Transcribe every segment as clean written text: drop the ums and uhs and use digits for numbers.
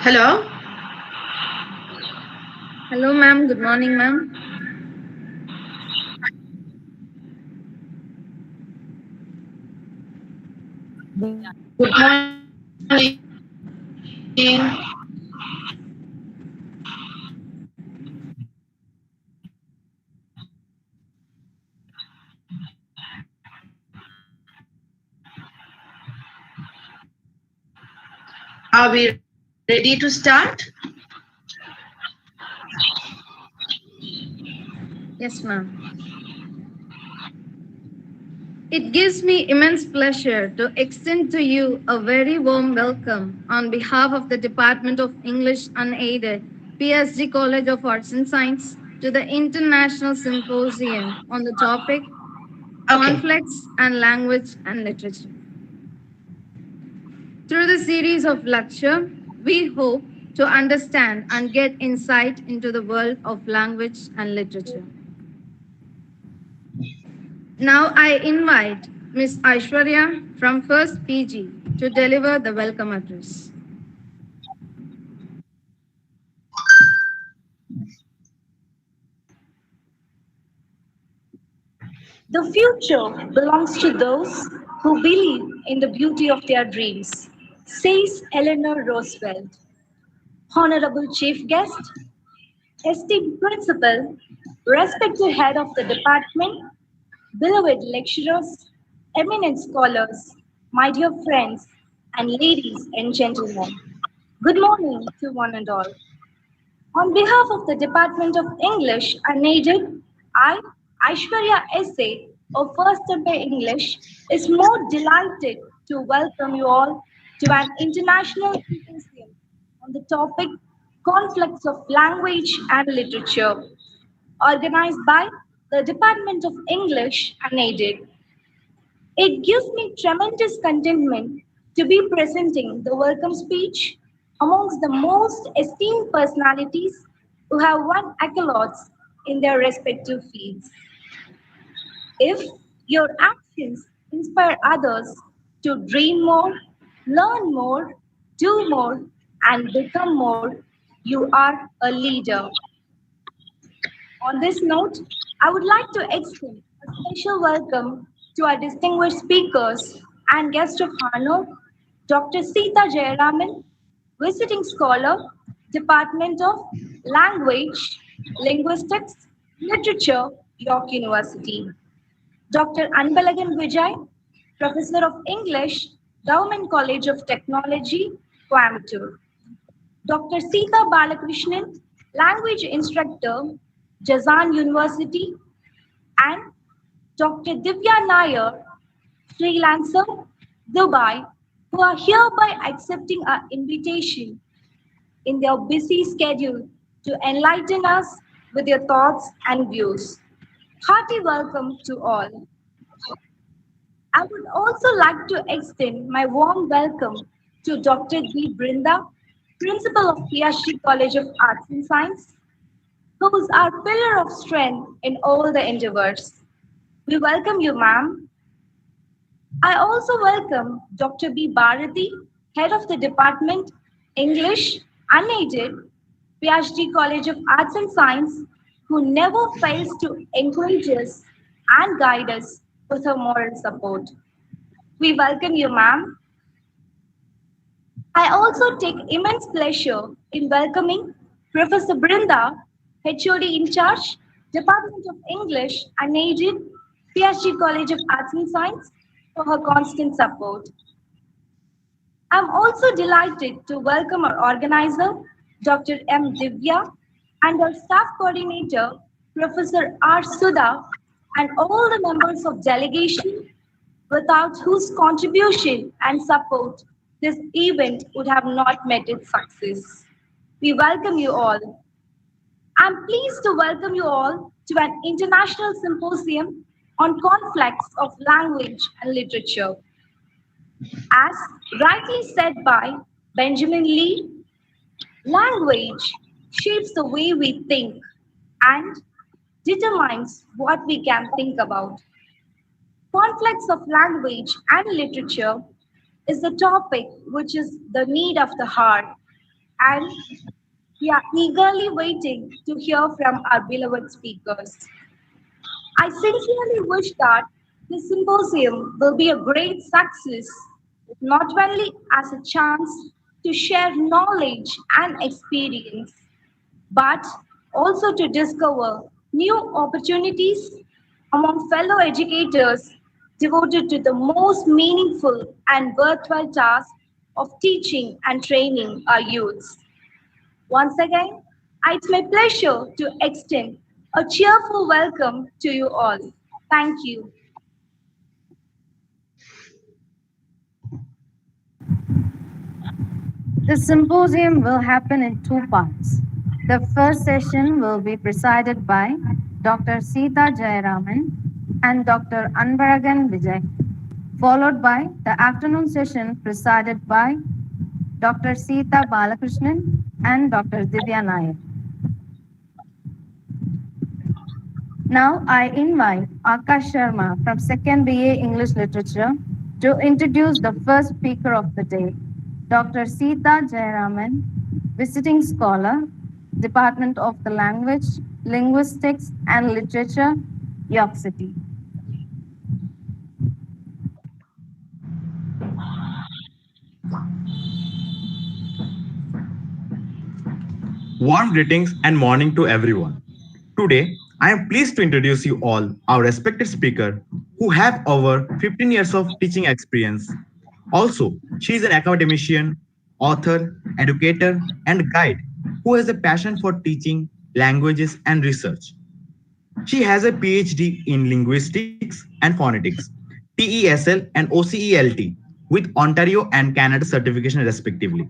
Hello. Hello, ma'am. Good morning, ma'am. Good morning. Are we ready to start? Yes, ma'am. It gives me immense pleasure to extend to you a very warm welcome on behalf of the Department of English Unaided, PSG College of Arts and Science, to the International Symposium on the topic Okay. Conflicts and Language and Literature. Through the series of lecture, we hope to understand and get insight into the world of language and literature. Now I invite Ms. Aishwarya from First PG to deliver the welcome address. The future belongs to those who believe in the beauty of their dreams, says Eleanor Roosevelt. Honorable Chief Guest, esteemed Principal, respected Head of the Department, beloved lecturers, eminent scholars, my dear friends, and ladies and gentlemen, good morning to one and all. On behalf of the Department of English Unaided, I, Aishwarya Essay of First MA English, is more delighted to welcome you all to an international symposium on the topic Conflicts of Language and Literature, organized by the Department of English Unaided. It gives me tremendous contentment to be presenting the welcome speech amongst the most esteemed personalities who have won accolades in their respective fields. If your actions inspire others to dream more, learn more, do more, and become more, you are a leader. On this note, I would like to extend a special welcome to our distinguished speakers and guest of honor, Dr. Sita Jayaraman, visiting scholar, Department of Language, Linguistics, Literature, York University. Dr. Anbalagan Vijay, Professor of English, Government College of Technology, Coimbatore. Dr. Sita Balakrishnan, language instructor, Jazan University, and Dr. Divya Nair, freelancer, Dubai, who are hereby accepting our invitation in their busy schedule to enlighten us with their thoughts and views. Hearty welcome to all. I would also like to extend my warm welcome to Dr. D. Brinda, Principal of PhD College of Arts and Science, who is our pillar of strength in all the endeavors. We welcome you, ma'am. I also welcome Dr. B. Bharati, Head of the Department, English, Unaided, PhD College of Arts and Science, who never fails to encourage us and guide us with her moral support. We welcome you, ma'am. I also take immense pleasure in welcoming Professor Brinda, HOD in charge, Department of English and Aided, PhD College of Arts and Science, for her constant support. I'm also delighted to welcome our organizer, Dr. M. Divya, and our staff coordinator, Professor R. Sudha, and all the members of delegation without whose contribution and support this event would have not met its success. We welcome you all. I'm pleased to welcome you all to an international symposium on conflicts of language and literature. As rightly said by Benjamin Lee, language shapes the way we think and determines what we can think about. Conflicts of language and literature is the topic which is the need of the heart. and we are eagerly waiting to hear from our beloved speakers. I sincerely wish that this symposium will be a great success, not only as a chance to share knowledge and experience, but also to discover new opportunities among fellow educators devoted to the most meaningful and worthwhile task of teaching and training our youths. Once again, it's my pleasure to extend a cheerful welcome to you all. Thank you. The symposium will happen in two parts. The first session will be presided by Dr. Sita Jayaraman and Dr. Anbaragan Vijay, followed by the afternoon session presided by Dr. Sita Balakrishnan and Dr. Divya Nair. Now I invite Akash Sharma from 2nd BA English Literature to introduce the first speaker of the day, Dr. Sita Jayaraman, visiting scholar, Department of the Language, Linguistics and Literature, York City. Warm greetings and morning to everyone. Today, I am pleased to introduce you all our respected speaker who have over 15 years of teaching experience. Also, she is an academician, author, educator, and guide who has a passion for teaching languages and research. She has a PhD in linguistics and phonetics, TESL and OCELT with Ontario and Canada certification respectively.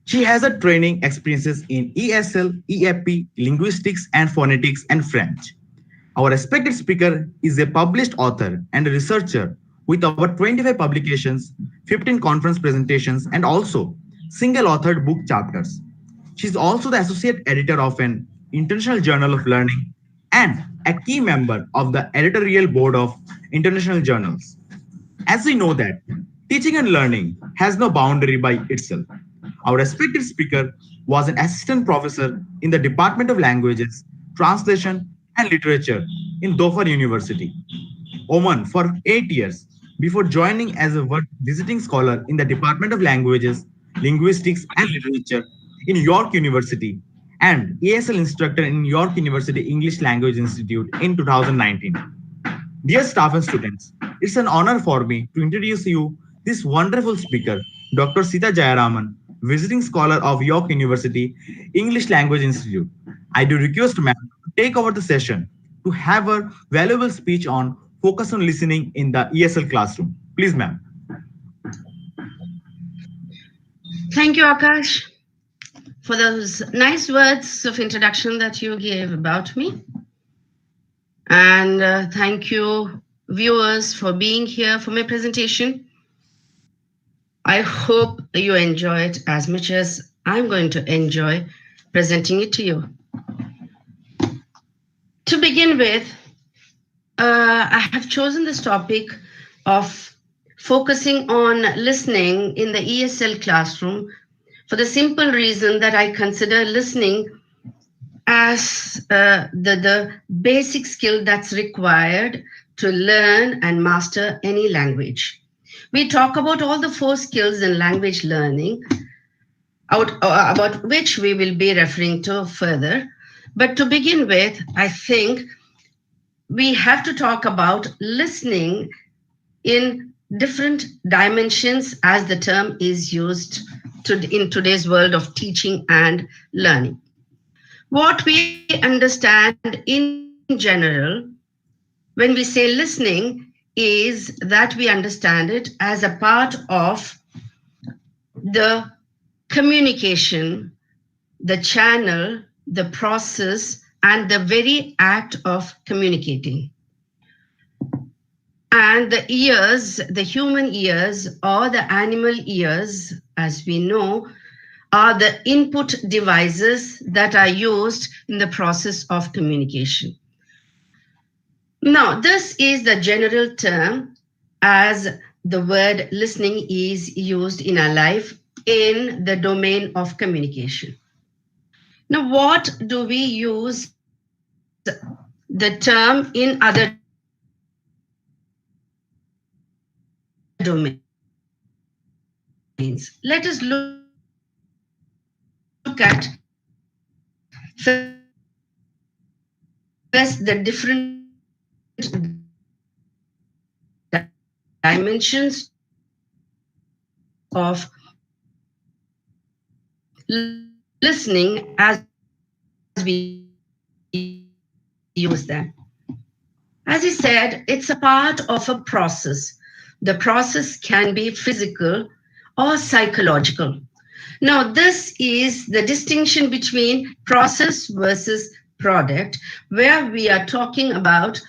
She has a training experiences in ESL, EAP, linguistics and phonetics and French. Our respected speaker is a published author and a researcher with over 25 publications, 15 conference presentations, and also single authored book chapters. She is also the associate editor of an international journal of learning and a key member of the editorial board of international journals. As we know that teaching and learning has no boundary by itself. Our respected speaker was an assistant professor in the Department of Languages, Translation and Literature in Dhofar University, Oman for 8 years before joining as a visiting scholar in the Department of Languages, Linguistics and Literature in York University and ESL instructor in York University English Language Institute in 2019. Dear staff and students, it's an honor for me to introduce you this wonderful speaker, Dr. Sita Jayaraman, visiting scholar of York University English Language Institute. I do request ma'am to take over the session to have a valuable speech on focus on listening in the ESL classroom. Please, ma'am. Thank you, Akash, for those nice words of introduction that you gave about me. And thank you, viewers, for being here for my presentation. I hope you enjoy it as much as I'm going to enjoy presenting it to you. To begin with, I have chosen this topic of focusing on listening in the ESL classroom for the simple reason that I consider listening as the basic skill that's required to learn and master any language. We talk about all the 4 skills in language learning, about which we will be referring to further. But to begin with, I think we have to talk about listening in different dimensions as the term is used in today's world of teaching and learning. What we understand in general when we say listening is that we understand it as a part of the communication, the channel, the process, and the very act of communicating. And the ears, the human ears or the animal ears, as we know, are the input devices that are used in the process of communication. Now, this is the general term as the word listening is used in our life in the domain of communication. Now, what do we use the term in other domains? Let us look at first the different dimensions of listening as we use them. As he said, it's a part of a process. The process can be physical or psychological. Now, this is the distinction between process versus product, where we are talking about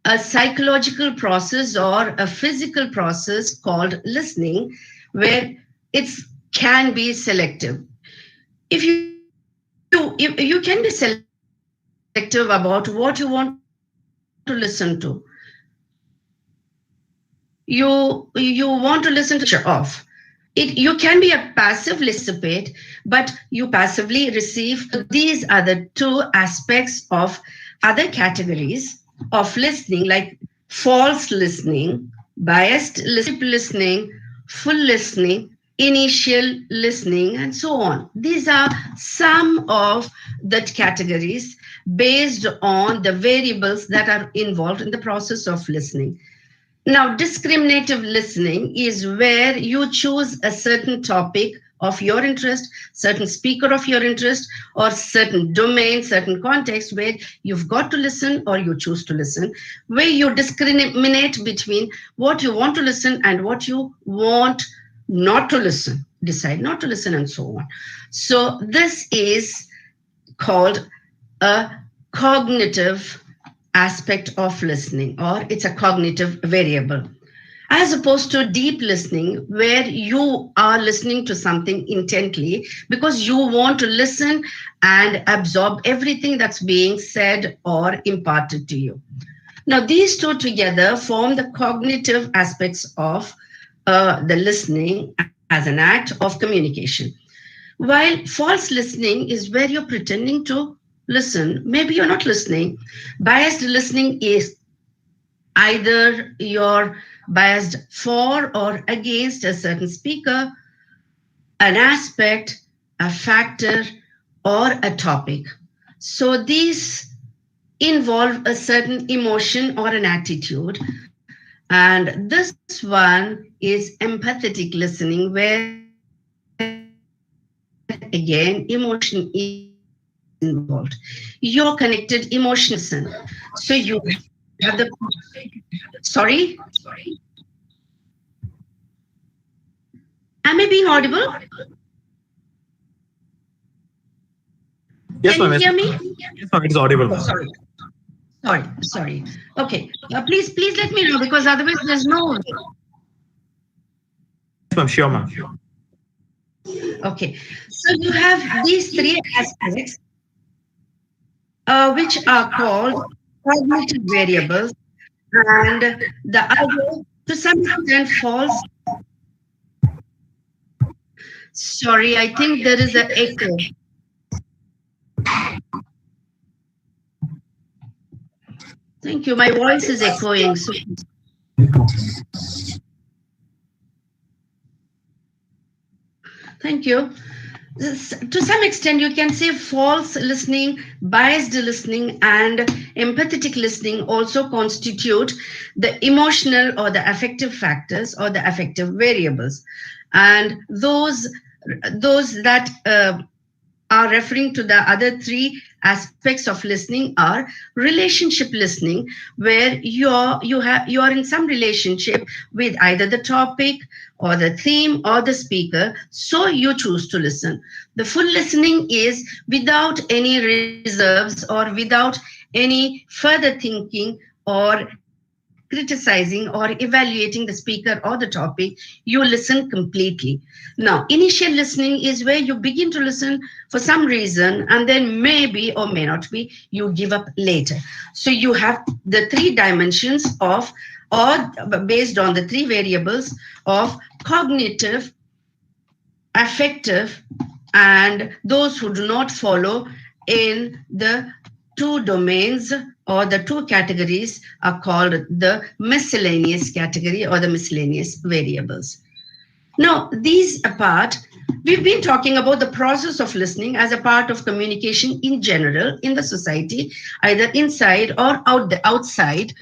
a psychological process or a physical process called listening, where it can be selective. If you can be selective about what you want to listen to. You want to listen to switch off. You can be a passive listener, but you passively receive. These are the two aspects of other categories of listening, like false listening, biased listening, full listening, initial listening, and so on. These are some of the categories based on the variables that are involved in the process of listening. Now, discriminative listening is where you choose a certain topic of your interest, certain speaker of your interest, or certain domain, certain context where you've got to listen or you choose to listen, where you discriminate between what you want to listen and what you want not to listen, decide not to listen, and so on. So this is called a cognitive aspect of listening, or it's a cognitive variable, as opposed to deep listening, where you are listening to something intently because you want to listen and absorb everything that's being said or imparted to you. Now, these two together form the cognitive aspects of the listening as an act of communication. While false listening is where you're pretending to listen, maybe you're not listening. Biased listening is either you're biased for or against a certain speaker, an aspect, a factor, or a topic. So these involve a certain emotion or an attitude. And this one is empathetic listening, where again, emotion is involved. You're connected emotionally to the person. So you have the, sorry? Am I being audible? Yes, Can you ma'am. hear me? Yes, ma'am. It's audible, Oh, ma'am. sorry. Okay. Please let me know, because otherwise there's no. Yes, ma'am. Sure, ma'am. Okay. So you have these three aspects, which are called cognitive variables, and the other, to some extent, false. Sorry, I think there is an echo. Thank you. My voice is echoing. So thank you. To some extent, you can say false listening, biased listening, and empathetic listening also constitute the emotional or the affective factors or the affective variables. And those that are referring to the other three aspects of listening are relationship listening, where you are in some relationship with either the topic or the theme or the speaker, so you choose to listen. The full listening is without any reserves or without any further thinking or criticizing or evaluating the speaker or the topic. You listen completely. Now, initial listening is where you begin to listen for some reason, and then maybe or may not be, you give up later. So you have the three dimensions of, or based on the three variables of cognitive affective, and those who do not follow in the two domains or the two categories are called the miscellaneous category or the miscellaneous variables. Now, these apart, we've been talking about the process of listening as a part of communication in general in the society, either inside or outside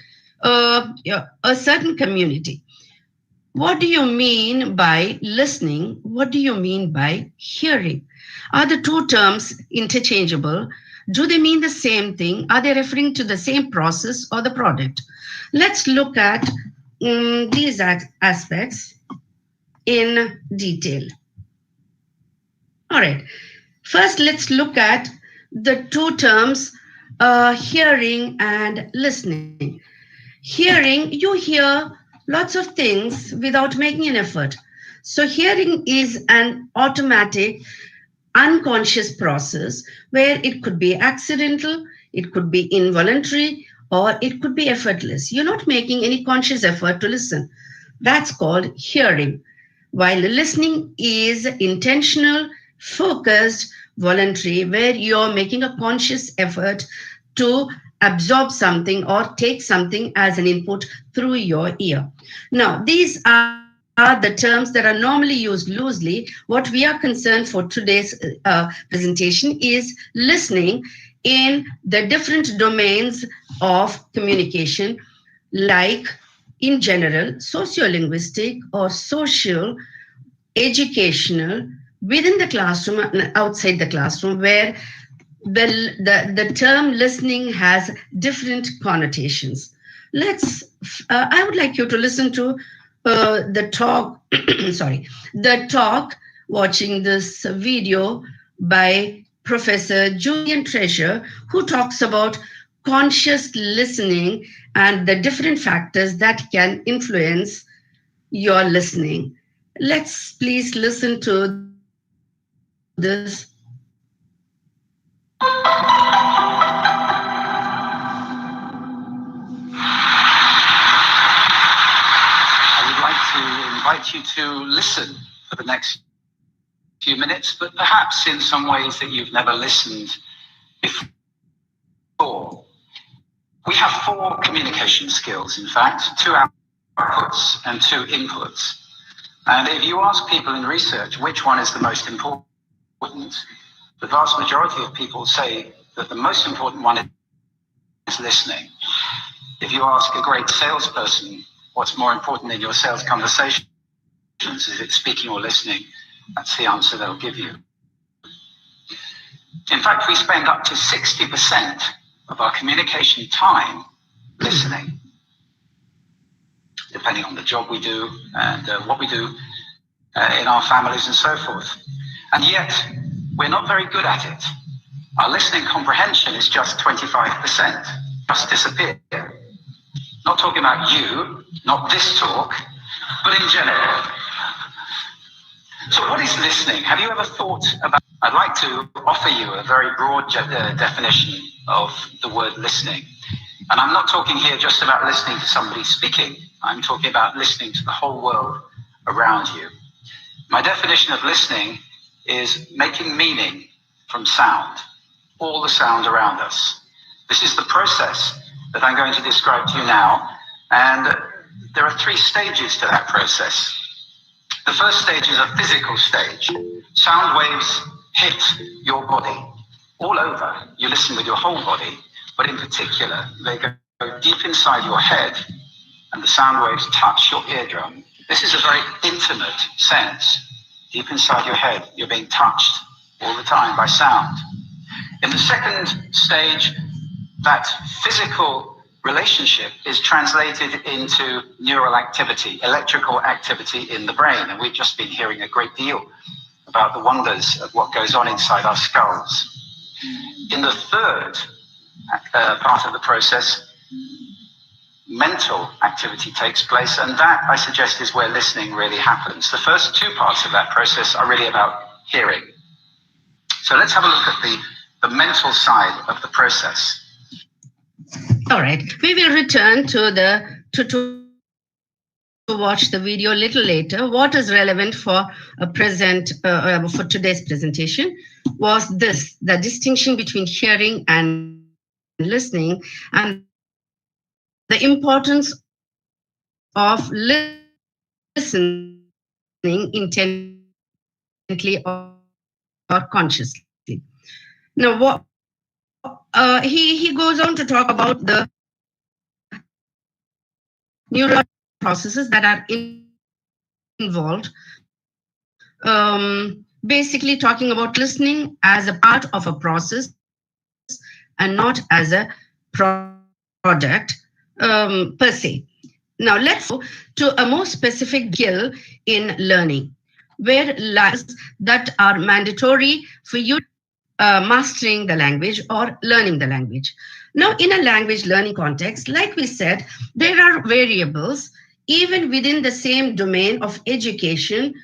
yeah, a certain community. What do you mean by listening? What do you mean by hearing? Are the two terms interchangeable? Do they mean the same thing? Are they referring to the same process or the product? Let's look at these aspects in detail. All right. First, let's look at the two terms hearing and listening. Hearing, you hear lots of things without making an effort. So, hearing is an automatic, unconscious process where it could be accidental, it could be involuntary, or it could be effortless. You're not making any conscious effort to listen. That's called hearing. While listening is intentional, focused, voluntary, where you're making a conscious effort to absorb something or take something as an input through your ear. Now, these are the terms that are normally used loosely. What we are concerned for today's presentation is listening in the different domains of communication, like in general, sociolinguistic or social, educational, within the classroom and outside the classroom, where the term listening has different connotations. Let's, I would like you to listen to the talk, sorry, the talk, watching this video by Professor Julian Treasure, who talks about conscious listening and the different factors that can influence your listening. Let's please listen to this. I would like to invite you to listen for the next few minutes, but perhaps in some ways that you've never listened before. We have four communication skills, in fact, two outputs and two inputs. And if you ask people in research which one is the most important, the vast majority of people say that the most important one is listening. If you ask a great salesperson what's more important in your sales conversations, is it speaking or listening? That's the answer they'll give you. In fact, we spend up to 60% of our communication time listening, depending on the job we do and what we do in our families and so forth. And yet, we're not very good at it. Our listening comprehension is just 25%, just disappeared. Not talking about you, not this talk, but in general. So what is listening? Have you ever thought about? I'd like to offer you a very broad definition of the word listening. And I'm not talking here just about listening to somebody speaking. I'm talking about listening to the whole world around you. My definition of listening is making meaning from sound, all the sound around us. This is the process that I'm going to describe to you now. And there are three stages to that process. The first stage is a physical stage. Sound waves hit your body all over. You listen with your whole body, but in particular, they go deep inside your head and the sound waves touch your eardrum. This is a very intimate sense. Deep inside your head, you're being touched all the time by sound. In the second stage, that physical relationship is translated into neural activity, electrical activity in the brain. And we've just been hearing a great deal about the wonders of what goes on inside our skulls. In the third part of the process, mental activity takes place, and that, I suggest, is where listening really happens. The first two parts of that process are really about hearing. So let's have a look at the mental side of the process. All right, we will return to the tutorial watch the video a little later, what is relevant for a present for today's presentation was this: the distinction between hearing and listening, and the importance of listening intently or consciously. Now, he goes on to talk about the neural processes that are involved, basically talking about listening as a part of a process and not as a product per se. Now, let's move to a more specific skill in learning, where lies that are mandatory for you mastering the language or learning the language. Now, in a language learning context, like we said, there are variables even within the same domain of education.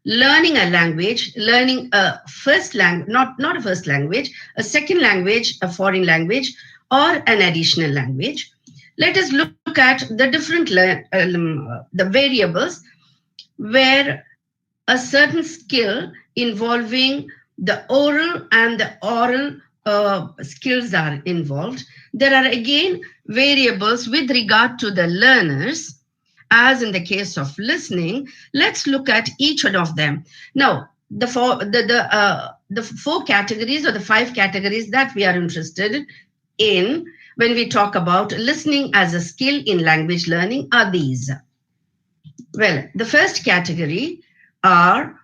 Learning a language, learning a first language, not a first language, a second language, a foreign language, or an additional language. Let us look at the different the variables where a certain skill involving the oral and the oral skills are involved. There are again variables with regard to the learners, as in the case of listening. Let's look at each one of them. Now, the four categories or the five categories that we are interested in when we talk about listening as a skill in language learning are these. Well, the first category are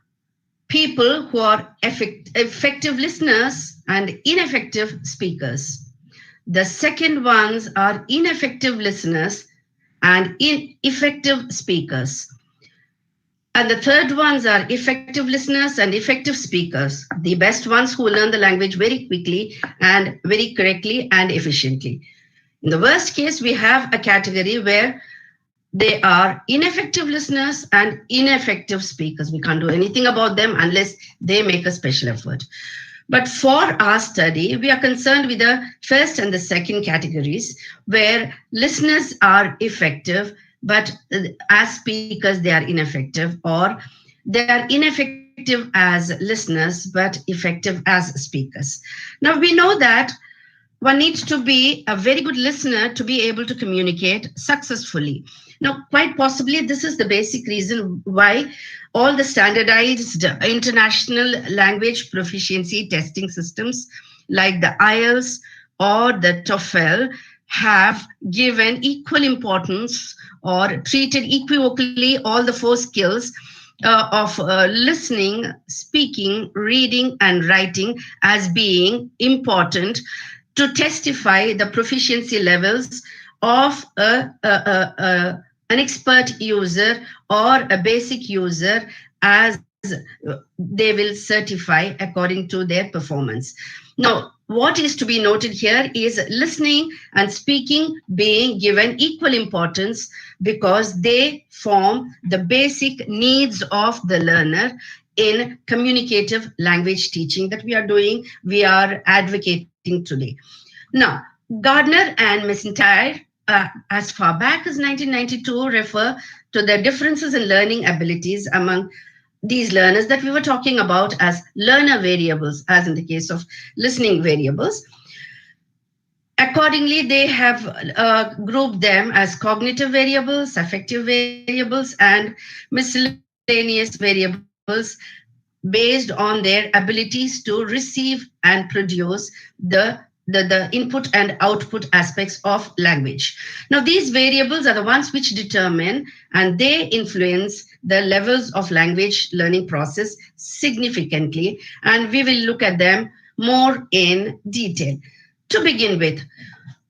people who are effective listeners and ineffective speakers. The second ones are ineffective listeners and ineffective speakers. And the third ones are effective listeners and effective speakers, the best ones who learn the language very quickly and very correctly and efficiently. In the worst case, we have a category where they are ineffective listeners and ineffective speakers. We can't do anything about them unless they make a special effort. But for our study, we are concerned with the first and the second categories, where listeners are effective, but as speakers, they are ineffective, or they are ineffective as listeners, but effective as speakers. Now, we know that one needs to be a very good listener to be able to communicate successfully. Now, quite possibly, this is the basic reason why all the standardized international language proficiency testing systems like the IELTS or the TOEFL have given equal importance or treated equivocally all the four skills of listening, speaking, reading, and writing as being important to testify the proficiency levels of an expert user or a basic user, as they will certify according to their performance. Now, what is to be noted here is listening and speaking being given equal importance because they form the basic needs of the learner in communicative language teaching that we are doing, we are advocating today. Now, Gardner and McIntyre, as far back as 1992, refer to the differences in learning abilities among these learners that we were talking about as learner variables, as in the case of listening variables. Accordingly, they have grouped them as cognitive variables, affective variables, and miscellaneous variables based on their abilities to receive and produce the input and output aspects of language. Now, these variables are the ones which determine and they influence the levels of language learning process significantly, and we will look at them more in detail. To begin with,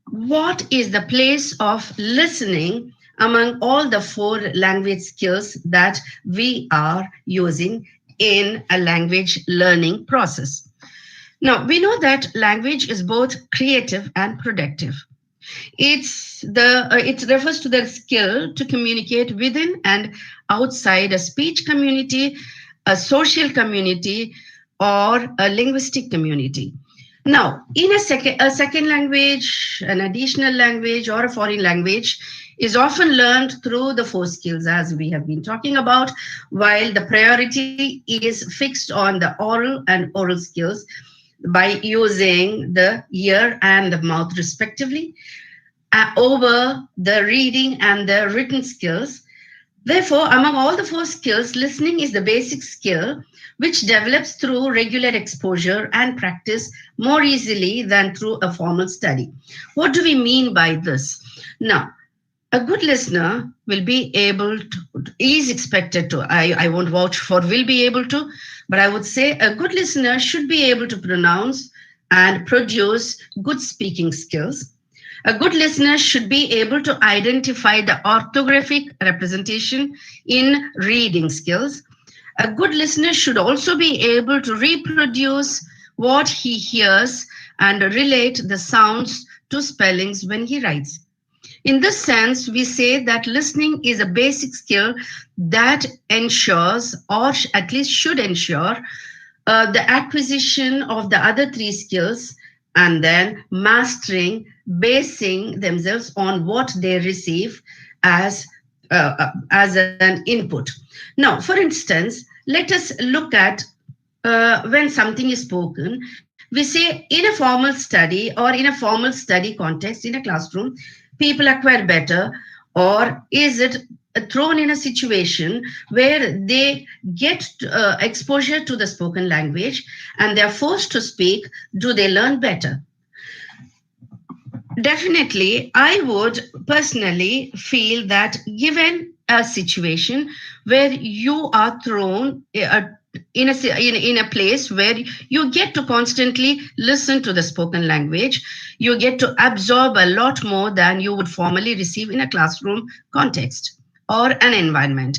what is the place of listening among all the four language skills that we are using in a language learning process? Now, we know that language is both creative and productive. It refers to the skill to communicate within and outside a speech community, a social community, or a linguistic community. Now, in a second language, an additional language, or a foreign language is often learned through the four skills, as we have been talking about, while the priority is fixed on the oral skills by using the ear and the mouth respectively over the reading and the written skills. Therefore, among all the four skills, listening is the basic skill which develops through regular exposure and practice more easily than through a formal study. What do we mean by this? Now, a good listener will be able to, is expected to, I won't vouch for will be able to, but I would say a good listener should be able to pronounce and produce good speaking skills. A good listener should be able to identify the orthographic representation in reading skills. A good listener should also be able to reproduce what he hears and relate the sounds to spellings when he writes. In this sense, we say that listening is a basic skill that ensures, or at least should ensure, the acquisition of the other three skills and then mastering, basing themselves on what they receive as an input. Now, for instance, let us look at when something is spoken. We say in a formal study or in a formal study context in a classroom, people acquire better, or is it thrown in a situation where they get exposure to the spoken language and they're forced to speak, do they learn better? Definitely, I would personally feel that given a situation where you are thrown in a place where you get to constantly listen to the spoken language, you get to absorb a lot more than you would formally receive in a classroom context or an environment.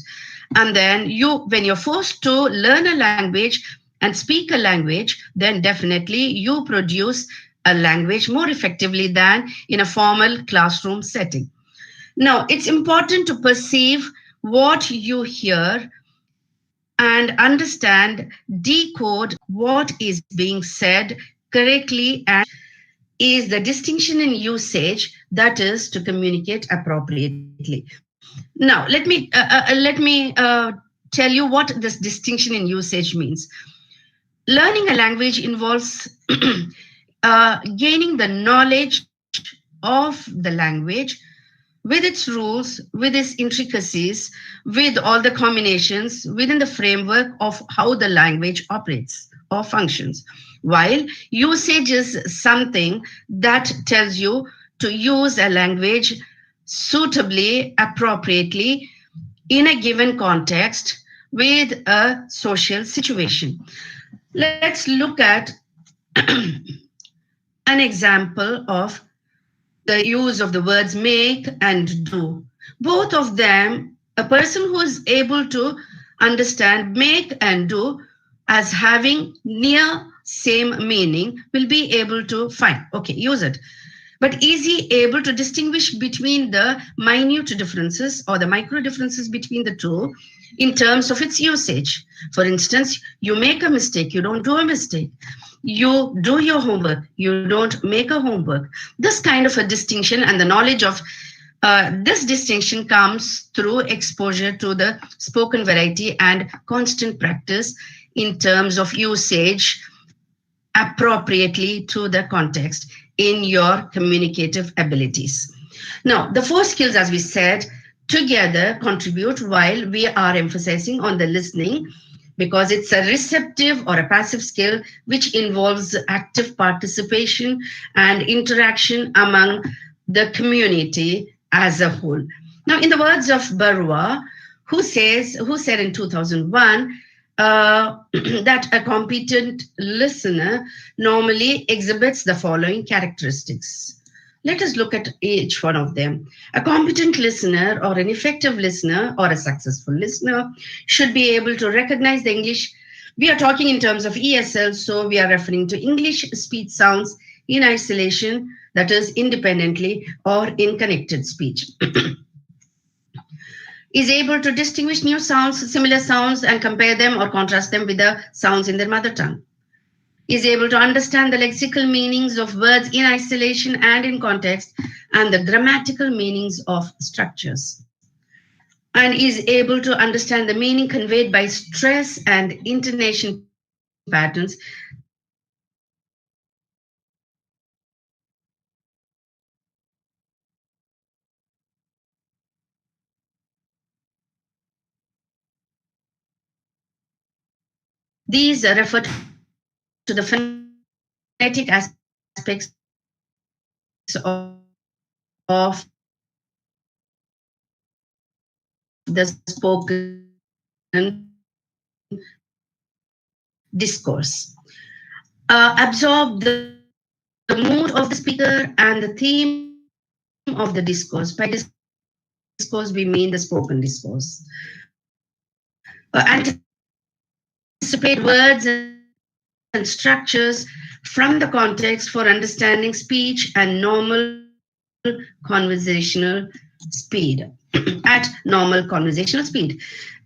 And then when you're forced to learn a language and speak a language, then definitely you produce a language more effectively than in a formal classroom setting. Now, it's important to perceive what you hear and understand, decode what is being said correctly, and is the distinction in usage, that is to communicate appropriately. Now, let me tell you what this distinction in usage means. Learning a language involves gaining the knowledge of the language with its rules, with its intricacies, with all the combinations within the framework of how the language operates or functions. While usage is something that tells you to use a language suitably, appropriately, in a given context with a social situation. Let's look at an example of the use of the words make and do. Both of them, a person who is able to understand make and do as having near same meaning will be able to find, okay, use it. But is he able to distinguish between the minute differences or the micro differences between the two in terms of its usage? For instance, you make a mistake, you don't do a mistake. You do your homework, you don't make a homework. This kind of a distinction and the knowledge of this distinction comes through exposure to the spoken variety and constant practice in terms of usage appropriately to the context in your communicative abilities. Now, the four skills, as we said, together contribute while we are emphasizing on the listening, because it's a receptive or a passive skill which involves active participation and interaction among the community as a whole. Now, in the words of Barua, who said in 2001 that a competent listener normally exhibits the following characteristics. Let us look at each one of them. A competent listener or an effective listener or a successful listener should be able to recognize the English. We are talking in terms of ESL, so we are referring to English speech sounds in isolation, that is independently or in connected speech. Is able to distinguish new sounds, similar sounds, and compare them or contrast them with the sounds in their mother tongue. is able to understand the lexical meanings of words in isolation and in context, and the grammatical meanings of structures, and is able to understand the meaning conveyed by stress and intonation patterns that are present in the speaker's These refer to the phonetic aspects of the spoken discourse. Absorb the mood of the speaker and the theme of the discourse. By discourse, we mean the spoken discourse. Anticipate words and structures from the context for understanding speech and normal conversational speed at normal conversational speed,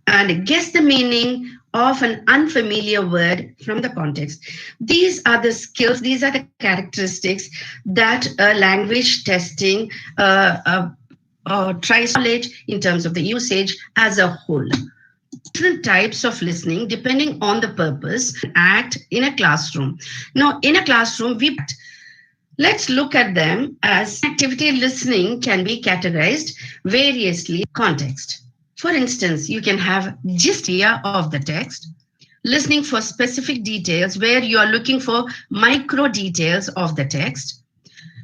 and guess the meaning of an unfamiliar word from the context. These are the skills, these are the characteristics that language testing tries knowledge in terms of the usage as a whole. Different types of listening depending on the purpose act in a classroom. Now, in a classroom, let's look at them as activity. Listening can be categorized variously context. For instance, you can have gist idea of the text, listening for specific details where you are looking for micro details of the text,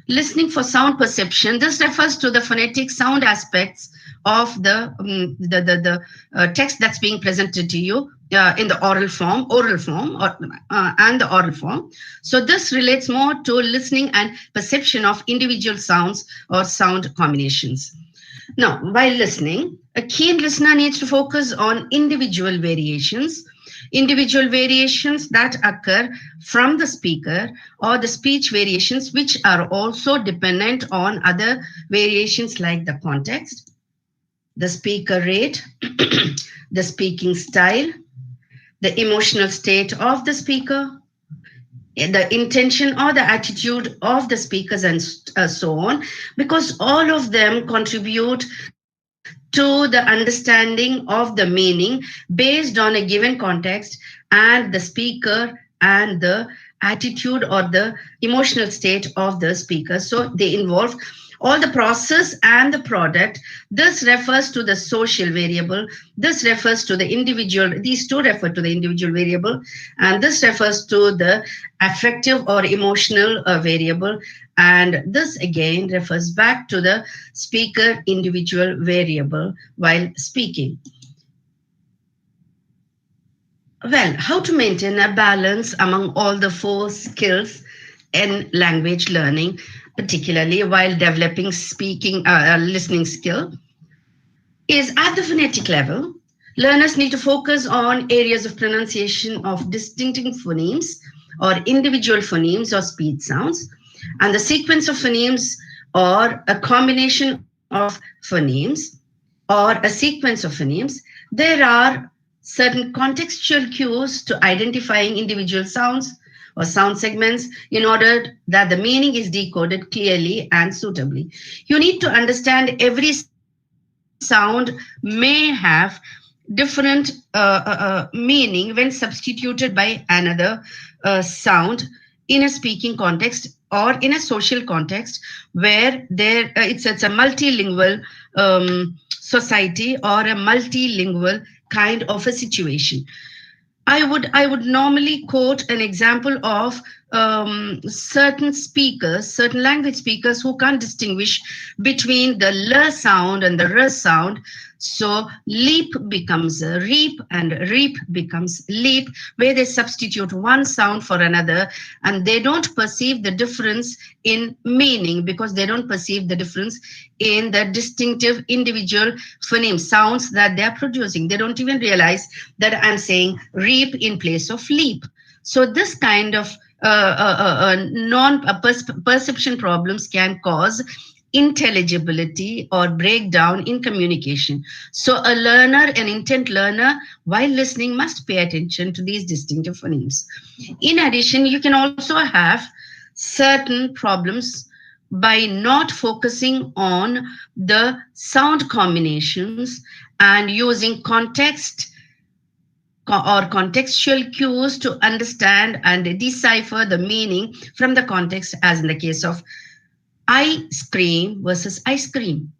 listening for sound perception. This refers to the phonetic sound aspects of the text that's being presented to you in the oral form, and the oral form. So this relates more to listening and perception of individual sounds or sound combinations. Now, while listening, a keen listener needs to focus on individual variations that occur from the speaker, or the speech variations which are also dependent on other variations like the context, the speaker rate, the speaking style, the emotional state of the speaker, the intention or the attitude of the speakers, and so on, because all of them contribute to the understanding of the meaning based on a given context and the speaker and the attitude or the emotional state of the speaker. So they involve all the process and the product. This refers to the social variable. This refers to the individual. These two refer to the individual variable, and this refers to the affective or emotional variable. And this again refers back to the speaker individual variable while speaking. Well, how to maintain a balance among all the four skills in language learning, particularly while developing listening skill, is at the phonetic level. Learners need to focus on areas of pronunciation of distinctive phonemes or individual phonemes or speech sounds, and the sequence of phonemes or a combination of phonemes or a sequence of phonemes. There are certain contextual cues to identifying individual sounds or sound segments in order that the meaning is decoded clearly and suitably. You need to understand every sound may have different meaning when substituted by another sound in a speaking context or in a social context where it's a multilingual society or a multilingual kind of a situation. I would normally quote an example of certain language speakers who can't distinguish between the l sound and the r sound. So leap becomes a reap and reap becomes leap, where they substitute one sound for another, and they don't perceive the difference in meaning because they don't perceive the difference in the distinctive individual phoneme sounds that they're producing. They don't even realize that I'm saying reap in place of leap. So this kind of perception problems can cause intelligibility or breakdown in communication. So a learner, an intent learner, while listening must pay attention to these distinctive phonemes. In addition, you can also have certain problems by not focusing on the sound combinations and using context or contextual cues to understand and decipher the meaning from the context, as in the case of ice cream versus ice cream.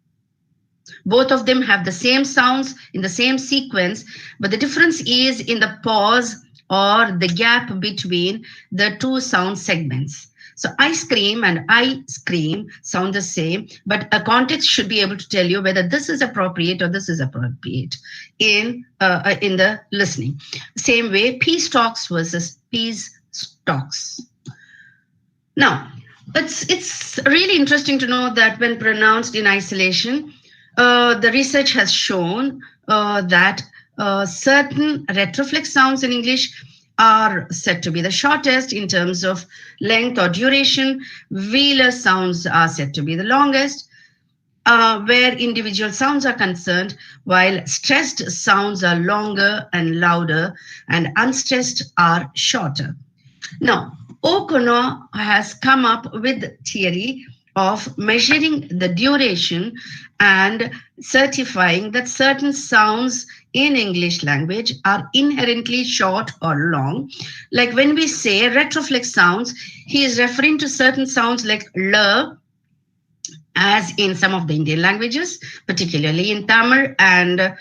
Both of them have the same sounds in the same sequence, but the difference is in the pause or the gap between the two sound segments. So ice cream and ice cream sound the same, but a context should be able to tell you whether this is appropriate or this is appropriate in the listening. Same way, peace talks versus peace stalks. Now, it's really interesting to know that when pronounced in isolation, the research has shown that certain retroflex sounds in English are said to be the shortest in terms of length or duration. Velar sounds are said to be the longest, where individual sounds are concerned, while stressed sounds are longer and louder, and unstressed are shorter. Now, O'Connor has come up with theory of measuring the duration and certifying that certain sounds in English language are inherently short or long. Like when we say retroflex sounds, he is referring to certain sounds like l, as in some of the Indian languages, particularly in Tamil and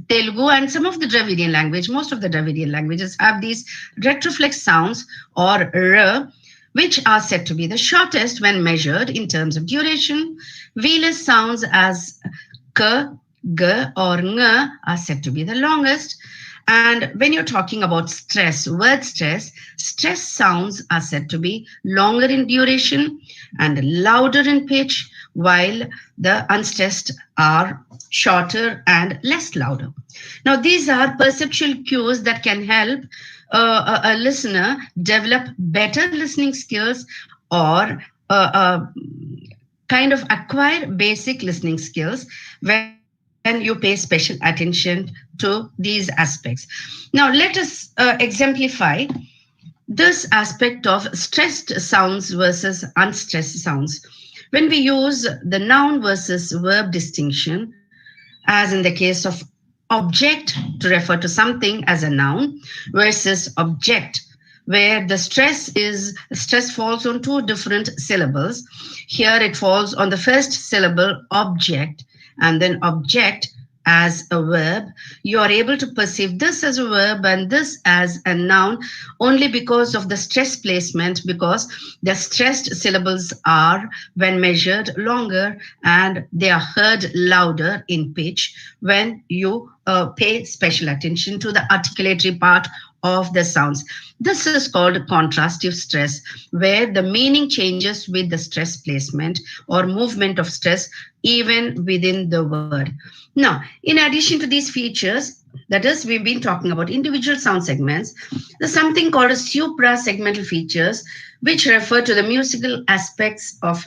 Telugu and some of the Dravidian language. Most of the Dravidian languages have these retroflex sounds or r, which are said to be the shortest when measured in terms of duration. Velar sounds as k, g, or ng are said to be the longest. And when you're talking about stress, word stress, stress sounds are said to be longer in duration and louder in pitch, while the unstressed are shorter and less louder. Now, these are perceptual cues that can help a listener develop better listening skills or kind of acquire basic listening skills when you pay special attention to these aspects. Now, let us exemplify this aspect of stressed sounds versus unstressed sounds. When we use the noun versus verb distinction, as in the case of object to refer to something as a noun versus object, where the stress falls on two different syllables. Here it falls on the first syllable object and then object as a verb. You are able to perceive this as a verb and this as a noun only because of the stress placement, because the stressed syllables are, when measured, longer and they are heard louder in pitch when you pay special attention to the articulatory part of the sounds. This is called contrastive stress, where the meaning changes with the stress placement or movement of stress even within the word. Now, in addition to these features, that is, we've been talking about individual sound segments, there's something called as supra-segmental features, which refer to the musical aspects of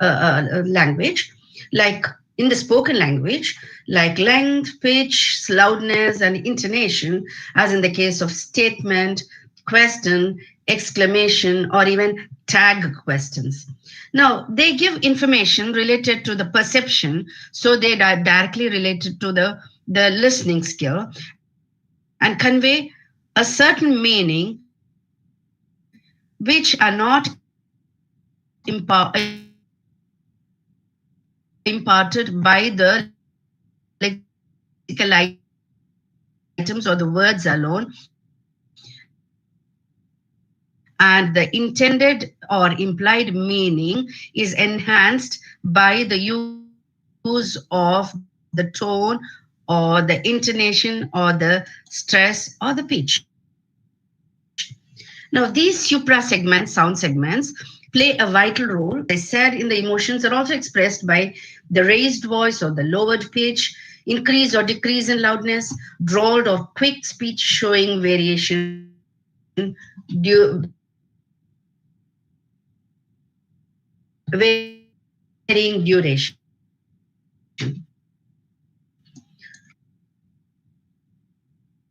language, like in the spoken language, like length, pitch, loudness, and intonation, as in the case of statement, question, exclamation, or even tag questions. Now, they give information related to the perception, so they are directly related to the listening skill and convey a certain meaning which are not imparted by the lexical items or the words alone, and the intended or implied meaning is enhanced by the use of the tone or the intonation or the stress or the pitch. Now, these supra-segment sound segments play a vital role, as I said, in the emotions that are also expressed by the raised voice or the lowered pitch, increase or decrease in loudness, drawled or quick speech showing variation due variation duration.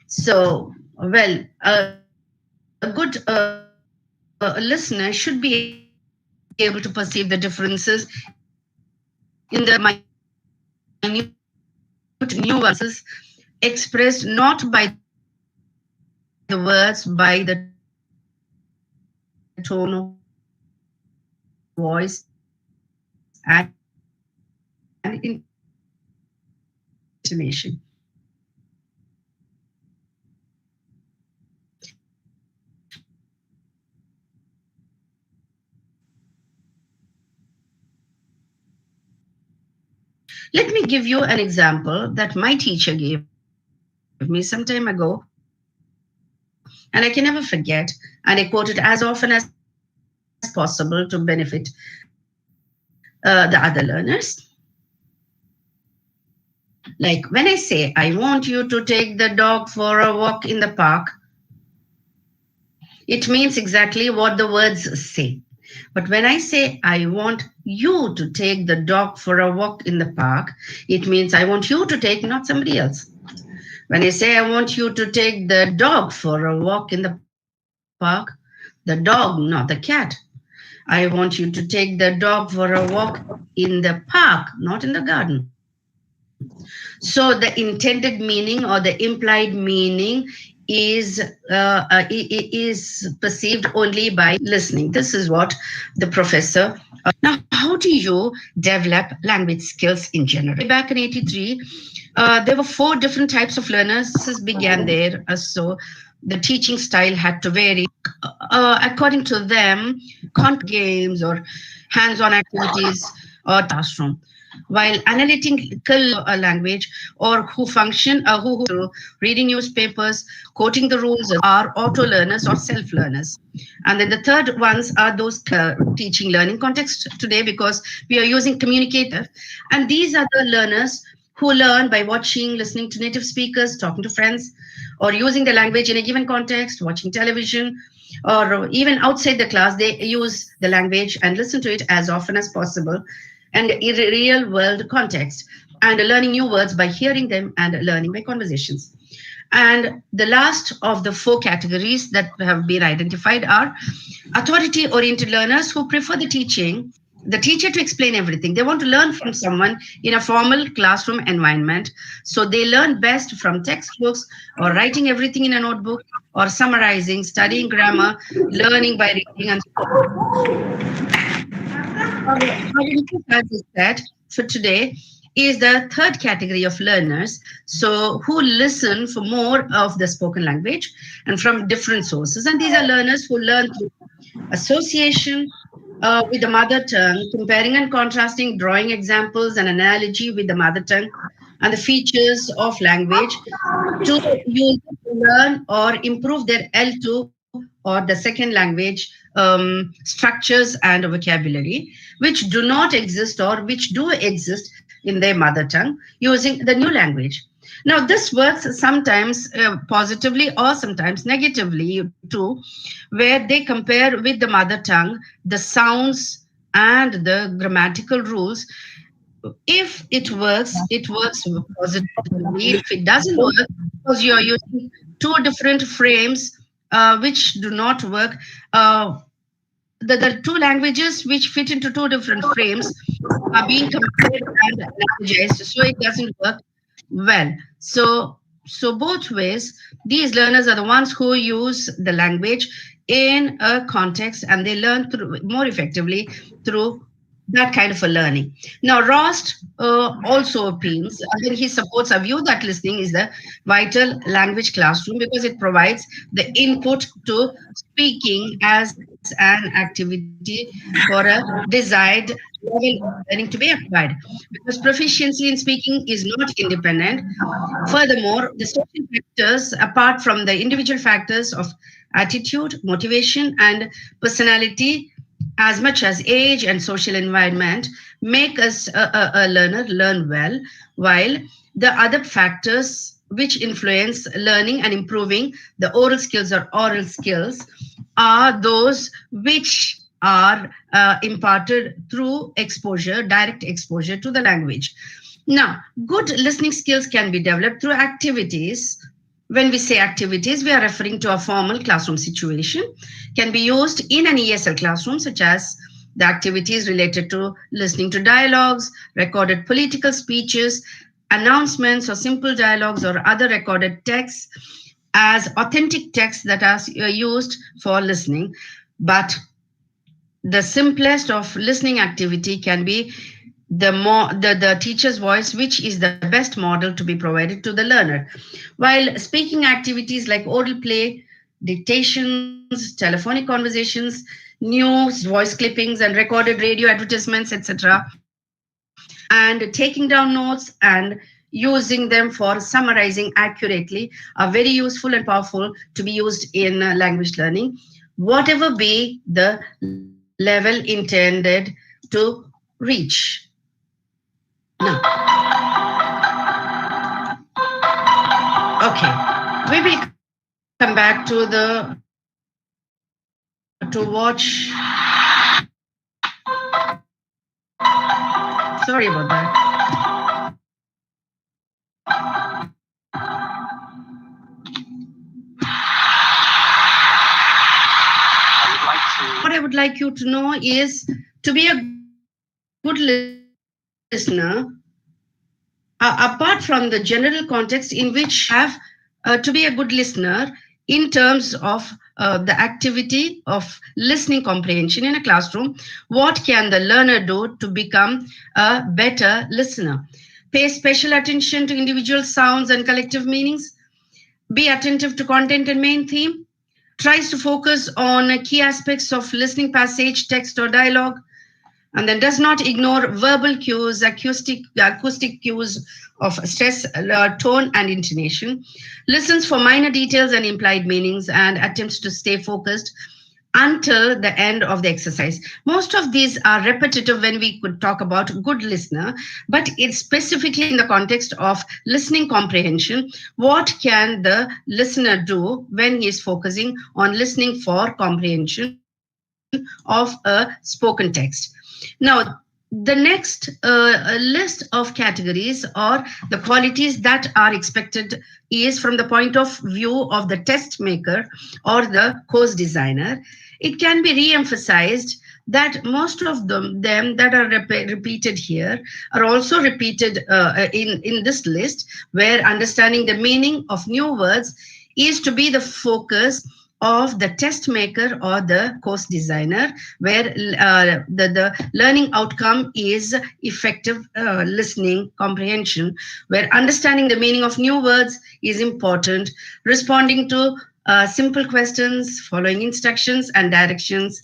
So, well, a good listener should be able to perceive the differences in the minute nuances expressed not by the words, by the tone of voice and intonation. Let me give you an example that my teacher gave me some time ago, and I can never forget. And I quote it as often as possible to benefit the other learners. Like when I say, I want you to take the dog for a walk in the park, it means exactly what the words say. But when I say, I want you to take the dog for a walk in the park, it means I want you to take, not somebody else. When I say, I want you to take the dog for a walk in the park, the dog, not the cat. I want you to take the dog for a walk in the park, not in the garden. So the intended meaning or the implied meaning is perceived only by listening. This is what the professor. Now, how do you develop language skills in general? Back in '83, there were four different types of learners began there. So the teaching style had to vary according to them, games or hands-on activities or classroom. While analytical language or who function through reading newspapers, quoting the rules are auto learners or self learners. And then the third ones are those teaching learning context today because we are using communicator. And these are the learners who learn by watching, listening to native speakers, talking to friends, or using the language in a given context, watching television, or even outside the class, they use the language and listen to it as often as possible and in a real world context, and learning new words by hearing them and learning by conversations. And the last of the four categories that have been identified are authority oriented learners who prefer the teacher to explain everything. They want to learn from someone in a formal classroom environment. So they learn best from textbooks or writing everything in a notebook or summarizing, studying grammar, learning by reading and so that for today is the third category of learners, so who listen for more of the spoken language and from different sources. And these are learners who learn through association with the mother tongue, comparing and contrasting, drawing examples and analogy with the mother tongue and the features of language to use it to learn or improve their L2 or the second language structures and vocabulary, which do not exist or which do exist in their mother tongue using the new language. Now, this works sometimes positively or sometimes negatively too, where they compare with the mother tongue the sounds and the grammatical rules. If it works positively. If it doesn't work, because you are using two different frames which do not work, the two languages which fit into two different frames are being compared and analogized, so it doesn't work well. So both ways, these learners are the ones who use the language in a context and they learn through more effectively through that kind of a learning. Now, Rost also opines, and then he supports a view that listening is the vital language classroom because it provides the input to speaking as an activity for a desired level of learning to be acquired. Because proficiency in speaking is not independent. Furthermore, the social factors, apart from the individual factors of attitude, motivation, and personality, as much as age and social environment, make us a learner learn well, while the other factors which influence learning and improving the oral skills or oral skills are those which are imparted through exposure, direct exposure to the language. Now, good listening skills can be developed through activities. When we say activities, we are referring to a formal classroom situation, can be used in an ESL classroom, such as the activities related to listening to dialogues, recorded political speeches, announcements, or simple dialogues or other recorded texts as authentic texts that are used for listening. But the simplest of listening activity can be the teacher's voice, which is the best model to be provided to the learner. While speaking activities like oral play, dictations, telephonic conversations, news, voice clippings, and recorded radio advertisements, etc., and taking down notes and using them for summarizing accurately are very useful and powerful to be used in language learning, whatever be the level intended to reach. Now, okay, we will come back to the to watch. Sorry about that. What I would like you to know is to be a good listener, apart from the general context in which have to be a good listener in terms of the activity of listening comprehension in a classroom, what can the learner do to become a better listener? Pay special attention to individual sounds and collective meanings. Be attentive to content and main theme. Tries to focus on key aspects of listening passage, text, or dialogue, and then does not ignore verbal cues, acoustic cues of stress, tone, and intonation, listens for minor details and implied meanings, and attempts to stay focused until the end of the exercise. Most of these are repetitive when we could talk about good listener, but it's specifically in the context of listening comprehension. What can the listener do when he is focusing on listening for comprehension of a spoken text? Now, the next list of categories or the qualities that are expected is from the point of view of the test maker or the course designer. It can be re-emphasized that most of them that are repeated here are also repeated in this list, where understanding the meaning of new words is to be the focus of the test maker or the course designer, where the learning outcome is effective listening comprehension, where understanding the meaning of new words is important, responding to simple questions, following instructions and directions,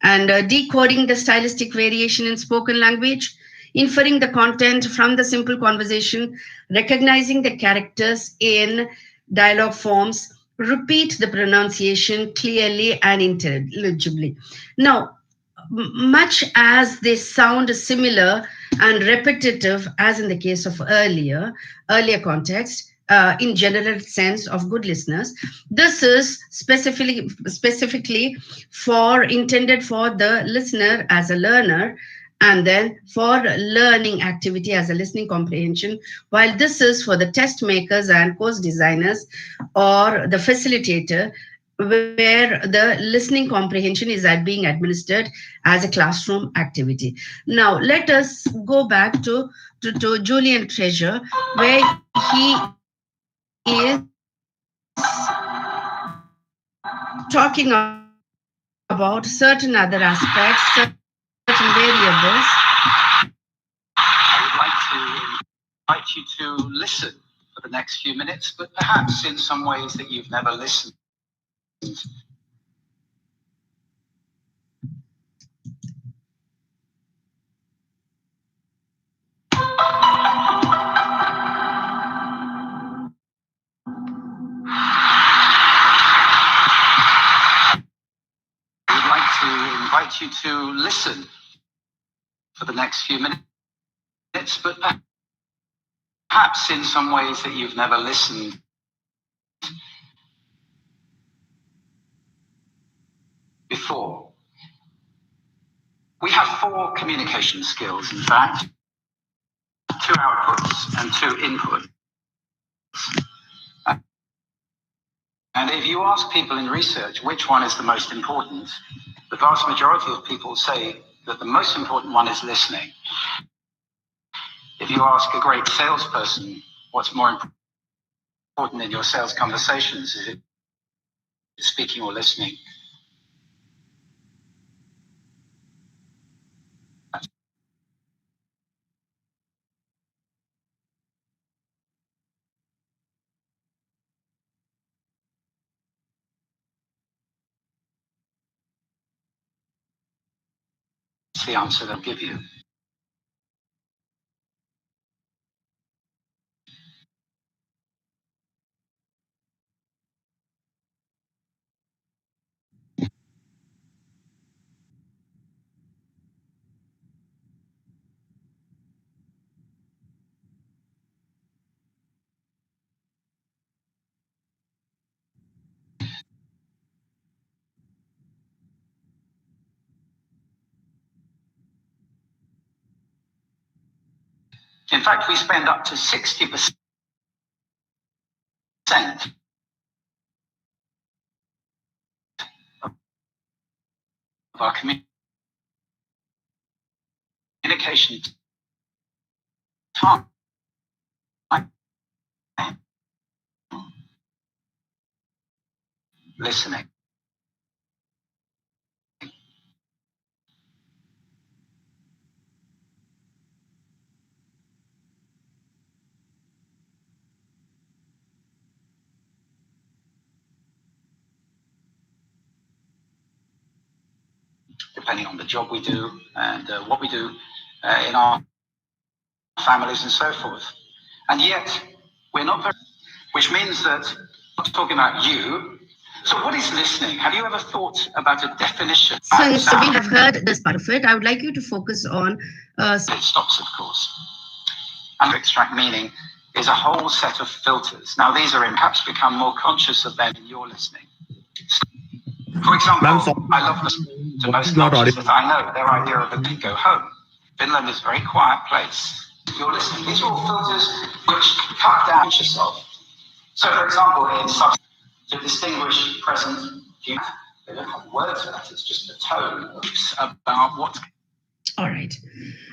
and decoding the stylistic variation in spoken language, inferring the content from the simple conversation, recognizing the characters in dialogue forms, repeat the pronunciation clearly and intelligibly. Now, much as they sound similar and repetitive as in the case of earlier context, in general sense of good listeners, this is specifically for intended for the listener as a learner, and then for learning activity as a listening comprehension, while this is for the test makers and course designers or the facilitator, where the listening comprehension is being administered as a classroom activity. Now, let us go back to Julian Treasure, where he is talking about certain other aspects, certain variables. I would like to invite you to listen for the next few minutes, but perhaps in some ways that you've never listened. I would like to invite you to listen for the next few minutes, but perhaps in some ways that you've never listened before. We have four communication skills, in fact, two outputs and two inputs. And if you ask people in research which one is the most important, the vast majority of people say that the most important one is listening. If you ask a great salesperson what's more important in your sales conversations, is it speaking or listening? It's the answer they'll give you. In fact, we spend up to 60% of our communication time listening. Depending on the job we do and what we do in our families and so forth. And yet, we're not very, which means that I'm talking about you. So what is listening? Have you ever thought about a definition? Since we have heard this part of it, I would like you to focus on. It stops, of course. And to extract meaning is a whole set of filters. Now, these are in perhaps become more conscious of them in your listening. For example, I love listening to most cultures that I know, their idea of a bingo home. Finland is a very quiet place. You're listening. These are all filters which cut down yourself. So, for example, in to distinguish present human, they don't have words for that. It's just a tone about what. All right.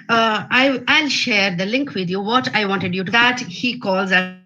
I'll share the link with you. What I wanted you to that he calls as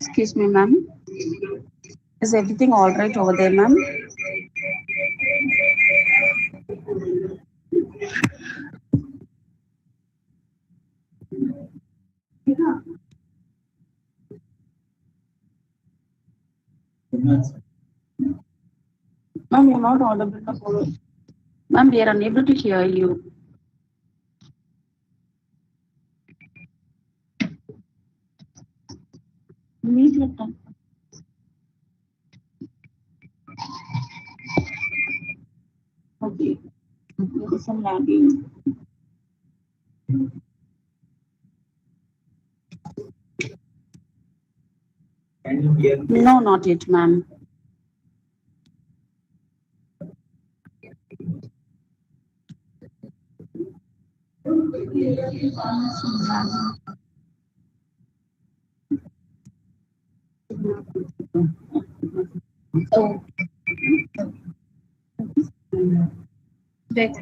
Excuse me, ma'am. Is everything all right over there, ma'am? Ma'am, you're not audible. Ma'am, we are unable to hear you. Please let them. Okay. There is some lagging. No, not yet, ma'am. Oh, back.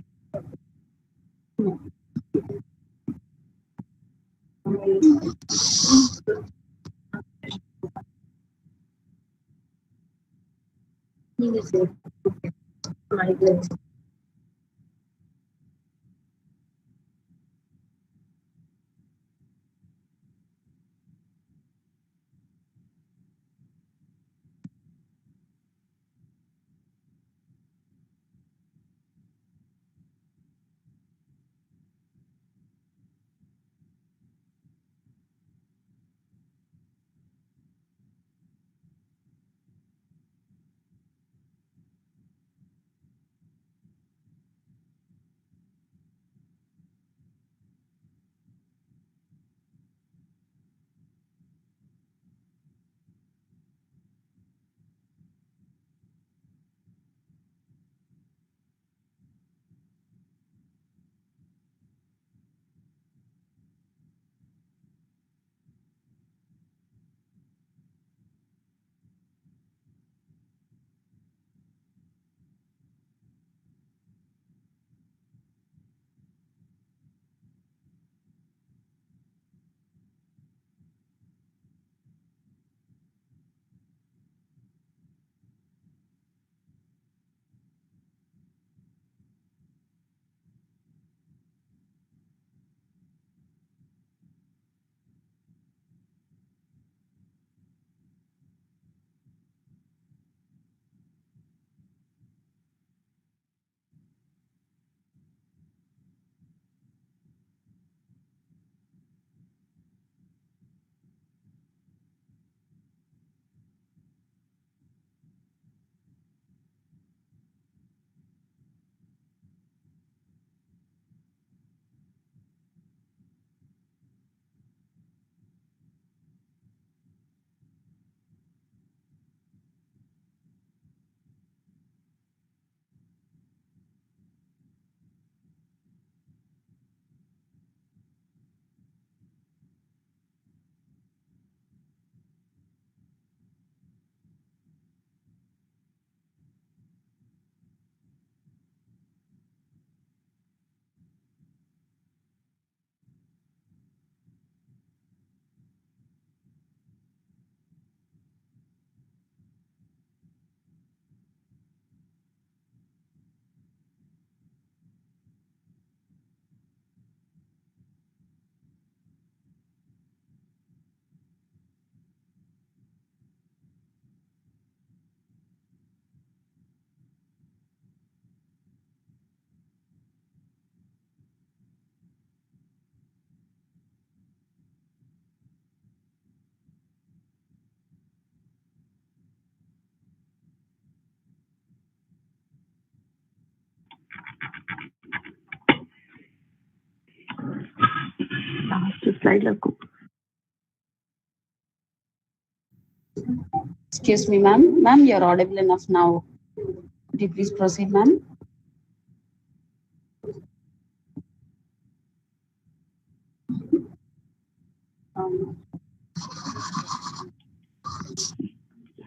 Last slide, Laku. Excuse me, ma'am. Ma'am, you're audible enough now. Could you please proceed, ma'am?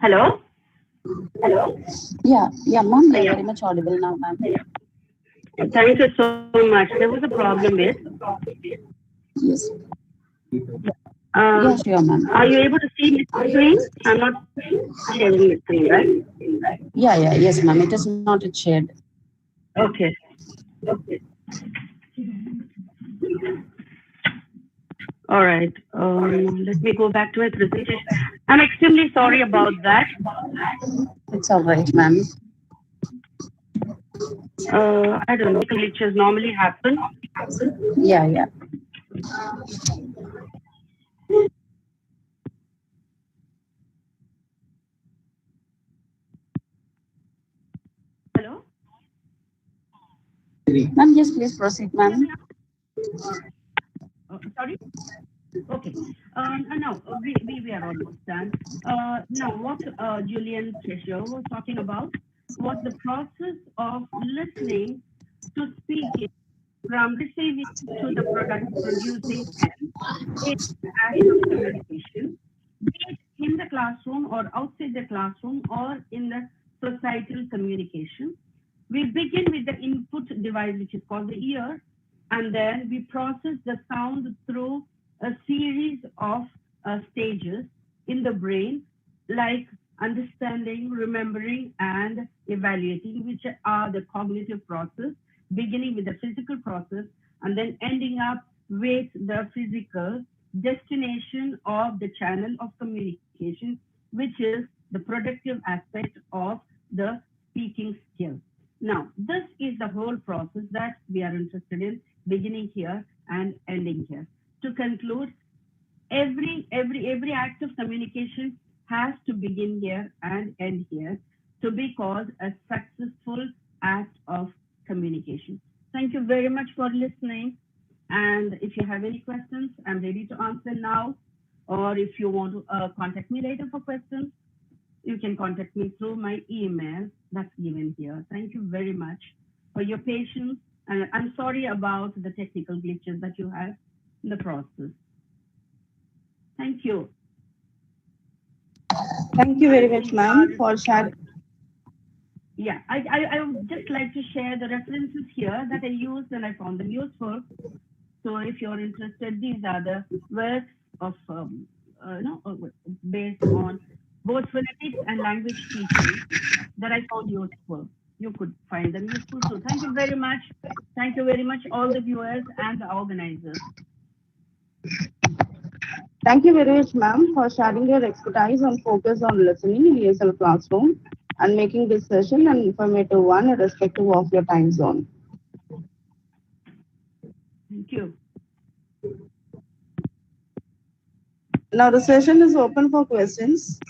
Hello? Yeah, ma'am, you're very much audible now, ma'am. Thank you so much. There was a problem with. Yes. Uh, Yeah, sure, ma'am. are you able to see my screen? I'm not sharing the screen, right? Yes, ma'am. It is not shared. Okay. All right. Let me go back to my presentation. I'm extremely sorry about that. It's all right, ma'am. I don't know. Glitches normally happen. Yeah. Hello? Ma'am, yes, please proceed, ma'am. Sorry? Okay. Now, we are almost done. Now, what Julian Treasure was talking about was the process of listening to speaking from receiving to the product producing end is the act of communication, be it in the classroom or outside the classroom or in the societal communication. We begin with the input device, which is called the ear, and then we process the sound through a series of stages in the brain, like understanding, remembering, and evaluating, which are the cognitive process, beginning with the physical process and then ending up with the physical destination of the channel of communication, which is the productive aspect of the speaking skill. Now, this is the whole process that we are interested in, beginning here and ending here. To conclude, every act of communication has to begin here and end here to be called a successful act of communication. Thank you very much for listening. And if you have any questions, I'm ready to answer now. Or if you want to contact me later for questions, you can contact me through my email that's given here. Thank you very much for your patience. And I'm sorry about the technical glitches that you have in the process. Thank you. Thank you very much, ma'am, for sharing. Yeah, I would just like to share the references here that I used and I found them useful. So if you're interested, these are the works of, based on both phonetics and language teaching that I found useful. You could find them useful too. Thank you very much. Thank you very much, all the viewers and the organizers. Thank you very much, ma'am, for sharing your expertise on focus on listening in ESL classroom and making this session an informative one irrespective of your time zone. Thank you. Now the session is open for questions.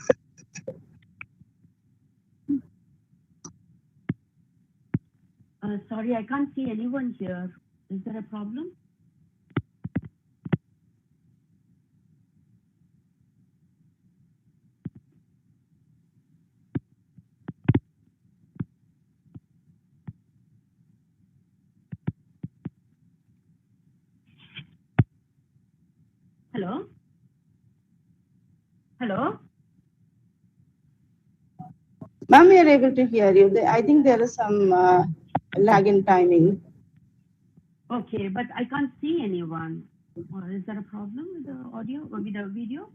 Sorry, I can't see anyone here. Is there a problem? Hello? Hello? Ma'am, we are able to hear you. I think there is some lag in timing. Okay, but I can't see anyone. Or is there a problem with the audio or with the video?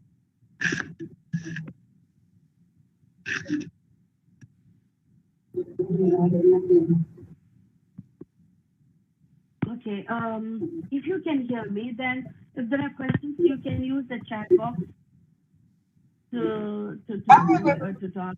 Okay, if you can hear me, then if there are questions, you can use the chat box to talk.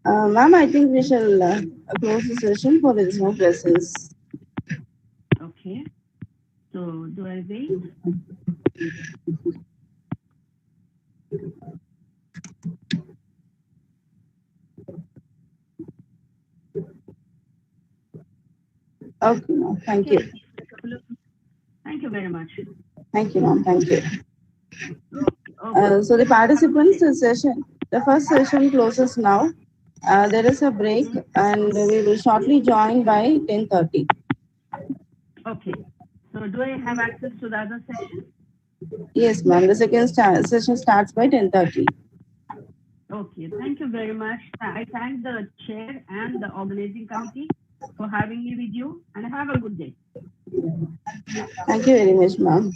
Ma'am, I think we shall close the session for there is no questions. Okay, so do I wait? Okay, ma'am. Thank Okay. you. Thank you very much. Thank you, ma'am. Thank you. Okay. So the Have a good participants day. session, the first session closes now. There is a break, and we will shortly join by 10:30. Okay. So do I have access to the other session? Yes, ma'am. The second session starts by 10:30. Okay. Thank you very much. I thank the chair and the organizing committee for having me with you, and have a good day. Thank you very much, ma'am.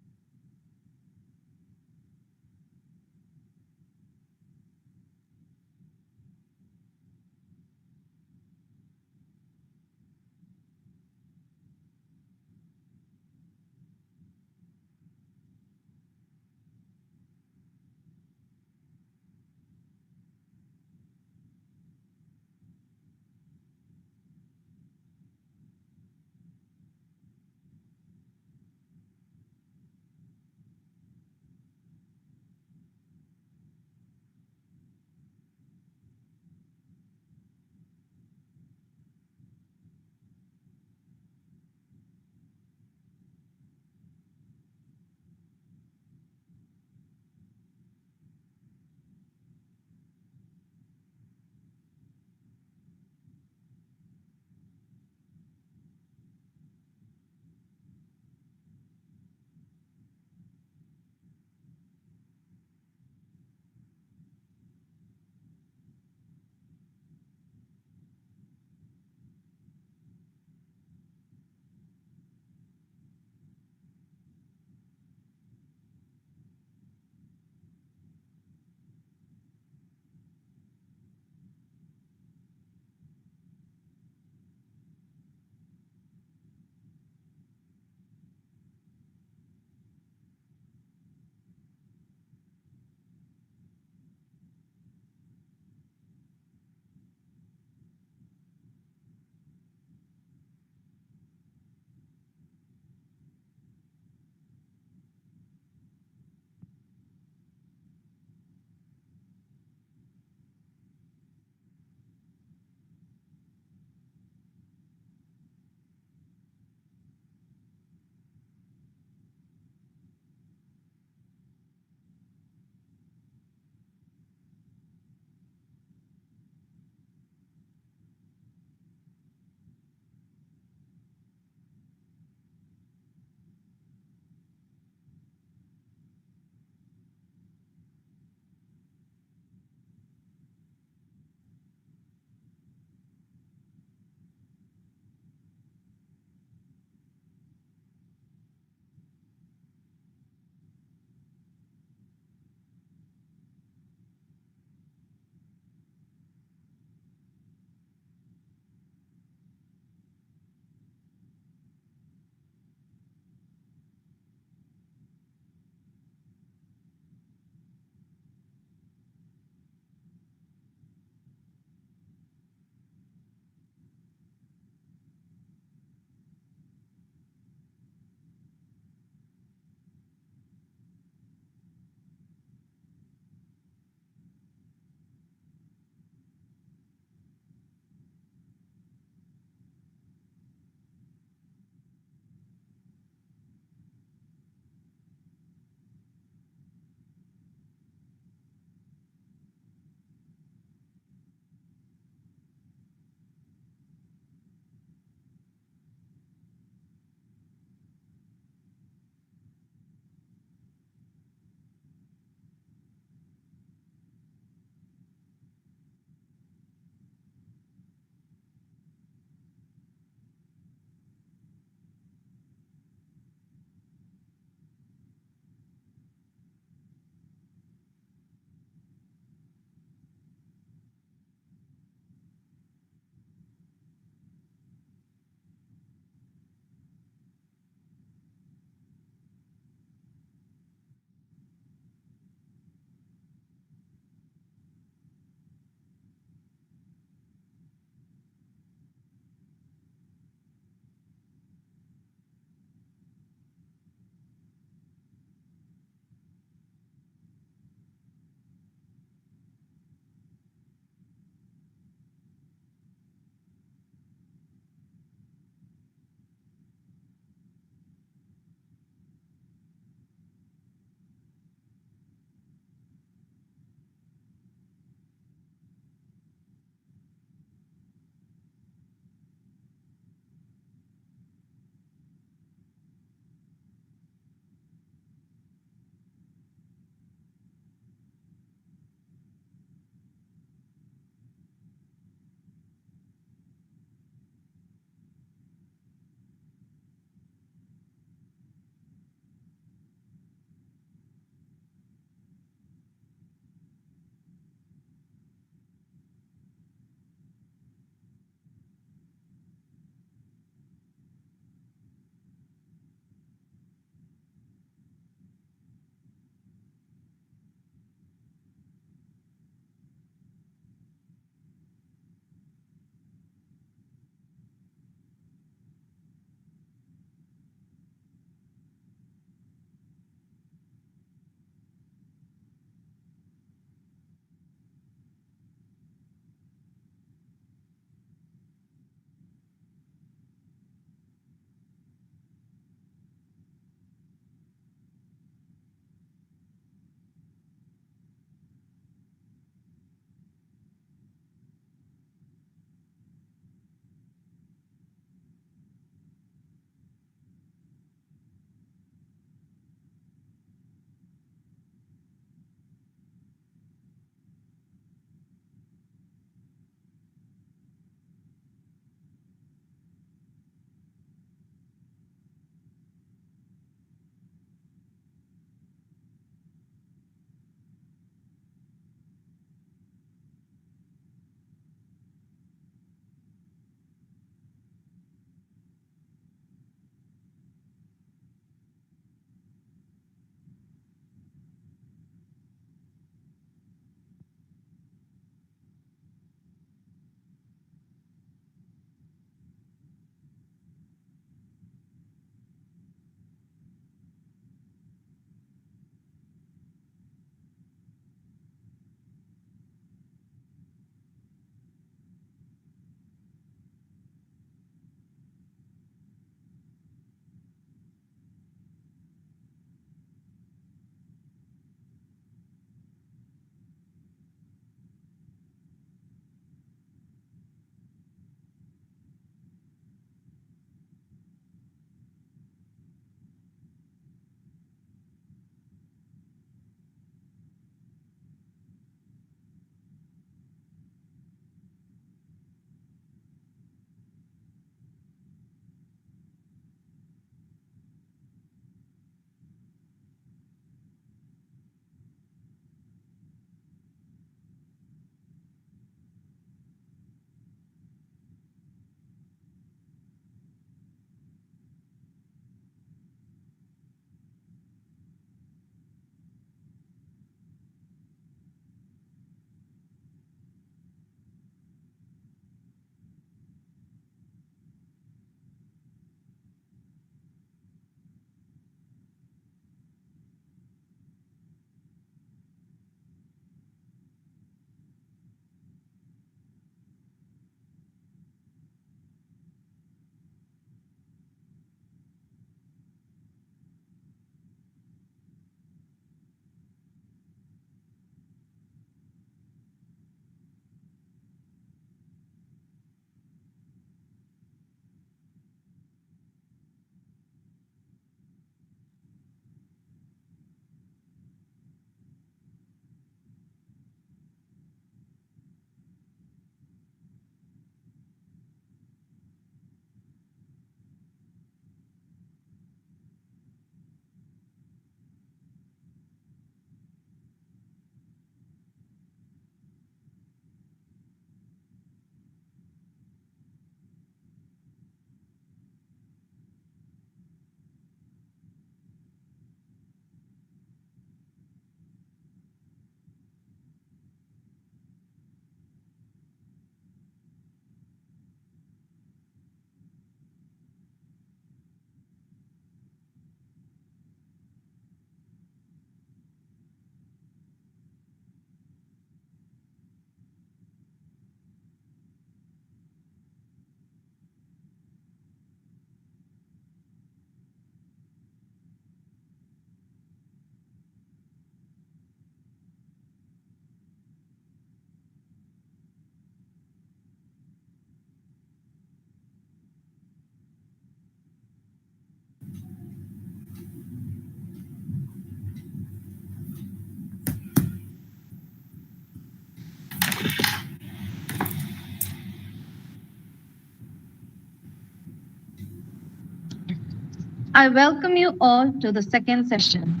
I welcome you all to the second session.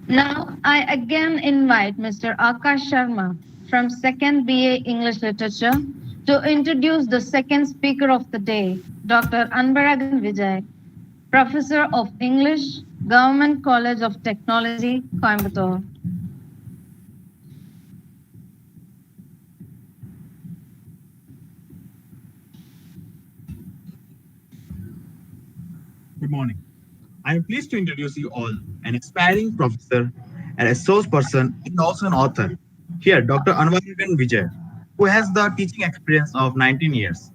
Now, I again invite Mr. Akash Sharma from 2nd BA English Literature to introduce the second speaker of the day, Dr. Anbaragan Vijay, Professor of English, Government College of Technology, Coimbatore. Good morning. I am pleased to introduce you all an aspiring professor, a resource person, and also an author. Here, Dr. Anvaragan Vijay, who has the teaching experience of 19 years,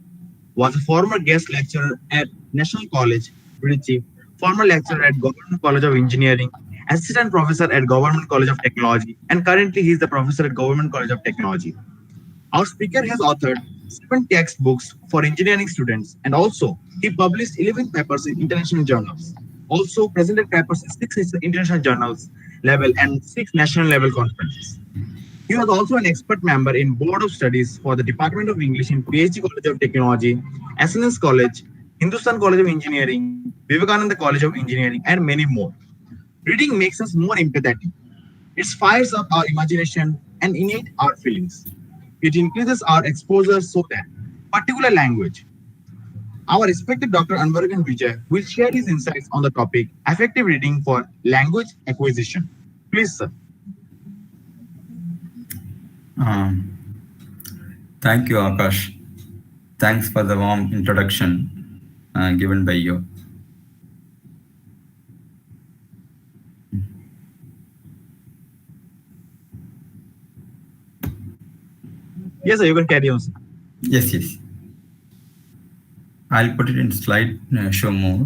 was a former guest lecturer at National College, Trichy, former lecturer at Government College of Engineering, assistant professor at Government College of Technology, and currently he is the professor at Government College of Technology. Our speaker has authored 7 textbooks for engineering students, and also he published 11 papers in international journals. Also presented papers in 6 international journals level and 6 national level conferences. He was also an expert member in Board of Studies for the Department of English in PhD College of Technology, SNS College, Hindustan College of Engineering, Vivekananda College of Engineering, and many more. Reading makes us more empathetic. It fires up our imagination and innate our feelings. It increases our exposure so that particular language. Our respected Dr. Anvaragan Vijay will share his insights on the topic effective reading for language acquisition. Please, sir. Um, Thank you, Akash. Thanks for the warm introduction given by you. Yes, sir, you can carry on, sir. Yes. I'll put it in slide show more.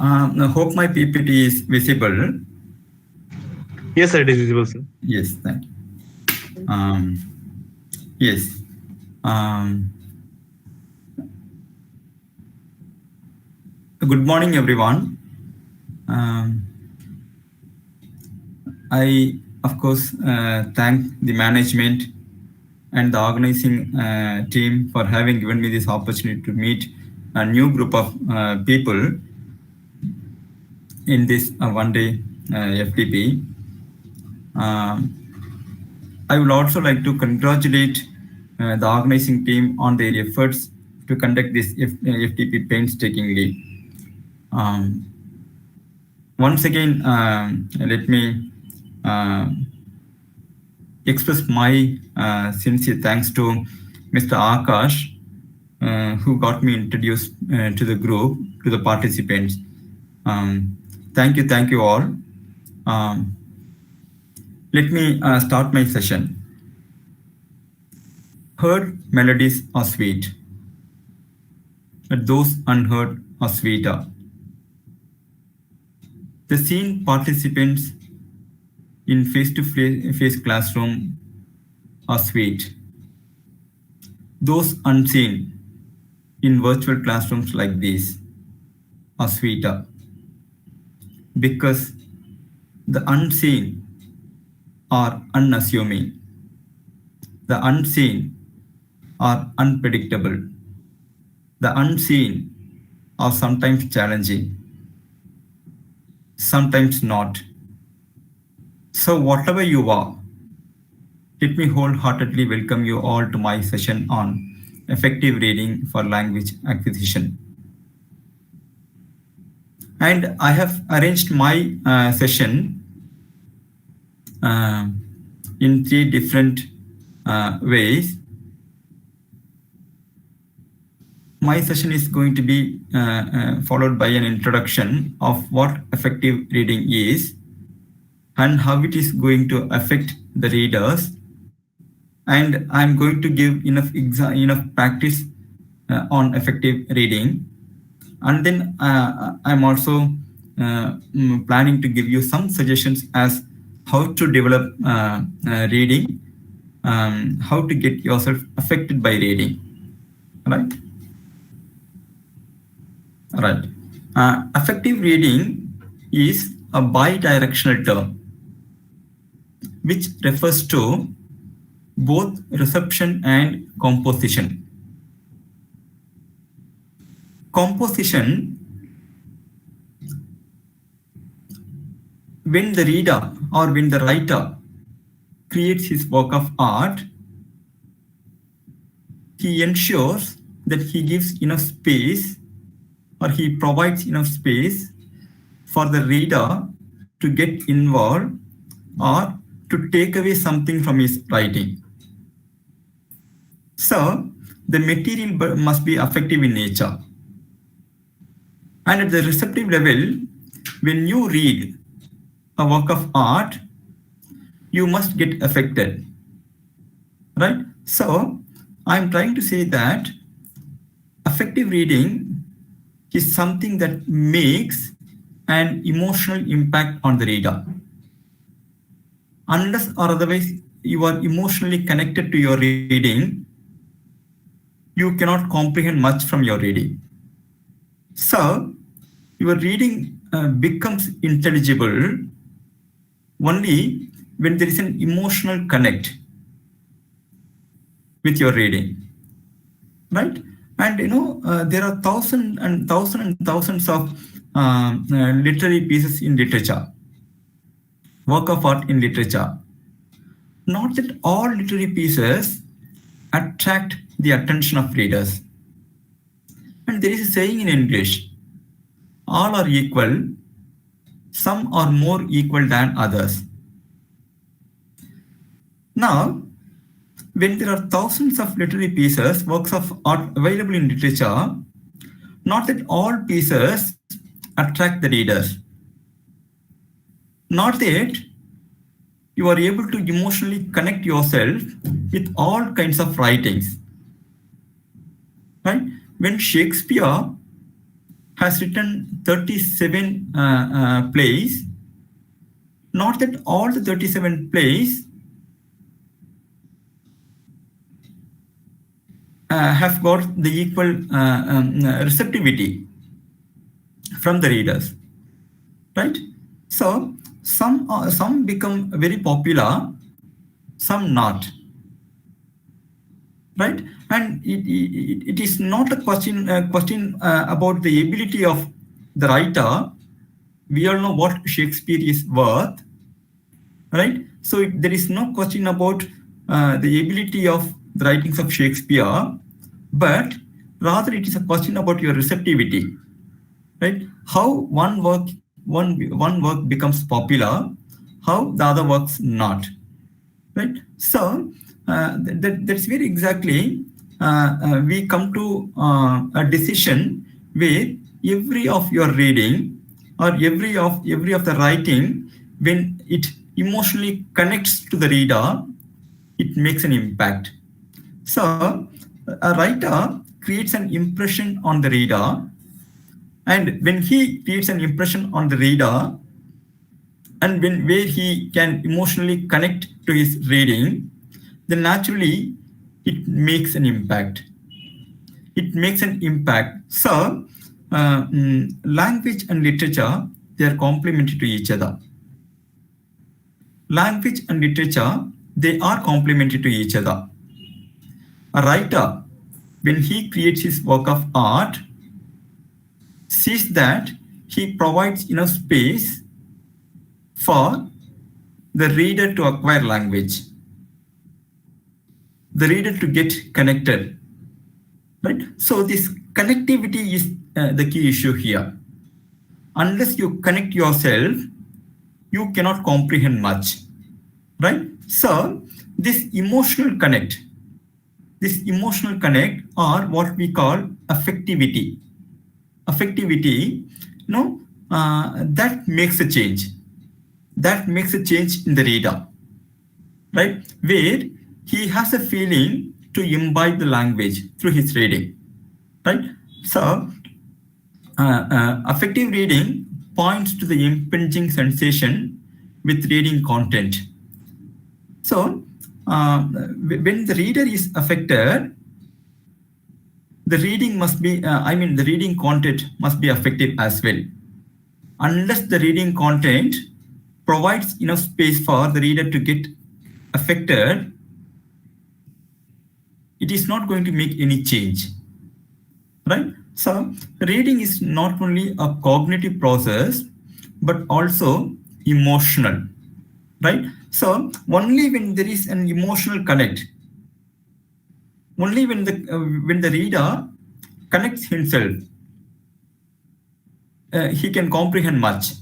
I hope my PPT is visible. Yes, sir, it is visible, sir. Yes, thank you. Yes. Good morning, everyone. I, of course, thank the management and the organizing team for having given me this opportunity to meet a new group of people in this one-day FTP. I would also like to congratulate the organizing team on their efforts to conduct this FTP painstakingly. Once again, let me express my sincere thanks to Mr. Akash, who got me introduced to the group, to the participants. Thank you all. Let me start my session. Heard melodies are sweet, but those unheard are sweeter. The seen participants in face-to-face classroom are sweet. Those unseen in virtual classrooms like these are sweeter, because the unseen are unassuming. The unseen are unpredictable. The unseen are sometimes challenging, sometimes not. So whatever you are, let me wholeheartedly welcome you all to my session on effective reading for language acquisition. And I have arranged my session in 3 different ways. My session is going to be followed by an introduction of what effective reading is and how it is going to affect the readers. And I'm going to give enough practice on effective reading. And then I'm also planning to give you some suggestions as how to develop reading, how to get yourself affected by reading. Right. Effective reading is a bidirectional term, which refers to both reception and composition. Composition, when the reader or when the writer creates his work of art, he ensures that he gives enough space or he provides enough space for the reader to get involved or to take away something from his writing. So the material must be affective in nature. And at the receptive level, when you read a work of art, you must get affected, right? So I'm trying to say that affective reading is something that makes an emotional impact on the reader. Unless or otherwise you are emotionally connected to your reading, you cannot comprehend much from your reading. So your reading becomes intelligible only when there is an emotional connect with your reading, right? And there are thousands of literary pieces in literature, work of art in literature. Not that all literary pieces attract the attention of readers. And there is a saying in English, all are equal, some are more equal than others. Now, when there are thousands of literary pieces, works of art available in literature, not that all pieces attract the readers. Not that you are able to emotionally connect yourself with all kinds of writings. Right? When Shakespeare has written 37 plays, not that all the 37 plays have got the equal receptivity from the readers, right? So some become very popular, some not, right? And it is not a question about the ability of the writer. We all know what Shakespeare is worth, right? So there is no question about the ability of the writings of Shakespeare, but rather it is a question about your receptivity, right? How one work becomes popular, how the other works not, right? So that's very exactly we come to a decision where every of your reading or every of the writing, when it emotionally connects to the reader, it makes an impact. So a writer creates an impression on the reader, and when he creates an impression on the reader, and where he can emotionally connect to his reading, then naturally it makes an impact. It makes an impact. So language and literature, they are complementary to each other. Language and literature, they are complementary to each other. A writer, when he creates his work of art, sees that he provides enough space for the reader to acquire language, the reader to get connected, right? So this connectivity is the key issue here. Unless you connect yourself, you cannot comprehend much, right? So this emotional connect or what we call affectivity, that makes a change. That makes a change in the reader, right? Where he has a feeling to imbibe the language through his reading, right? So affective reading points to the impinging sensation with reading content. So when the reader is affected, the reading must be, the reading content must be affective as well. unless the reading content provides enough space for the reader to get affected, it is not going to make any change, right? So reading is not only a cognitive process, but also emotional, right? So only when there is an emotional connect, only when the reader connects himself, he can comprehend much,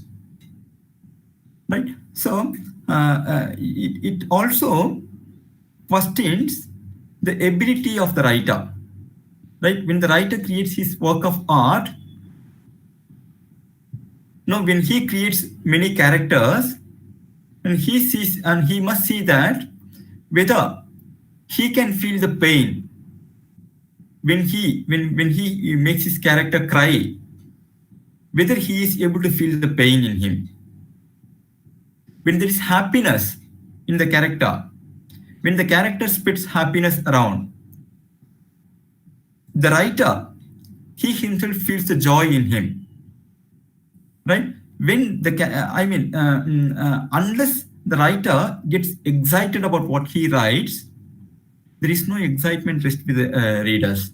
right? So it also questions the ability of the writer, right? When the writer creates his work of art, when he creates many characters, and he sees, and he must see that whether he can feel the pain when he makes his character cry, whether he is able to feel the pain in him. When there is happiness in the character, when the character spreads happiness around, the writer, he himself feels the joy in him, right? When unless the writer gets excited about what he writes, there is no excitement rest with the readers,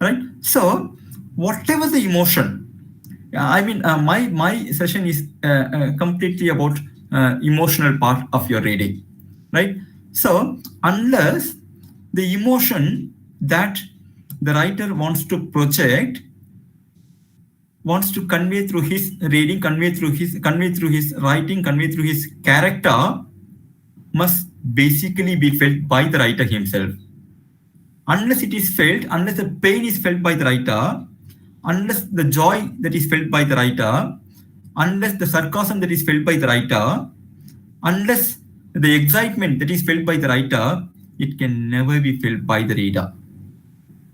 right? So whatever the emotion, my session is completely about emotional part of your reading, right? So unless the emotion that the writer wants to project, wants to convey through his reading, convey through his writing, convey through his character, must basically be felt by the writer himself. Unless it is felt, unless the pain is felt by the writer, unless the joy that is felt by the writer, unless the sarcasm that is felt by the writer, unless the excitement that is felt by the writer, it can never be felt by the reader,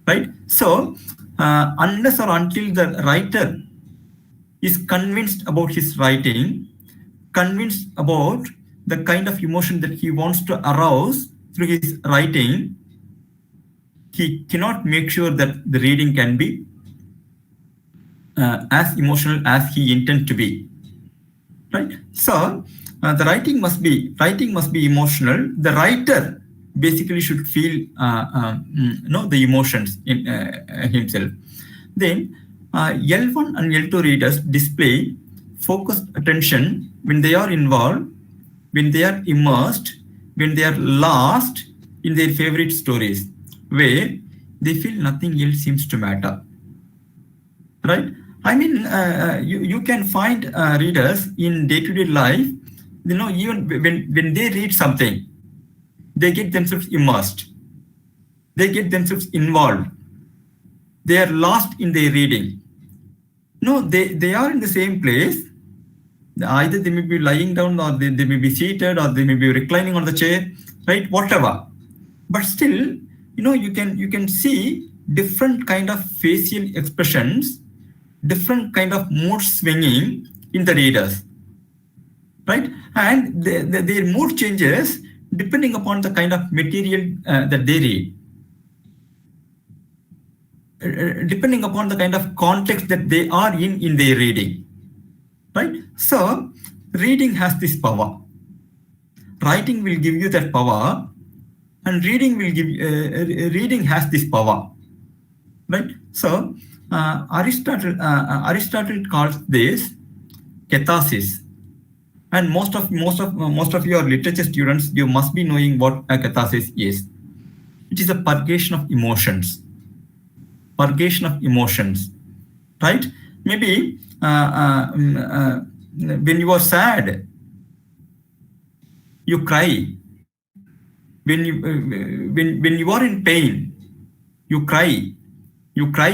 right? So unless or until the writer is convinced about his writing, convinced about the kind of emotion that he wants to arouse through his writing, he cannot make sure that the reading can be as emotional as he intends to be, right? So the writing must be emotional. The writer basically should feel the emotions in himself. Then L1 and L2 readers display focused attention when they are involved, when they are immersed, when they are lost in their favorite stories, where they feel nothing else seems to matter, right? You can find readers in day-to-day life, even when they read something, they get themselves immersed, they get themselves involved, they are lost in their reading. They are in the same place. Either they may be lying down, or they may be seated, or they may be reclining on the chair, right? Whatever. But still, you can see different kind of facial expressions, different kind of mood swinging in the readers, right? And their mood changes depending upon the kind of material that they read, depending upon the kind of context that they are in their reading, right? So reading has this power. Writing will give you that power, and reading has this power, right? So Aristotle calls this catharsis, and most of your literature students, you must be knowing what a catharsis is. It is a purgation of emotions. Purgation of emotions, right? Maybe when you are sad, you cry. When you are in pain, you cry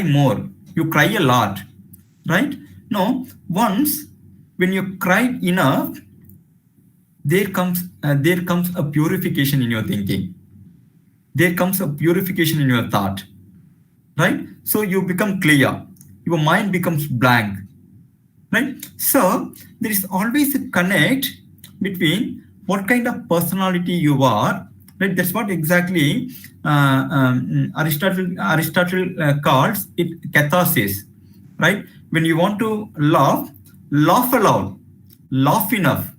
more, you cry a lot, right? No, once when you cry enough, there comes a purification in your thinking. There comes a purification in your thought, right? So you become clear, your mind becomes blank, right? So there is always a connect between what kind of personality you are, right? That's what exactly Aristotle calls it catharsis, right? When you want to laugh, laugh aloud, laugh enough,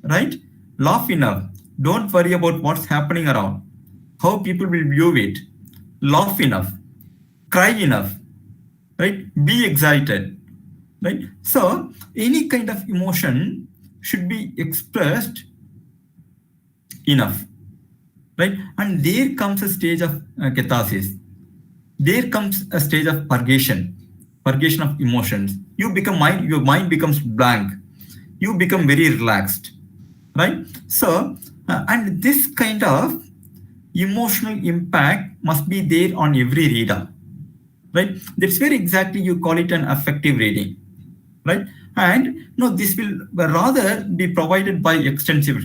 right? Laugh enough. Don't worry about what's happening around, how people will view it. Laugh enough, cry enough, right? Be excited, right? So any kind of emotion should be expressed enough, right? And there comes a stage of catharsis. There comes a stage of purgation of emotions. Your mind becomes blank. You become very relaxed, right? So, and this kind of emotional impact must be there on every reader, right? That's where exactly you call it an affective reading, right? And no, this will rather be provided by extensive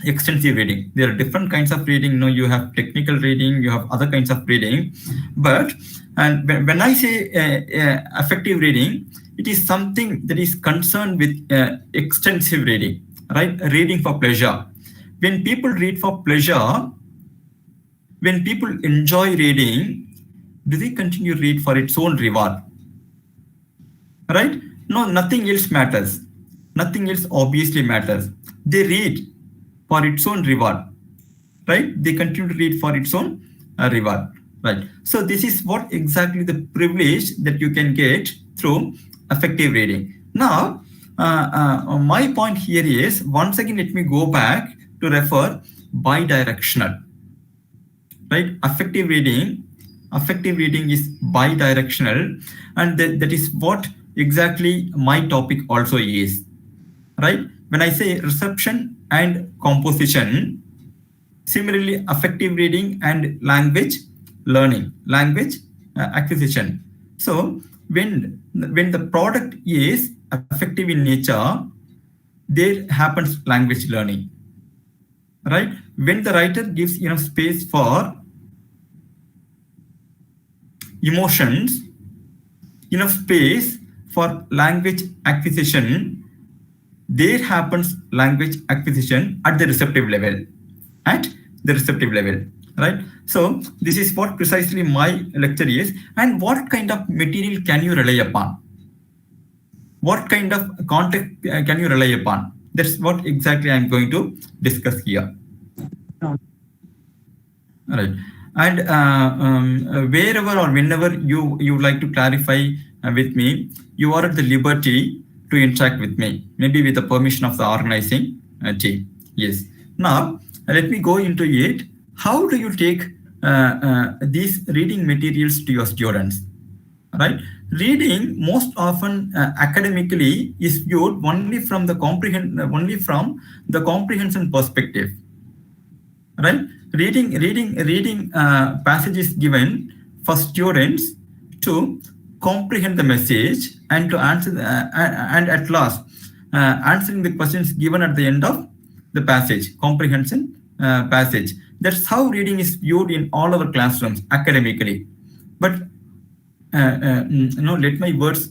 reading. There are different kinds of reading. You have technical reading, you have other kinds of reading, but and when I say affective reading, it is something that is concerned with extensive reading, right? Reading for pleasure. When people read for pleasure, when people enjoy reading, do they continue to read for its own reward? Right? No, nothing else matters. Nothing else obviously matters. They read for its own reward, right? They continue to read for its own reward, right? So this is what exactly the privilege that you can get through affective reading. Now, my point here is, once again, let me go back to refer bidirectional, right? Affective reading is bidirectional, and that is what exactly my topic also is, right? When I say reception and composition, similarly affective reading and language learning, language acquisition. So when the product is affective in nature, there happens language learning, right? When the writer gives enough space for emotions, enough space for language acquisition, there happens language acquisition at the receptive level, right? So this is what precisely my lecture is. And what kind of material can you rely upon? What kind of context can you rely upon? That's what exactly I'm going to discuss here. All right. And wherever or whenever you would like to clarify with me, you are at the liberty to interact with me, maybe with the permission of the organizing team. Yes. Now, let me go into it. How do you take these reading materials to your students? Right? Reading most often academically is viewed only from the comprehension perspective. Right? Reading passages given for students to comprehend the message and to answer and at last answering the questions given at the end of the passage, comprehension passage. That's how reading is viewed in all our classrooms academically. But let my words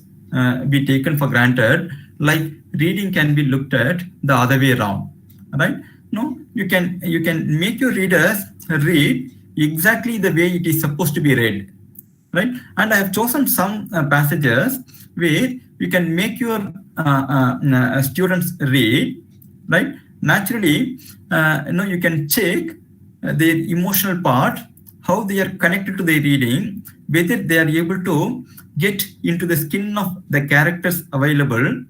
be taken for granted. Like reading can be looked at the other way around, right? No, you can make your readers read exactly the way it is supposed to be read, right? And I have chosen some passages where you can make your students read, right? Naturally, you can check their emotional part, how they are connected to their reading, whether they are able to get into the skin of the characters available,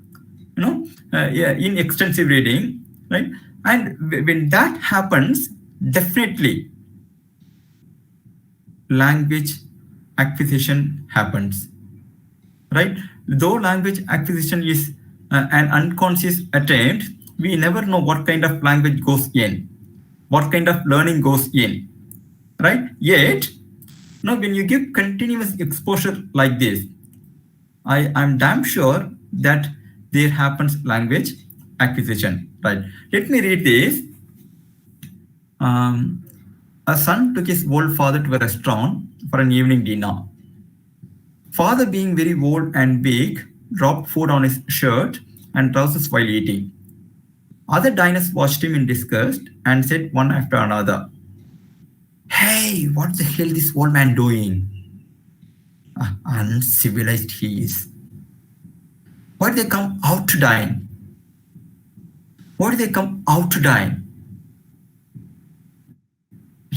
in extensive reading, right? And when that happens, definitely language acquisition happens, right? Though language acquisition is an unconscious attempt, we never know what kind of language goes in, what kind of learning goes in, right? Yet, when you give continuous exposure like this, I'm damn sure that there happens language acquisition, right? Let me read this. A son took his old father to a restaurant for an evening dinner. Father, being very old and big, dropped food on his shirt and trousers while eating. Other diners watched him in disgust and said one after another, "Hey, what the hell is this old man doing? Uncivilized he is." Why did they come out to dine? Why did they come out to dine?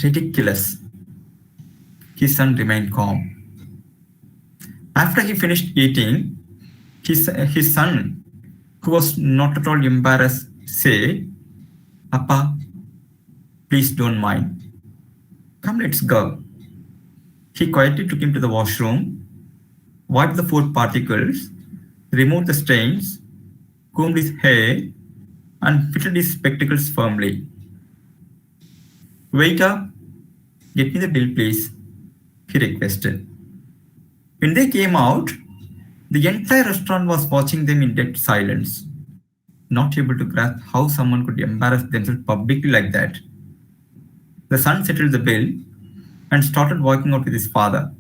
Ridiculous. His son remained calm. After he finished eating, his son, who was not at all embarrassed, said, Appa, please don't mind. Come, let's go. He quietly took him to the washroom, wiped the food particles, removed the stains, combed his hair, and fitted his spectacles firmly. Waiter, get me the bill, please, he requested. When they came out, the entire restaurant was watching them in dead silence, not able to grasp how someone could embarrass themselves publicly like that. The son settled the bill and started walking out with his father.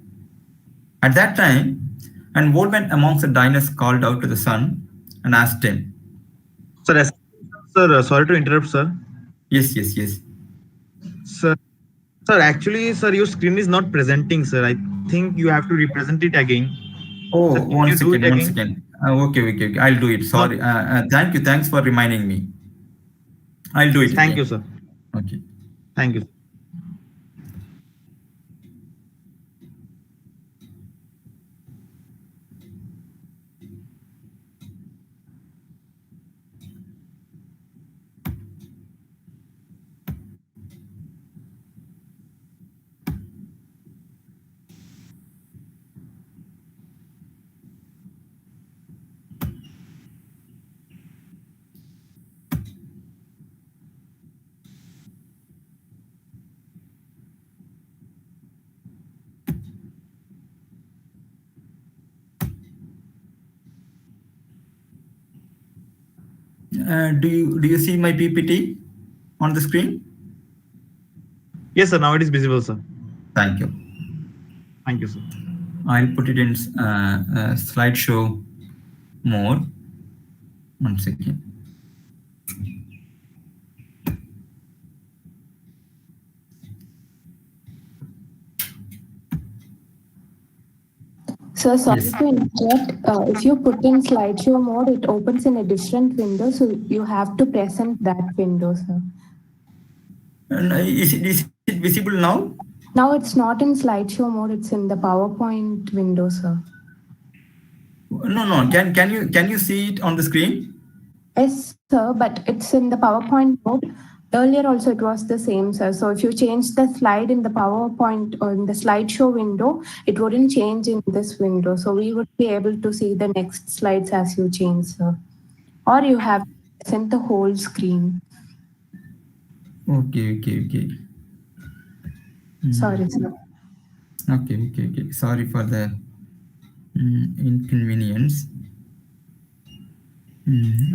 At that time, an old man amongst the diners called out to the son and asked him, Sir, sir, sorry to interrupt, sir. Yes. Sir, sir, actually, sir, your screen is not presenting, sir. I think you have to represent it again. Oh, Sir, can you do it one again? second. Okay. I'll do it. Sorry. Thank you. Thanks for reminding me. I'll do it Thank again. you, sir. Okay. Thank you. Do you see my PPT on the screen? Yes, sir. Now it is visible, sir. Thank you. Thank you, sir. I'll put it in slideshow mode. One second. So sorry Yes. to interrupt. If you put in slideshow mode, it opens in a different window, so you have to present that window, sir. And is it visible now? Now it's not in slideshow mode; it's in the PowerPoint window, sir. No. Can you see it on the screen? Yes, sir, but it's in the PowerPoint mode. Earlier also it was the same, sir. So if you change the slide in the PowerPoint or in the slideshow window, it wouldn't change in this window. So we would be able to see the next slides as you change, sir. Or you have sent the whole screen. Okay. Sorry, sir. Okay. Sorry for the inconvenience.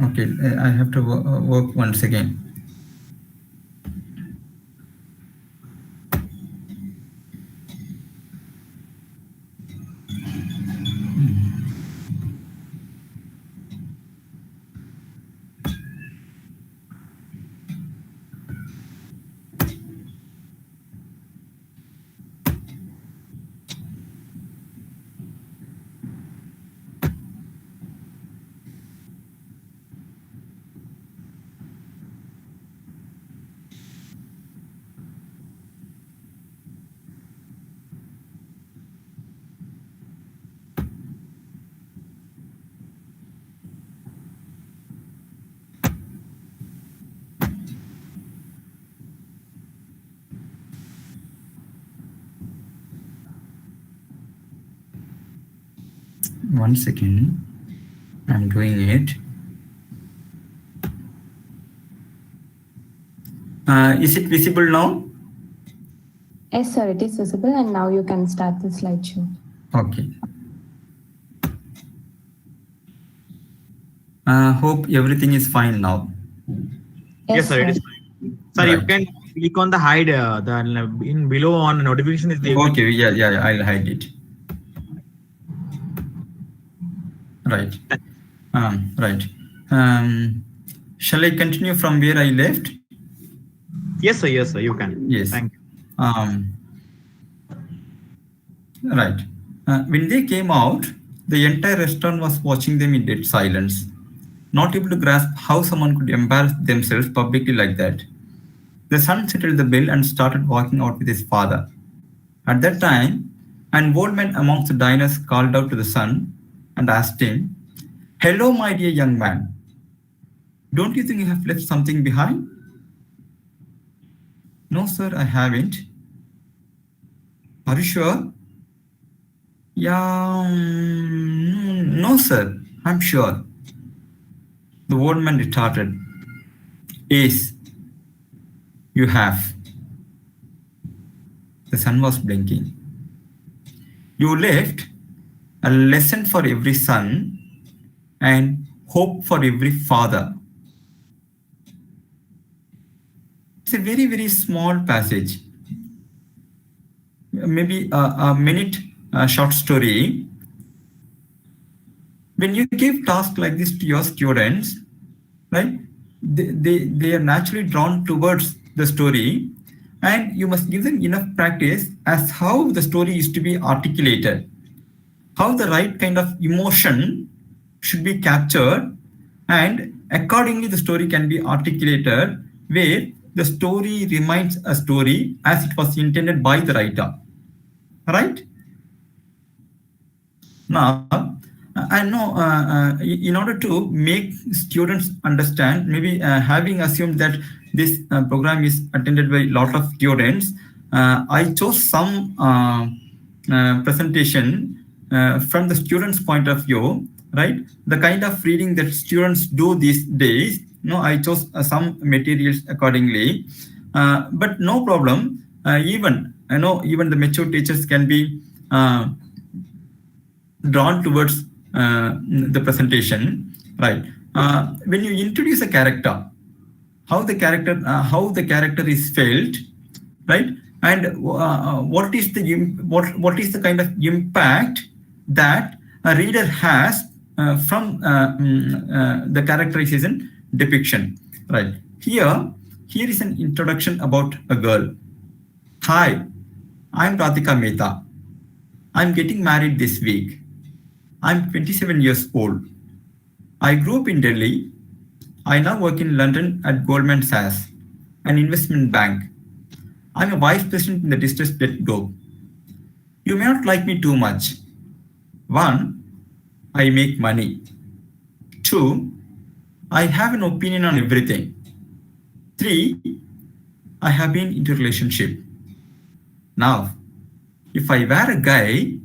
Okay, I have to work once again. One second, I'm doing it. Is it visible now? Yes, sir, it is visible, and now you can start the slideshow. Okay. Hope everything is fine now. Yes, sir. It is fine. Sir, you Right. can click on the hide. The in below on notification is there. Okay, yeah, I'll hide it. Right. Right. Shall I continue from where I left? Yes, sir. Yes, sir. You can. Yes. Thank you. Right. When they came out, The entire restaurant was watching them in dead silence, not able to grasp how someone could embarrass themselves publicly like that. The son settled the bill and started walking out with his father. At that time, an old man amongst the diners called out to the son and asked him, "Hello, my dear young man. Don't you think you have left something behind?" "No, sir, I haven't." "Are you sure?" "Yeah, no, sir, I'm sure." The old man retorted, "Yes, you have." The son was blinking. "You left a lesson for every son and hope for every father." It's a very, very small passage, maybe a minute short story. When you give tasks like this to your students, right, they are naturally drawn towards the story, and you must give them enough practice as how the story is to be articulated, how the right kind of emotion should be captured, and accordingly the story can be articulated where the story remains a story as it was intended by the writer, right? Now, I know in order to make students understand, maybe having assumed that this program is attended by a lot of students, I chose some presentation from the students' point of view, right? The kind of reading that students do these days, I chose some materials accordingly. But no problem. Even the mature teachers can be drawn towards the presentation, right? When you introduce a character, how the character is felt, right? And what is the kind of impact that a reader has from the characterization depiction, right? Here is an introduction about a girl. "Hi, I'm Radhika Mehta. I'm getting married this week. I'm 27 years old. I grew up in Delhi. I now work in London at Goldman Sachs, an investment bank. I'm a vice president in the distressed debt group. You may not like me too much. 1, I make money. 2, I have an opinion on everything. 3, I have been into a relationship. Now, if I were a guy,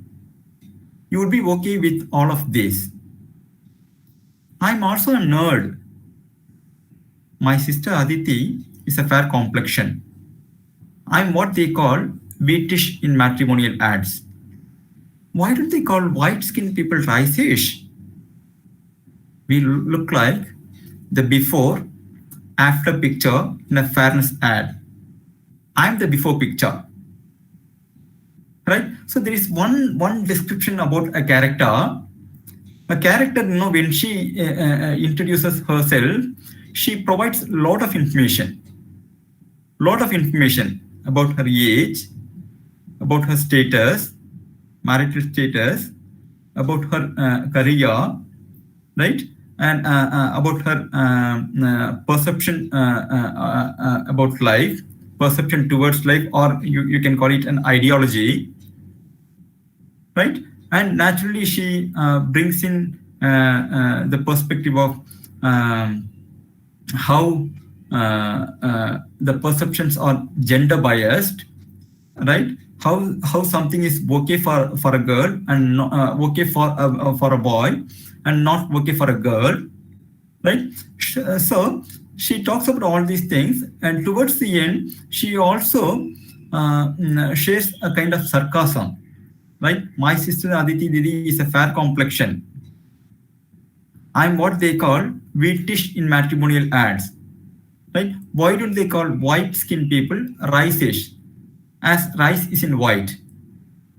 you would be okay with all of this. I'm also a nerd. My sister Aditi is a fair complexion. I'm what they call wheatish in matrimonial ads. Why don't they call white-skinned people rice-ish? We look like the before-after picture in a fairness ad. I'm the before picture. Right? So there is one description about a character. A character, when she introduces herself, she provides a lot of information about her age, about her status, marital status, about her career, right? And about her perception about life, perception towards life, or you can call it an ideology, right? And naturally, she brings in the perspective of how the perceptions are gender biased, right? How something is okay for a girl and not, okay for a boy, and not okay for a girl, right? So she talks about all these things, and towards the end, she also shares a kind of sarcasm, right? My sister Aditi Didi is a fair complexion. I'm what they call wheatish in matrimonial ads, right? Why don't they call white-skinned people rice-ish, as rice is in white,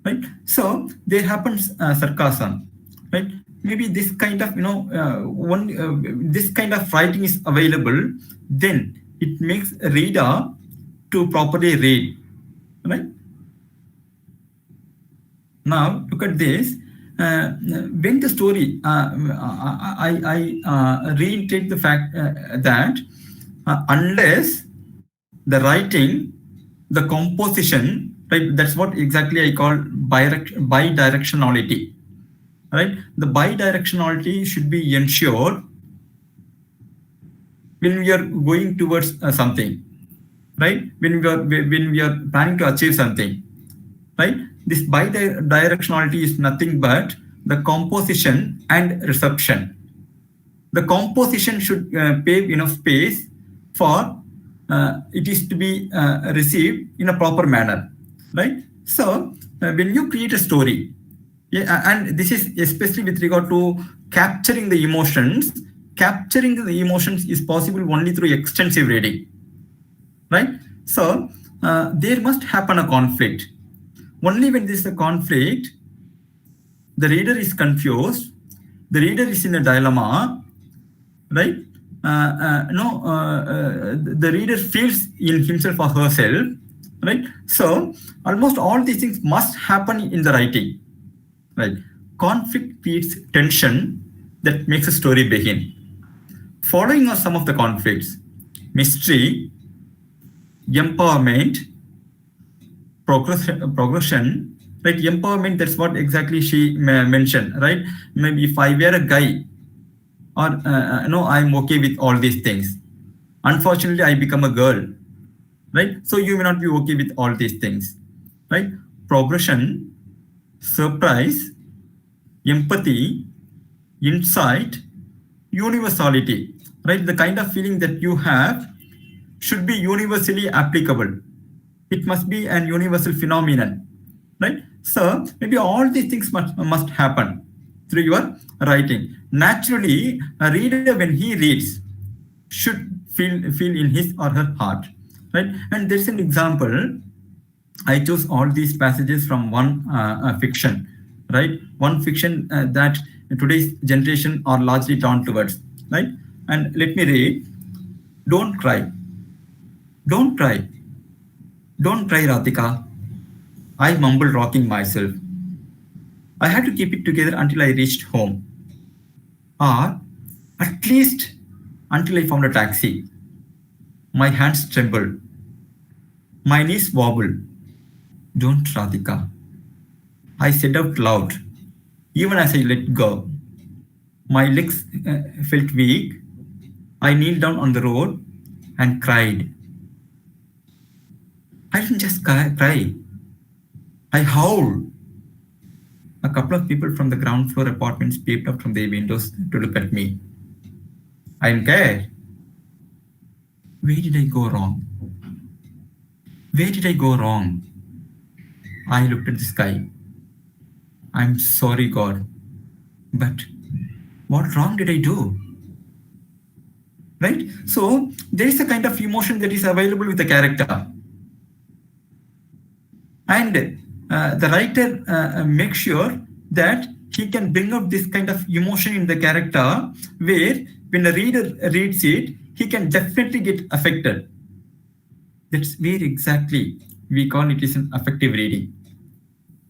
right? So there happens sarcasm, right? Maybe this kind of this kind of writing is available, then it makes a reader to properly read, right? Now look at this. when the story, I reiterate the fact that unless the writing, the composition, right, that's what exactly I call bidirectionality, right? The bidirectionality should be ensured when we are going towards something, right? When we are planning to achieve something, right? This bidirectionality is nothing but the composition and reception. The composition should pave enough space for it is to be received in a proper manner, right? So when you create a story, yeah, and this is especially with regard to capturing the emotions. Capturing the emotions is possible only through extensive reading, right? So there must happen a conflict. Only when there is a conflict, the reader is confused, the reader is in a dilemma, right? The reader feels in himself or herself, right? So almost all these things must happen in the writing, right? Conflict creates tension that makes a story begin. Following are some of the conflicts: mystery, empowerment, progression, right? Empowerment, that's what exactly she mentioned, right? Maybe if I were a guy, or no, I'm okay with all these things. Unfortunately, I become a girl, right? So you may not be okay with all these things, right? Progression, surprise, empathy, insight, universality, right? The kind of feeling that you have should be universally applicable. It must be an universal phenomenon, right? So maybe all these things must happen through your writing. Naturally, a reader, when he reads, should feel in his or her heart, right? And there's an example. I chose all these passages from one fiction, right? One fiction that today's generation are largely drawn towards, right? And let me read. Don't cry. Don't cry. Don't cry, Radhika. I mumbled, rocking myself. I had to keep it together until I reached home. Or at least until I found a taxi. My hands trembled. My knees wobbled. Don't, Radhika. I said out loud, even as I let go. My legs felt weak. I kneeled down on the road and cried. I didn't just cry. I howled. A couple of people from the ground floor apartments peeped up from their windows to look at me. I didn't care. Where did I go wrong? Where did I go wrong? I looked at the sky. I'm sorry, God, but what wrong did I do? Right? So there is a kind of emotion that is available with the character. And the writer makes sure that he can bring out this kind of emotion in the character where when the reader reads it, he can definitely get affected. That's where exactly we call it is an affective reading.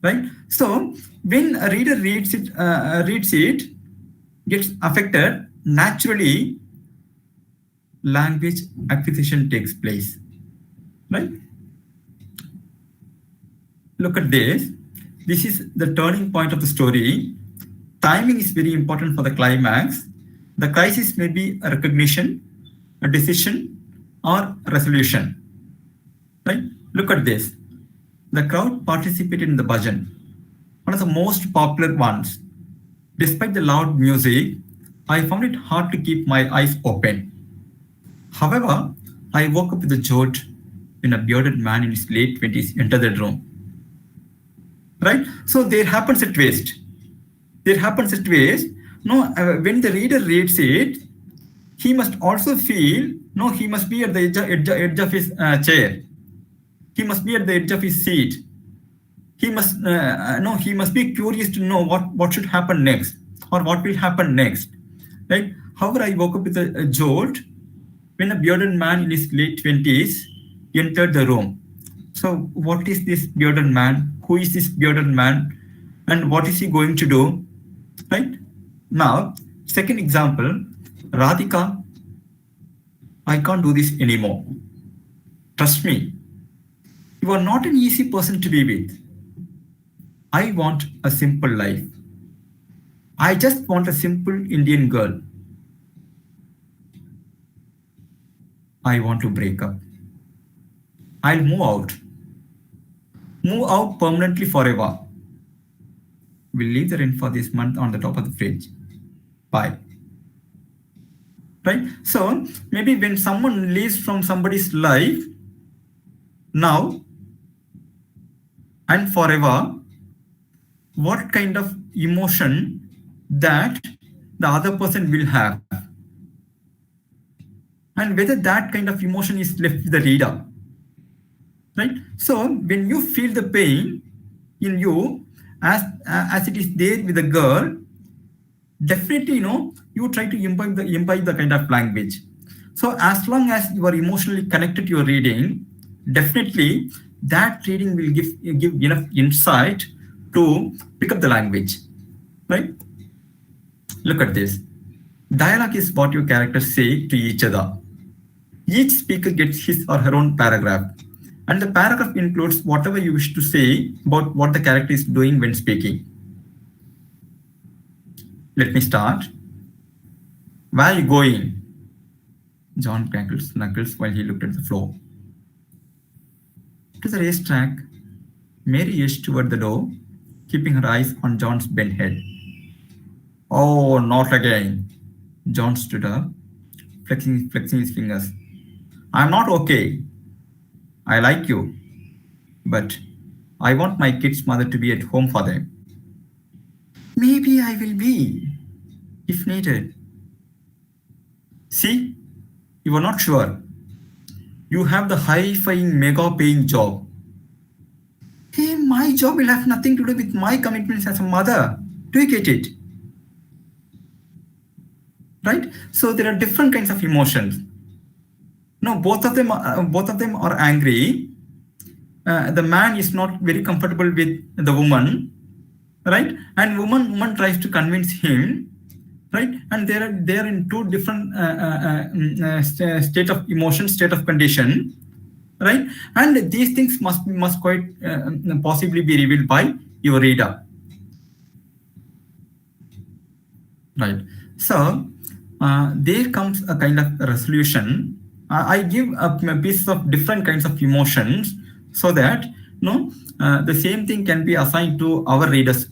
Right? So when a reader reads it, gets affected, naturally language acquisition takes place. Right? Look at this. This is the turning point of the story. Timing is very important for the climax. The crisis may be a recognition, a decision, or a resolution. Right? Look at this. The crowd participated in the bhajan, one of the most popular ones. Despite the loud music, I found it hard to keep my eyes open. However, I woke up with a jolt when a bearded man in his late 20s entered the room. Right? So there happens a twist. There happens a twist. No, when the reader reads it, he must also feel, no, he must be at the edge of his chair. He must be at the edge of his seat. He must he must be curious to know what should happen next or what will happen next. Right? However, I woke up with a jolt when a bearded man in his late 20s entered the room. So what is this bearded man? Who is this bearded man? And what is he going to do? Right? Now, second example, Radhika, I can't do this anymore. Trust me, you are not an easy person to be with. I want a simple life. I just want a simple Indian girl. I want to break up. I'll move out. Move out permanently forever. We'll leave the rent for this month on the top of the fridge. Bye. Right? So maybe when someone leaves from somebody's life now and forever, what kind of emotion that the other person will have, and whether that kind of emotion is left with the reader. Right? So when you feel the pain in you as it is there with the girl, definitely you try to imbibe the kind of language. So as long as you are emotionally connected to your reading, definitely that reading will give enough insight to pick up the language. Right? Look at this. Dialogue is what your characters say to each other. Each speaker gets his or her own paragraph, and the paragraph includes whatever you wish to say about what the character is doing when speaking. Let me start. Where are you going? John cracked knuckles while he looked at the floor. To the racetrack. Mary edged toward the door, keeping her eyes on John's bent head. Oh, not again. John stood up, flexing his fingers. I'm not okay. I like you, but I want my kid's mother to be at home for them. Maybe I will be, if needed. See, you are not sure. You have the high-flying, mega-paying job. Hey, my job will have nothing to do with my commitments as a mother. Do you get it? Right? So there are different kinds of emotions. No, both of them are angry. The man is not very comfortable with the woman, right? And woman tries to convince him, right? And they are in two different state of emotion, state of condition, right? And these things must quite possibly be revealed by your reader, right? So there comes a kind of resolution. I give a piece of different kinds of emotions so that the same thing can be assigned to our readers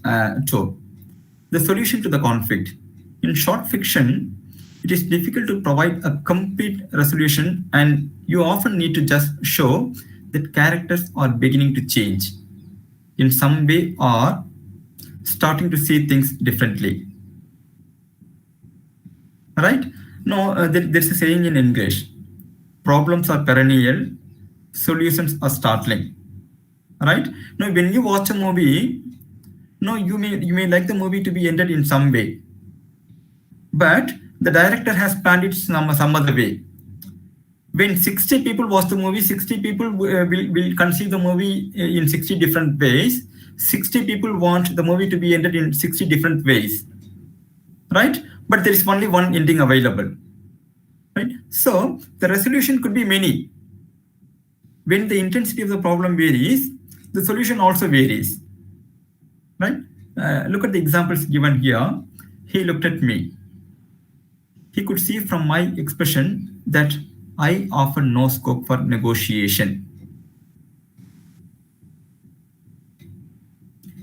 too. The solution to the conflict. In short fiction, it is difficult to provide a complete resolution, and you often need to just show that characters are beginning to change in some way or starting to see things differently. Right? No, there's a saying in English. Problems are perennial, solutions are startling. Right? Now, when you watch a movie, you may like the movie to be ended in some way, but the director has planned it some other way. When 60 people watch the movie, 60 people will conceive the movie in 60 different ways. 60 people want the movie to be ended in 60 different ways. Right? But there is only one ending available. Right? So the resolution could be many. When the intensity of the problem varies, the solution also varies. Right? Look at the examples given here. He looked at me. He could see from my expression that I offer no scope for negotiation.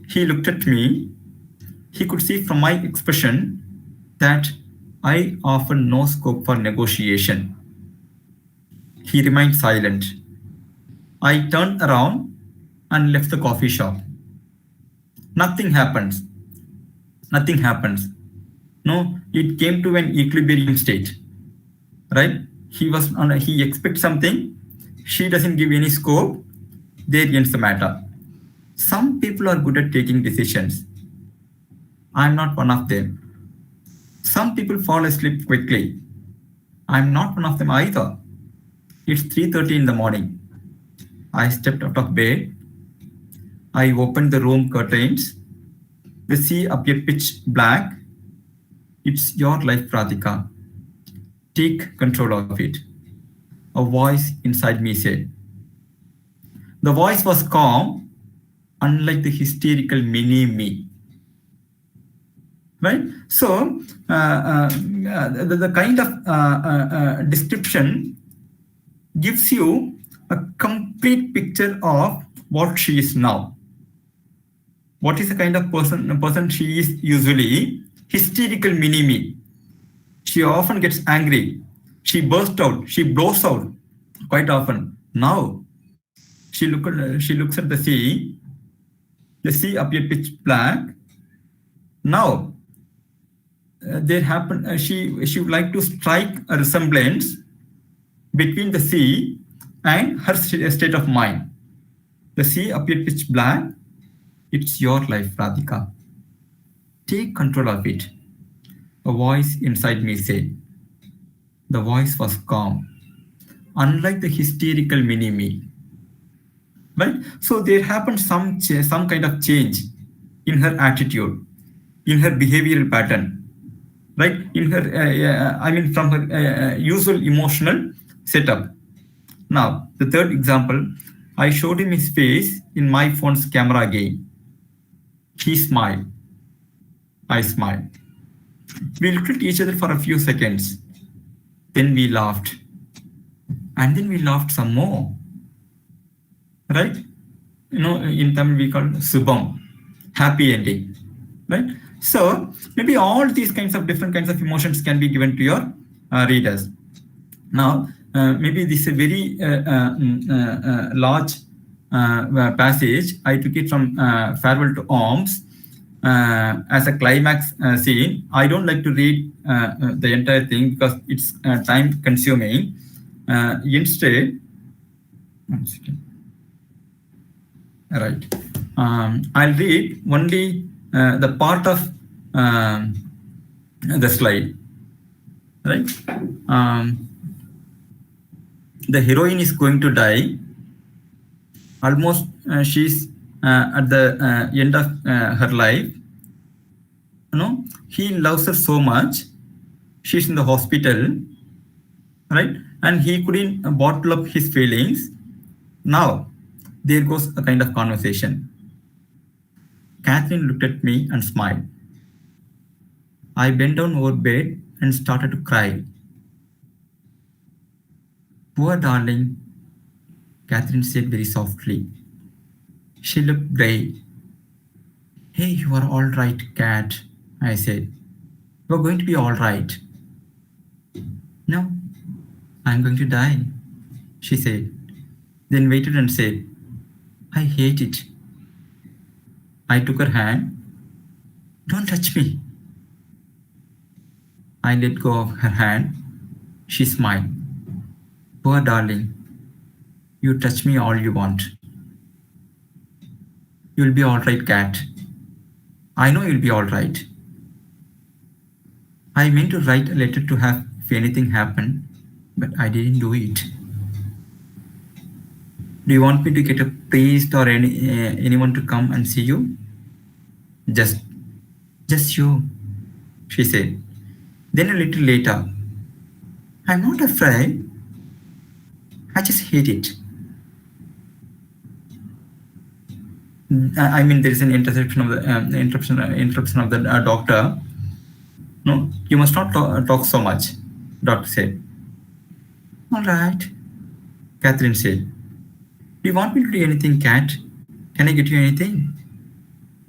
He looked at me. He could see from my expression that I offer no scope for negotiation. He remained silent. I turned around and left the coffee shop. Nothing happens. Nothing happens. No, it came to an equilibrium state. Right? He expects something. She doesn't give any scope. There ends the matter. Some people are good at taking decisions. I'm not one of them. Some people fall asleep quickly. I'm not one of them either. It's 3:30 in the morning. I stepped out of bed. I opened the room curtains. The sea appeared pitch black. It's your life, Radhika. Take control of it. A voice inside me said. The voice was calm, unlike the hysterical mini me. Right? So, the kind of description gives you a complete picture of what she is now. What is the kind of person she is usually? Hysterical mini me. She often gets angry. She bursts out. She blows out quite often. Now, she looks at the sea. The sea appeared pitch black. Now, there happened. She would like to strike a resemblance between the sea and her state of mind. The sea appeared pitch black. It's your life, Radhika. Take control of it. A voice inside me said. The voice was calm, unlike the hysterical mini me. Right? So there happened some kind of change in her attitude, in her behavioral pattern, right? In her, from her usual emotional setup. Now, the third example, I showed him his face in my phone's camera again. He smiled. I smiled. We looked at each other for a few seconds. Then we laughed. And then we laughed some more. Right? In Tamil we call it Subham, happy ending. Right? So maybe all these different kinds of emotions can be given to your readers. Now, maybe this is a very large passage. I took it from Farewell to Arms as a climax scene. I don't like to read the entire thing because it's time consuming. Instead, one second. Right. I'll read only the part of the slide. Right. The heroine is going to die. Almost she's at the end of her life. He loves her so much. She's in the hospital, right? And he couldn't bottle up his feelings. Now, there goes a kind of conversation. Catherine looked at me and smiled. I bent down over bed and started to cry. Poor darling, Catherine said very softly. She looked grey. Hey, you are all right, Cat, I said. You are going to be all right. No, I'm going to die, she said. Then waited and said, I hate it. I took her hand. Don't touch me. I let go of her hand. She smiled. Poor darling, you touch me all you want. You'll be all right, Cat. I know you'll be all right. I meant to write a letter to have if anything happened, but I didn't do it. Do you want me to get a priest or anyone to come and see you? Just you, she said. Then a little later, I'm not afraid. I just hate it. There is an interruption of the doctor. No, you must not talk so much, doctor said. All right, Catherine said. Do you want me to do anything, Cat? Can I get you anything?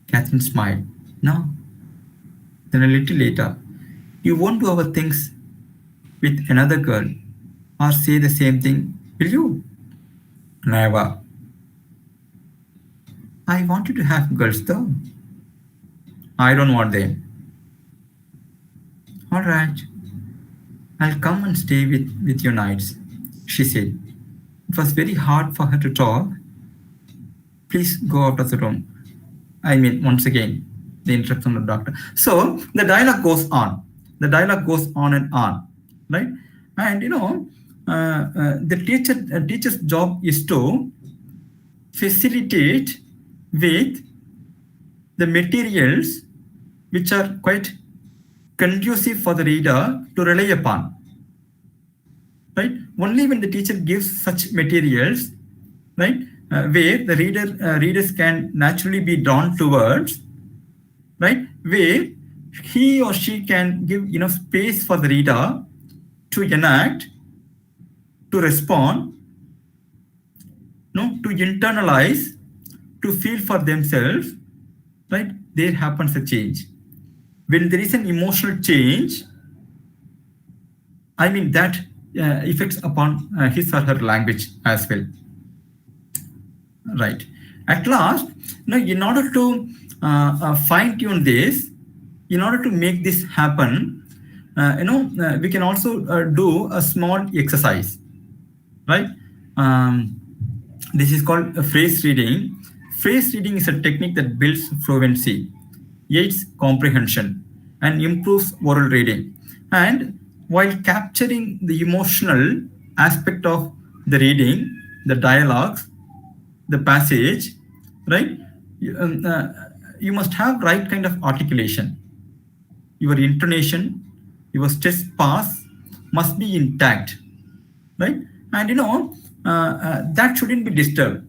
Catherine smiled. No. Then a little later, you won't do our things with another girl or say the same thing, will you? Never. I want you to have girls though. I don't want them. All right. I'll come and stay with you nights, she said. It was very hard for her to talk. Please go out of the room. Once again, the interruption of the doctor. So the dialogue goes on. The dialogue goes on and on, right? And the teacher's job is to facilitate with the materials which are quite conducive for the reader to rely upon. Right? Only when the teacher gives such materials, right, where the readers can naturally be drawn towards, right, where he or she can give enough space for the reader to enact, to respond, no, to internalize, to feel for themselves, right, there happens a change. When there is an emotional change, I mean, that affects upon his or her language as well. Right. At last, now in order to fine tune this, in order to make this happen, we can also do a small exercise, right? This is called phrase reading. Phrase reading is a technique that builds fluency, aids comprehension, and improves oral reading. And while capturing the emotional aspect of the reading, the dialogues, the passage, right? You must have right kind of articulation. Your intonation, your stress pass must be intact, right? And that shouldn't be disturbed.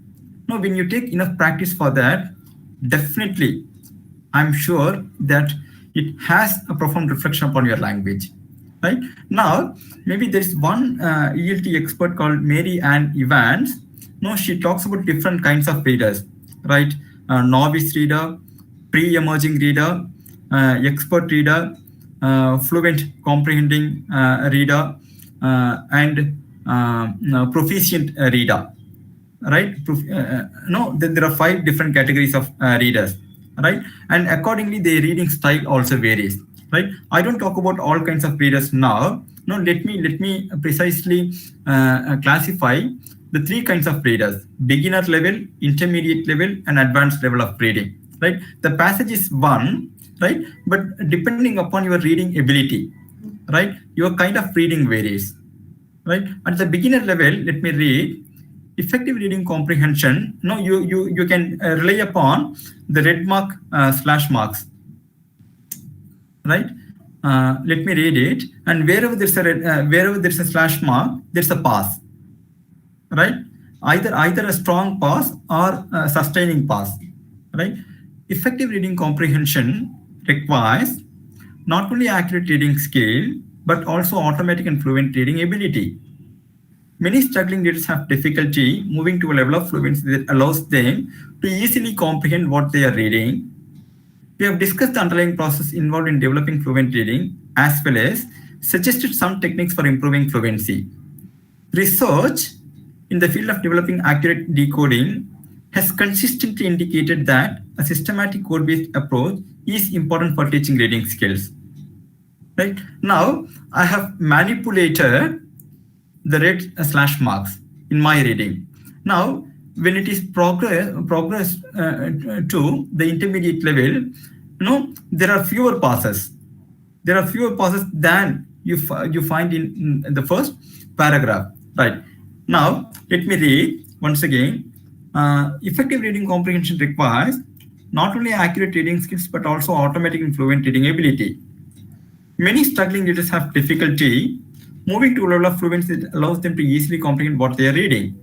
Now, when you take enough practice for that, definitely, I'm sure that it has a profound reflection upon your language. Right now, maybe there's one ELT expert called Mary Ann Evans. No, she talks about different kinds of readers, right? Novice reader, pre-emerging reader, expert reader, fluent comprehending reader, and proficient reader, right? There are 5 different categories of readers, right? And accordingly, their reading style also varies, right? I don't talk about all kinds of readers now. No, let me precisely classify the 3 kinds of readers: beginner level, intermediate level, and advanced level of reading, right? The passage is one, right? But depending upon your reading ability, right, your kind of reading varies, right? At the beginner level, let me read. Effective reading comprehension. No, you can rely upon the red mark slash marks, right? Let me read it. And wherever there's a slash mark, there's a pass, right? Either a strong pass or a sustaining pass, right? Effective reading comprehension requires not only accurate reading skill, but also automatic and fluent reading ability. Many struggling readers have difficulty moving to a level of fluency that allows them to easily comprehend what they are reading. We have discussed the underlying process involved in developing fluent reading, as well as suggested some techniques for improving fluency. Research in the field of developing accurate decoding has consistently indicated that a systematic code-based approach is important for teaching reading skills. Right now, I have manipulated the red slash marks in my reading. Now, when it is progress to the intermediate level, there are fewer passes. There are fewer passes than you find in the first paragraph. Right now, let me read once again. Effective reading comprehension requires not only accurate reading skills but also automatic and fluent reading ability. Many struggling readers have difficulty moving to a level of fluency that allows them to easily comprehend what they are reading.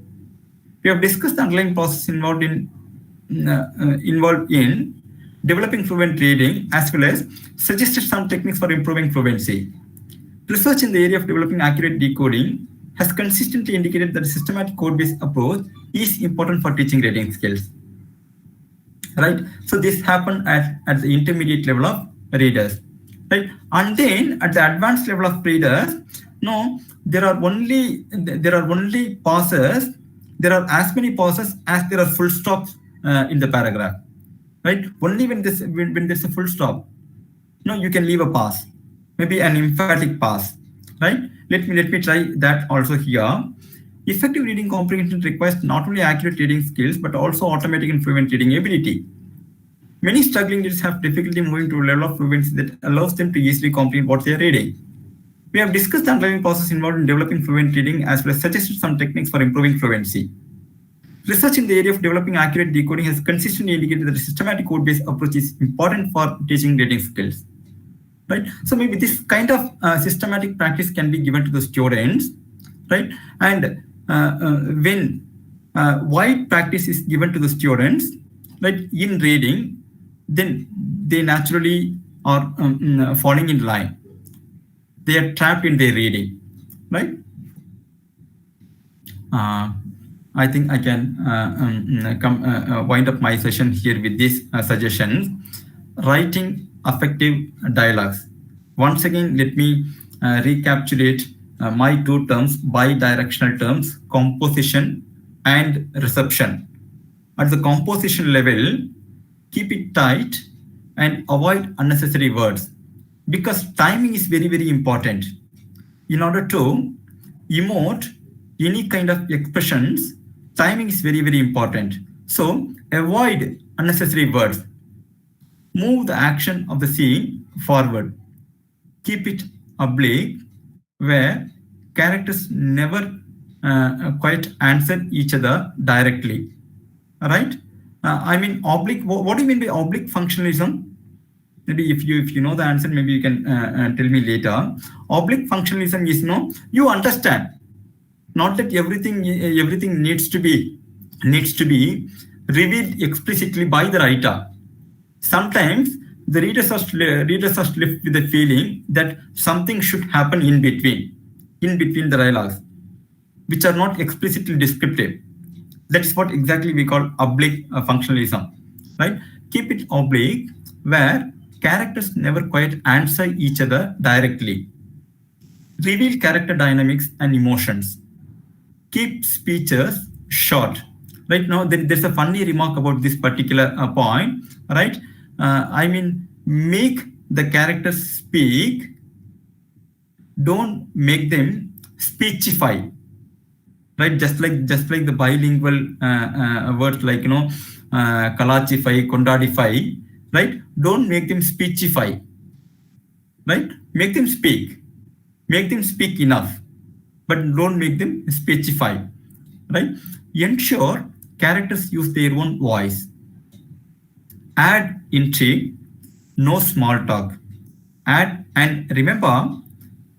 We have discussed the underlying process involved in developing fluent reading, as well as suggested some techniques for improving fluency. Research in the area of developing accurate decoding has consistently indicated that a systematic code-based approach is important for teaching reading skills. Right? So this happened at the intermediate level of readers. Right? And then at the advanced level of readers, there are only pauses. There are as many pauses as there are full stops in the paragraph. Right? Only when there's a full stop, you can leave a pause, maybe an emphatic pause. Right? Let me try that also here. Effective reading comprehension requires not only accurate reading skills but also automatic and fluent reading ability. Many struggling readers have difficulty moving to a level of fluency that allows them to easily comprehend what they are reading. We have discussed the underlying process involved in developing fluent reading, as well as suggested some techniques for improving fluency. Research in the area of developing accurate decoding has consistently indicated that a systematic code-based approach is important for teaching reading skills. Right? So maybe this kind of systematic practice can be given to the students, right? And when wide practice is given to the students, right, in reading, then they naturally are falling in line. They are trapped in their reading, right? I think I can wind up my session here with these suggestions. Writing effective dialogues. Once again, let me recapitulate my two terms, bi-directional terms, composition and reception. At the composition level, keep it tight and avoid unnecessary words, because timing is very, very important. In order to emote any kind of expressions, timing is very, very important. So avoid unnecessary words. Move the action of the scene forward. Keep it oblique, where characters never quite answer each other directly. All right? I mean, oblique. What do you mean by oblique functionalism? Maybe if you know the answer, maybe you can tell me later. Oblique functionalism is, you understand, not that everything needs to be revealed explicitly by the writer. Sometimes the readers are left with the feeling that something should happen in between the dialogues, which are not explicitly descriptive. That's what exactly we call oblique functionalism, right? Keep it oblique, where characters never quite answer each other directly. Reveal character dynamics and emotions. Keep speeches short. Right now, there's a funny remark about this particular point, right? I mean, make the characters speak, don't make them speechify. Right, just like the bilingual words like kalachify, kondadify, right? Don't make them speechify, right? Make them speak enough, but don't make them speechify, right? Ensure characters use their own voice. Add intrigue, no small talk. Add, and remember,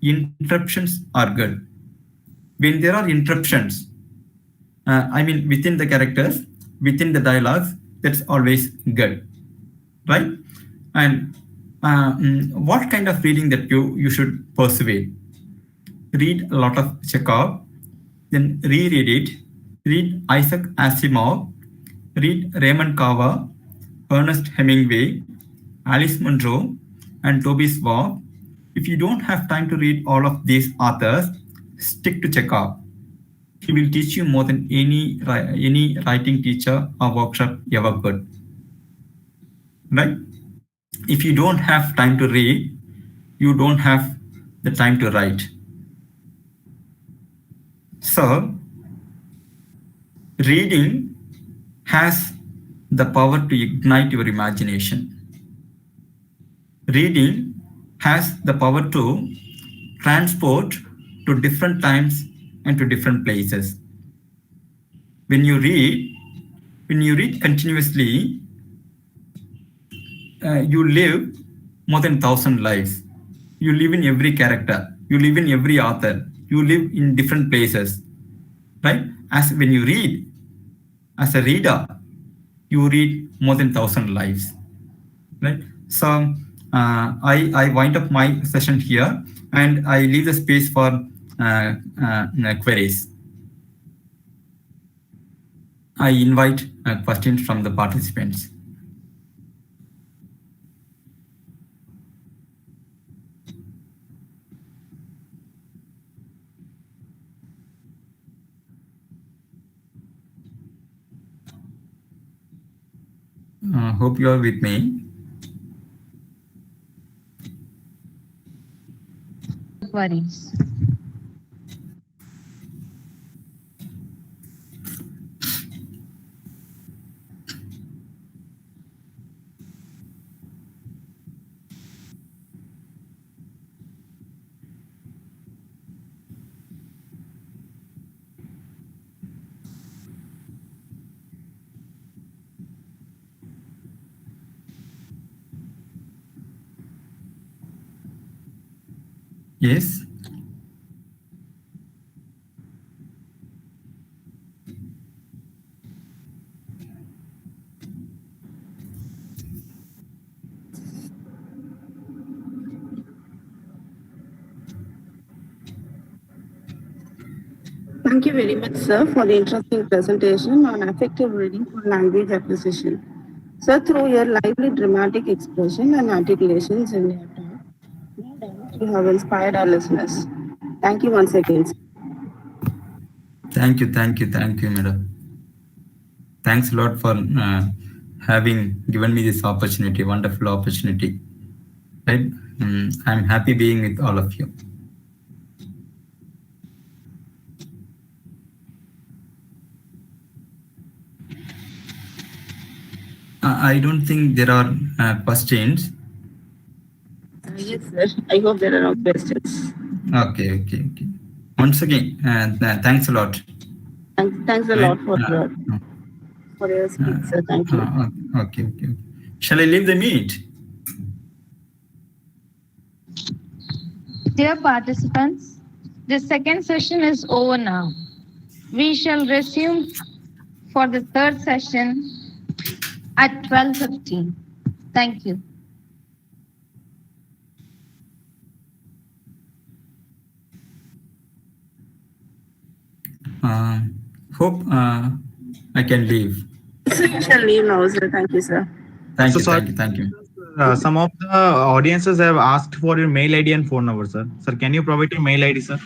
interruptions are good. When there are interruptions, I mean, within the characters, within the dialogues, that's always good, right? And what kind of reading that you should pursue? Read a lot of Chekhov, then reread it. Read Isaac Asimov, read Raymond Carver, Ernest Hemingway, Alice Munro, and Toby Swab. If you don't have time to read all of these authors, stick to Chekhov. He will teach you more than any writing teacher or workshop ever could. Right? If you don't have time to read, you don't have the time to write. So, reading has the power to ignite your imagination. Reading has the power to transport to different times and to different places. When you read continuously, you live more than 1,000 lives. You live in every character. You live in every author. You live in different places, right? As when you read, as a reader, you read more than 1,000 lives, right? So I wind up my session here, and I leave the space for queries. I invite questions from the participants. Hope you are with me. Queries. Yes. Thank you very much, sir, for the interesting presentation on effective reading for language acquisition. Sir, through your lively dramatic expression and articulations in your talk, no doubt you have inspired our listeners. Thank you once again, sir. Thank you, madam. Thanks a lot for having given me this opportunity, wonderful opportunity. Right? I'm happy being with all of you. I don't think there are questions. Yes, sir. I hope there are no questions. Okay. Once again, thanks a lot. Thanks a Right? lot for your speech, sir. Thank you. Okay. Shall I leave the meet? Dear participants, the second session is over now. We shall resume for the third session at 12:15. Thank you. Uh, Hope I can leave. So you shall leave now, sir. Thank you, sir. Thank So you, sorry, thank you, thank you. some of the audiences have asked for your mail ID and phone number, sir. Sir, can you provide your mail ID, sir?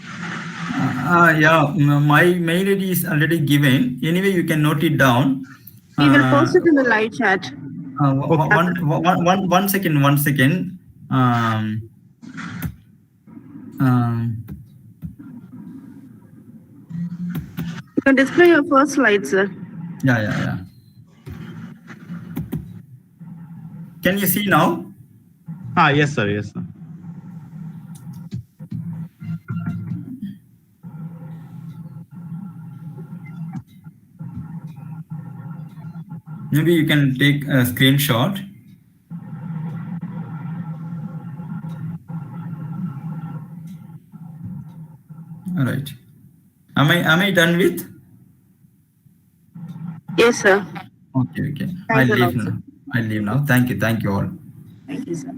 Yeah, my mail ID is already given. Anyway, you can note it down. We will post it in the live chat. Okay. One second, one second. Um, You can display your first slide, sir. yeah. Can you see now? Yes, sir. Yes, sir. Maybe you can take a screenshot. All right. Am I done with? Yes, sir. Okay. I'll Thanks a leave lot, sir. now. I'll leave now. Thank you all. Thank you, sir.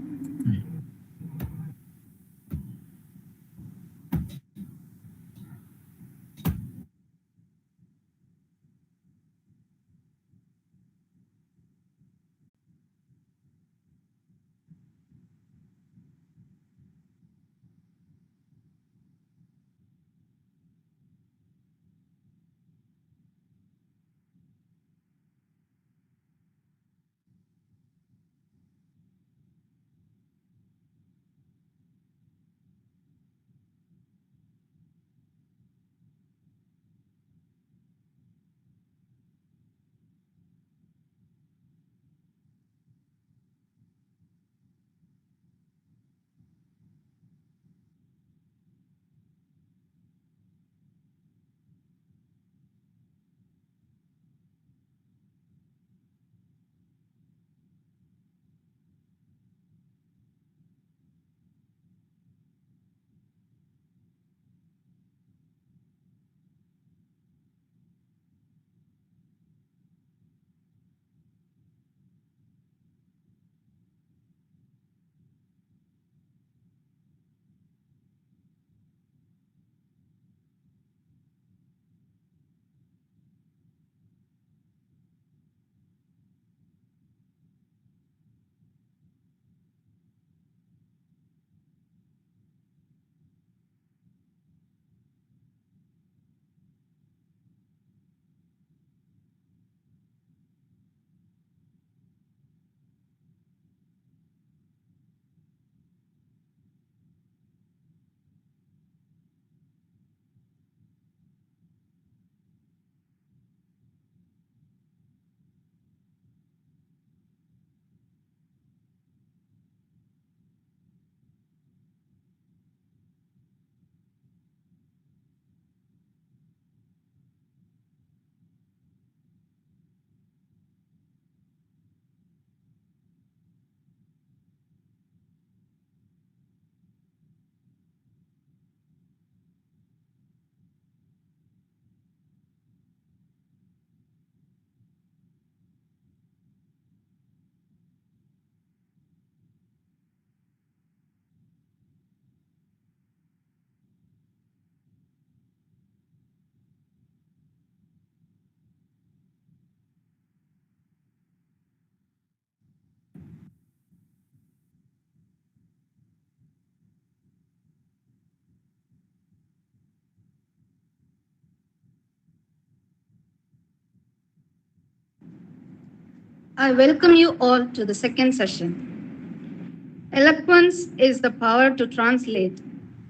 I welcome you all to the second session. Eloquence is the power to translate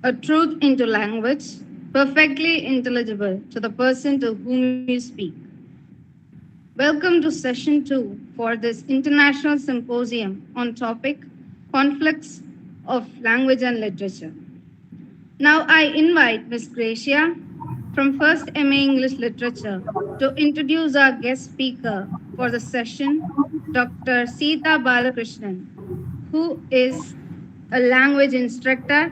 a truth into language perfectly intelligible to the person to whom you speak. Welcome to session 2 for this international symposium on topic Conflux of Language and Literature. Now I invite Ms. Gracia from First MA English Literature to introduce our guest speaker for the session, Dr. Sita Balakrishnan, who is a language instructor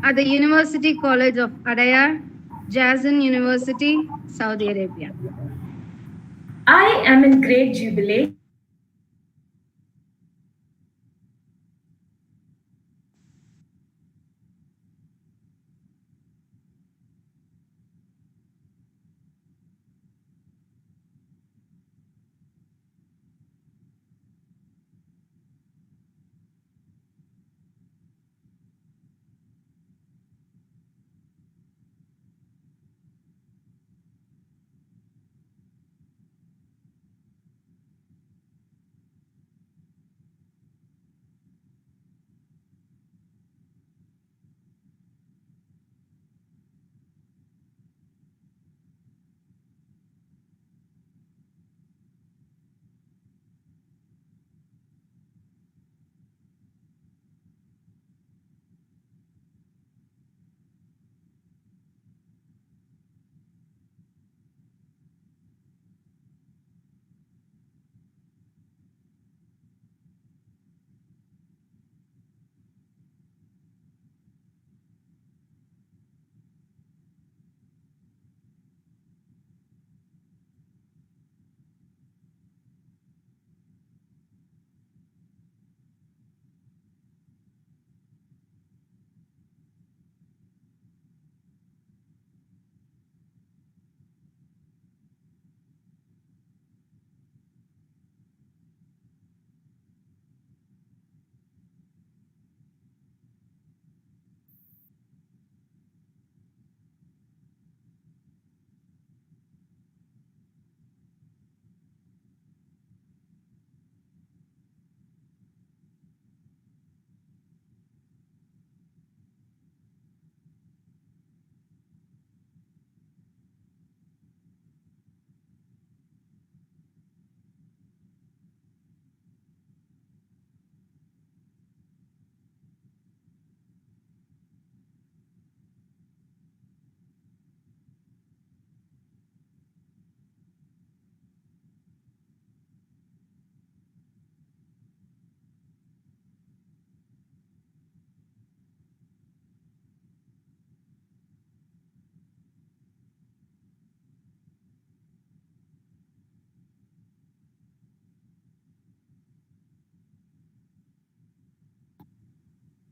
at the University College of Adayar, Jazan University, Saudi Arabia. I am in great jubilation.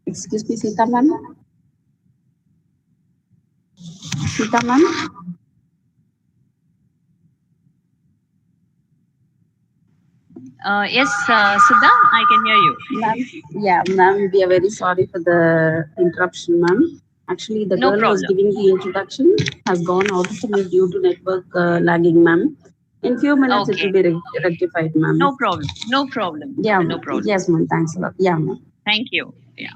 Excuse me, Sita ma'am. Sita ma'am. Yes, Sudha, I can hear you. Ma'am, yeah, ma'am, we are very sorry for the interruption, ma'am. Actually, the No girl who was problem. giving the introduction has gone out of the mute due to network lagging, ma'am. In few minutes, it will Okay. be rectified, ma'am. No problem. No problem. Yeah, No problem. yes, ma'am. Thanks a lot. Yeah, ma'am. Thank you. Yeah.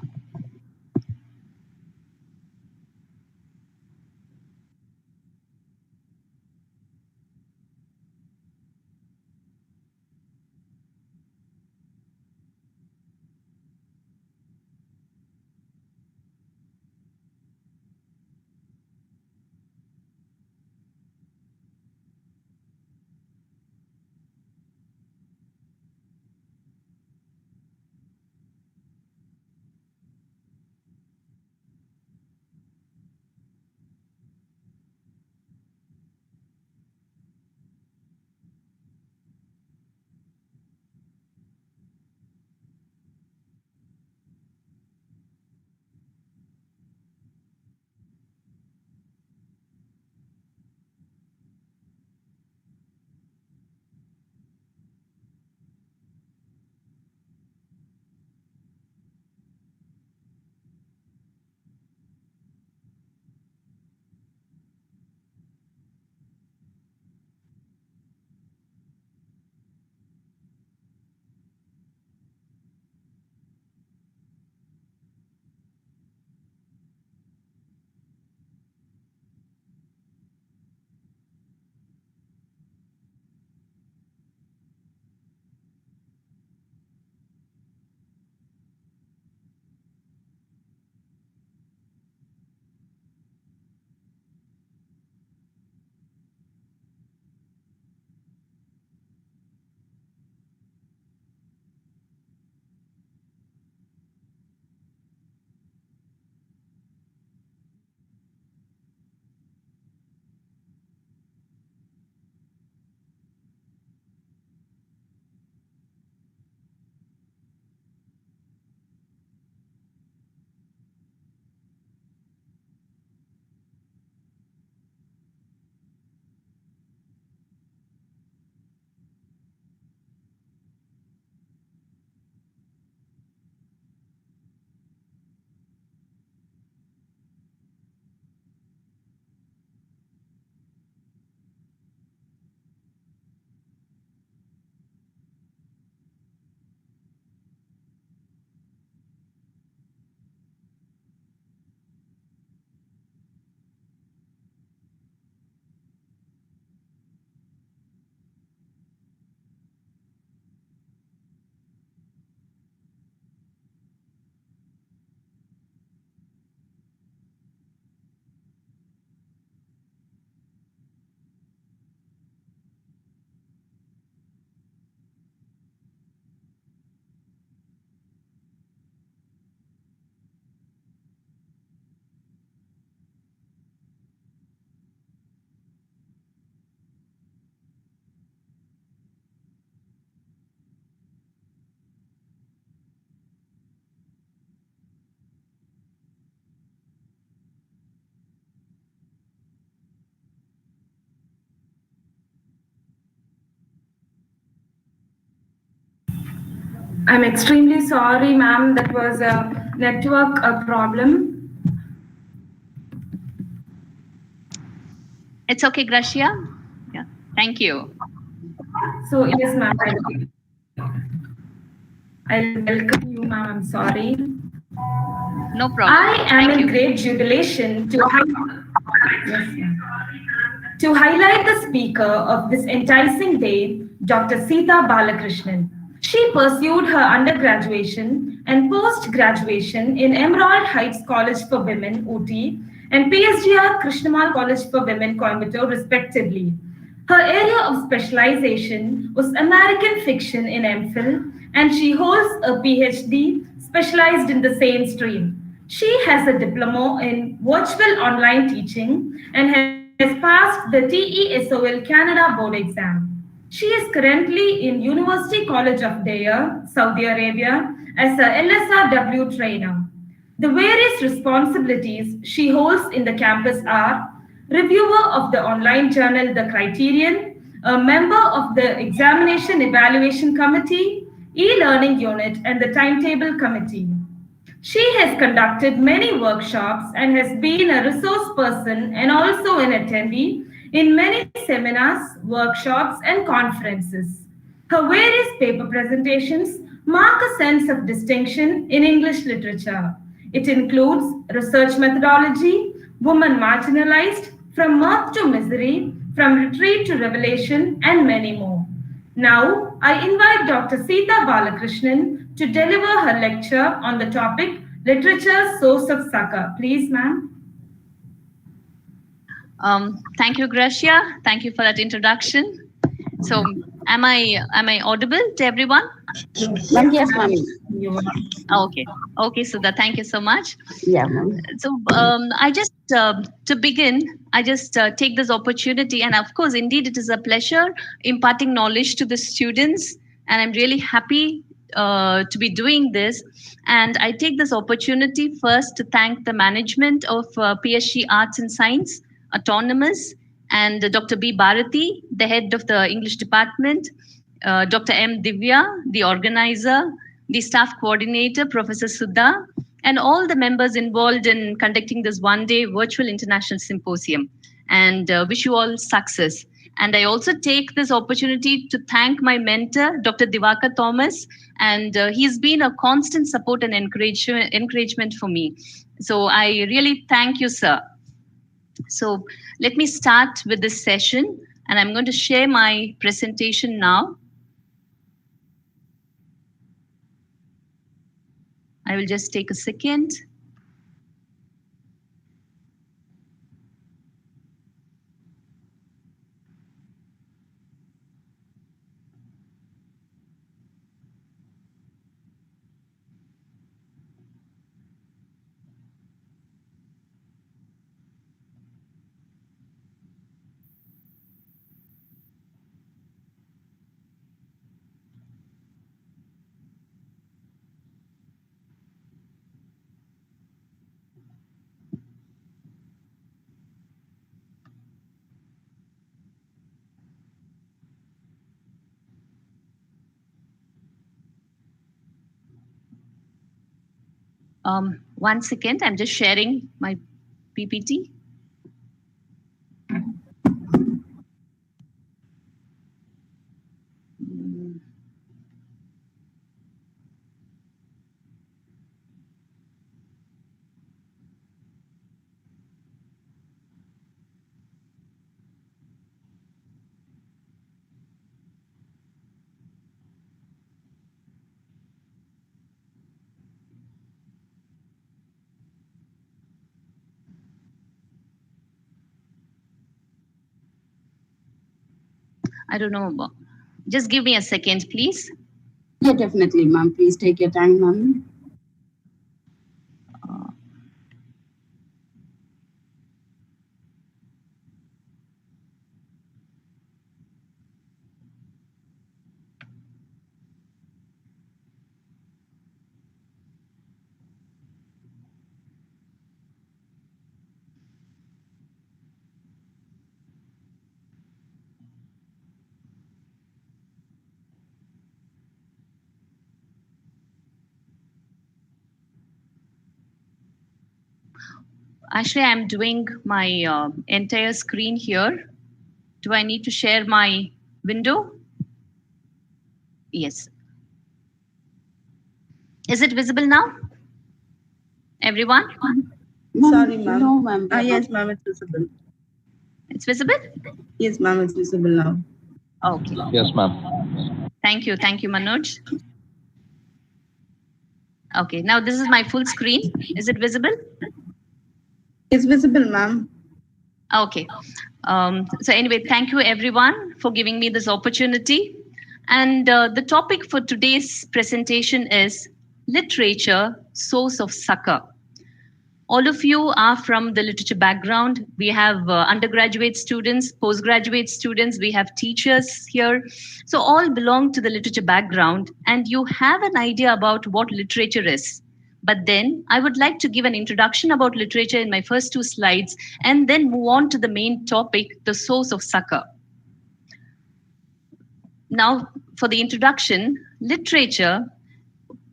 I'm extremely sorry, ma'am. That was a network problem. It's okay, Gracia. Yeah, thank you. So yes, ma'am. I'll welcome you, ma'am. I'm sorry. No problem. I am Thank in you. great jubilation yes, ma'am. To highlight the speaker of this enticing day, Dr. Sita Balakrishnan. She pursued her undergraduation and post-graduation in Emerald Heights College for Women, Ooty, and PSGR Krishnamal College for Women, Coimbatore, respectively. Her area of specialization was American fiction in MPhil, and she holds a PhD specialized in the same stream. She has a diploma in virtual online teaching and has passed the TESOL Canada board exam. She is currently in University College of Deir, Saudi Arabia, as a LSRW trainer. The various responsibilities she holds in the campus are reviewer of the online journal The Criterion, a member of the Examination Evaluation Committee, e-learning unit, and the timetable committee. She has conducted many workshops and has been a resource person and also an attendee in many seminars, workshops, and conferences. Her various paper presentations mark a sense of distinction in English literature. It includes research methodology, woman marginalized, from mirth to misery, from retreat to revelation, and many more. Now, I invite Dr. Sita Balakrishnan to deliver her lecture on the topic Literature Source of Succor. Please, ma'am. Thank you, Gracia. Thank you for that introduction. So, am I audible to everyone? Ma'am, yes, ma'am. Okay. Okay, Sudha, thank you so much. Yeah, ma'am. So, I just, to begin, I just take this opportunity, and of course, indeed, it is a pleasure imparting knowledge to the students, and I'm really happy to be doing this. And I take this opportunity first to thank the management of PSG Arts and Science, Autonomous, and Dr. B. Bharati, the head of the English department, Dr. M. Divya, the organizer, the staff coordinator, Professor Sudha, and all the members involved in conducting this one-day virtual international symposium. And wish you all success. And I also take this opportunity to thank my mentor, Dr. Divaka Thomas, and he's been a constant support and encouragement for me. So I really thank you, sir. So let me start with this session, and I'm going to share my presentation now. I will just take a second. One second, I'm just sharing my PPT. I don't know. Just give me a second, please. Yeah, definitely, ma'am. Please take your time, ma'am. Actually, I'm doing my entire screen here. Do I need to share my window? Yes. Is it visible now? Everyone? Sorry, ma'am. No, ma'am. Yes, ma'am, it's visible. It's visible? Yes, ma'am, it's visible now. Okay. Yes, ma'am. Thank you. Thank you, Manoj. Okay, now this is my full screen. Is it visible? It's visible, ma'am. Okay. So anyway, thank you everyone for giving me this opportunity. And the topic for today's presentation is literature, source of succor. All of you are from the literature background. We have undergraduate students, postgraduate students, we have teachers here. So all belong to the literature background, and you have an idea about what literature is. But then I would like to give an introduction about literature in my first 2 slides, and then move on to the main topic, the source of succor. Now, for the introduction, literature,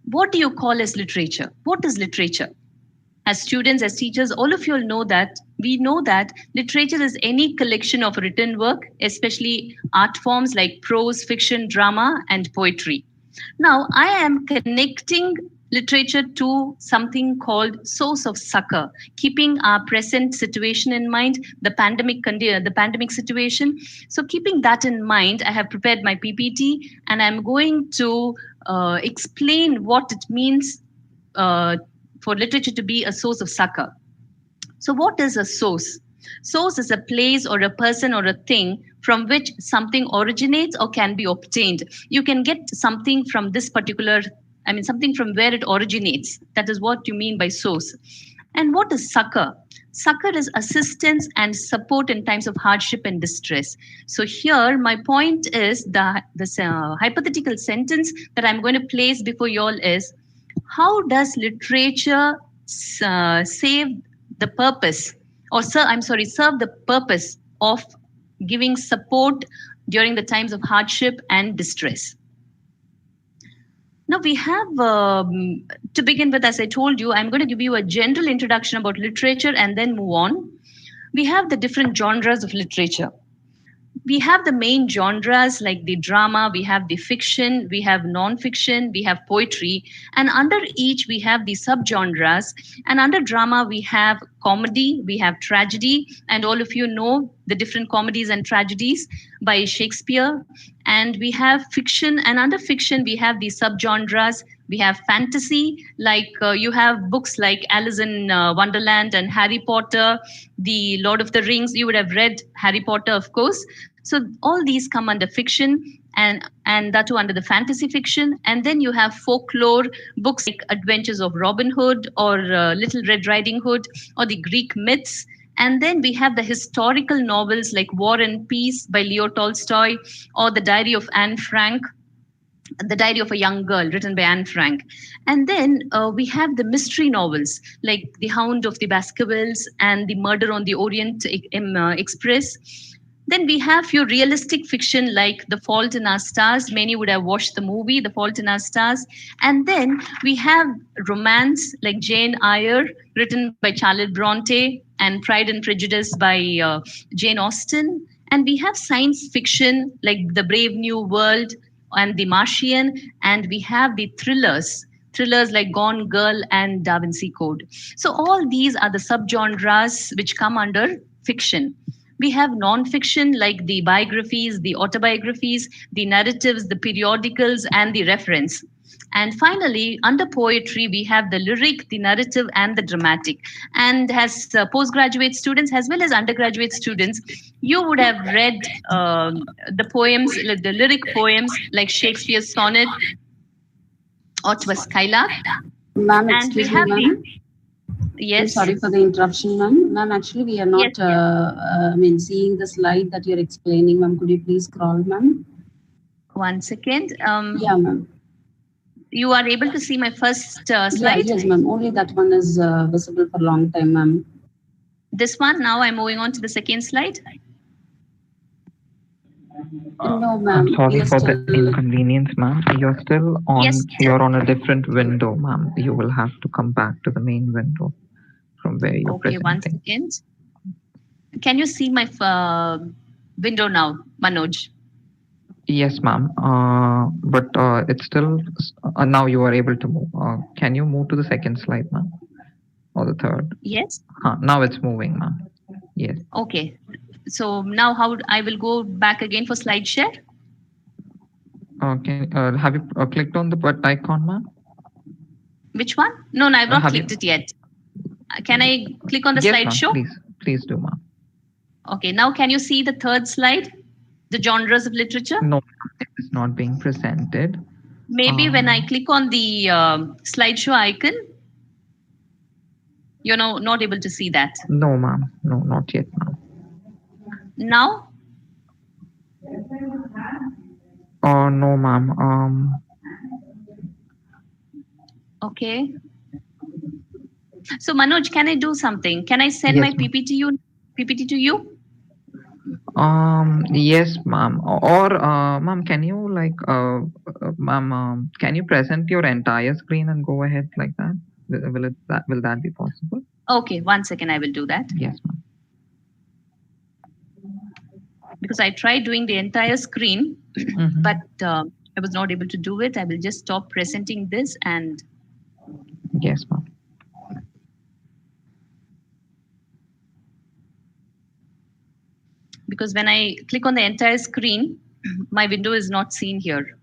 what do you call as literature? What is literature? As students, as teachers, all of you will know that we know that literature is any collection of written work, especially art forms like prose, fiction, drama, and poetry. Now, I am connecting literature to something called source of succor, keeping our present situation in mind, the pandemic situation. So keeping that in mind, I have prepared my PPT, and I'm going to explain what it means for literature to be a source of succor. So what is a source? Source is a place or a person or a thing from which something originates or can be obtained. You can get something from this particular, something from where it originates. That is what you mean by source. And what is succor? Succor is assistance and support in times of hardship and distress. So here, my point is that this hypothetical sentence that I'm going to place before you all is, how does literature save the purpose, or serve the purpose of giving support during the times of hardship and distress? Now we have, to begin with, as I told you, I'm going to give you a general introduction about literature and then move on. We have the different genres of literature. We have the main genres like the drama, we have the fiction, we have non-fiction, we have poetry, and under each we have the subgenres. And under drama we have comedy, we have tragedy, and all of you know the different comedies and tragedies by Shakespeare. And we have fiction, and under fiction we have the subgenres. We have fantasy, like you have books like Alice in Wonderland and Harry Potter, the Lord of the Rings. You would have read Harry Potter, of course. So all these come under fiction, and that too under the fantasy fiction. And then you have folklore books like Adventures of Robin Hood or Little Red Riding Hood or the Greek myths. And then we have the historical novels like War and Peace by Leo Tolstoy, or The Diary of Anne Frank, The Diary of a Young Girl, written by Anne Frank. And then we have the mystery novels like The Hound of the Baskervilles and The Murder on the Orient Express. Then we have few realistic fiction like The Fault in Our Stars. Many would have watched the movie The Fault in Our Stars. And then we have romance like Jane Eyre, written by Charlotte Bronte, and Pride and Prejudice by Jane Austen. And we have science fiction like The Brave New World and The Martian. And we have the thrillers like Gone Girl and Da Vinci Code. So all these are the subgenres which come under fiction. We have non-fiction like the biographies, the autobiographies, the narratives, the periodicals, and the reference. And finally, under poetry, we have the lyric, the narrative, and the dramatic. And as postgraduate students, as well as undergraduate students, you would have read the poems, like the lyric poems like Shakespeare's sonnet or To a Skylark. Ma'am, excuse me, ma'am. Yes. I'm sorry for the interruption, ma'am. Ma'am, actually, we are not seeing the slide that you're explaining, ma'am. Could you please scroll, ma'am? 1 second. Yeah, ma'am. You are able to see my first slide? Yes, ma'am. Only that one is visible for a long time, ma'am. This one, now I'm moving on to the second slide. No, ma'am. I'm sorry for the inconvenience, ma'am. You're still on. Yes. You're on a different window, ma'am. You will have to come back to the main window from where you're Okay, one presenting. second. Can you see my window now, Manoj? Yes, ma'am. But it's still now you are able to move. Can you move to the second slide, ma'am, or the third? Yes. Now it's moving, ma'am. Yes. Okay. So now how I will go back again for slide share? Okay. Have you clicked on the button icon, ma'am? Which one? No, I've not Have clicked you- it yet. Can I click on the Yes, ma'am. slideshow? Please do, ma'am. Okay, now can you see the third slide? The genres of literature? No, it is not being presented. Maybe when I click on the slideshow icon, you're not able to see that. No, ma'am. No, not yet, ma'am. Now? Oh, no, ma'am. Okay. So Manoj, can I do something? Can I send Yes, my ma'am. PPT to you? Yes, ma'am. Or, ma'am, can you ma'am, can you present your entire screen and go ahead like that? Will that be possible? Okay, 1 second, I will do that. Yes, ma'am. Because I tried doing the entire screen, Mhm. but I was not able to do it. I will just stop presenting this and Yes, ma'am. because when I click on the entire screen, my window is not seen here.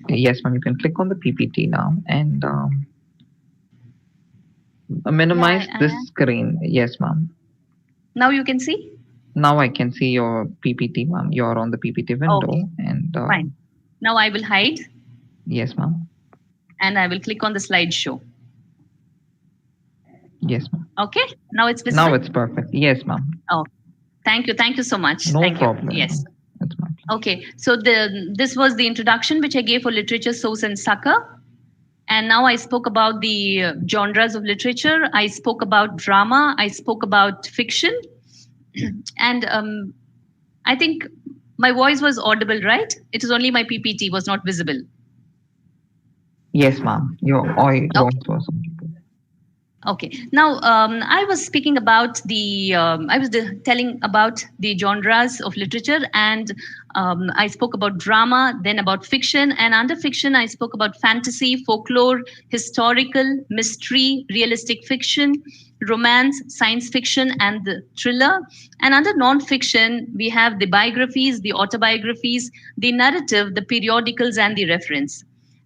Yes, ma'am. You can click on the PPT now and minimize Yeah, this screen. Yes, ma'am. now you can see? Now I can see your PPT, ma'am. You're on the PPT window. Okay, And fine. Now I will hide yes, ma'am. and I will click on the slideshow. Yes, ma'am. Okay, now it's visible? Now it's perfect. Yes, ma'am. Oh, thank you. Thank you so much. No Thank problem. you. Yes. That's my Okay, so this was the introduction which I gave for literature, source, and succor. And now I spoke about the genres of literature. I spoke about drama. I spoke about fiction. And I think my voice was audible, right? It is only my PPT was not visible. Yes, ma'am. Your voice was Okay. Now, I was speaking about telling about the genres of literature, and I spoke about drama, then about fiction, and under fiction, I spoke about fantasy, folklore, historical, mystery, realistic fiction, romance, science fiction, and the thriller. And under non-fiction, we have the biographies, the autobiographies, the narrative, the periodicals, and the reference.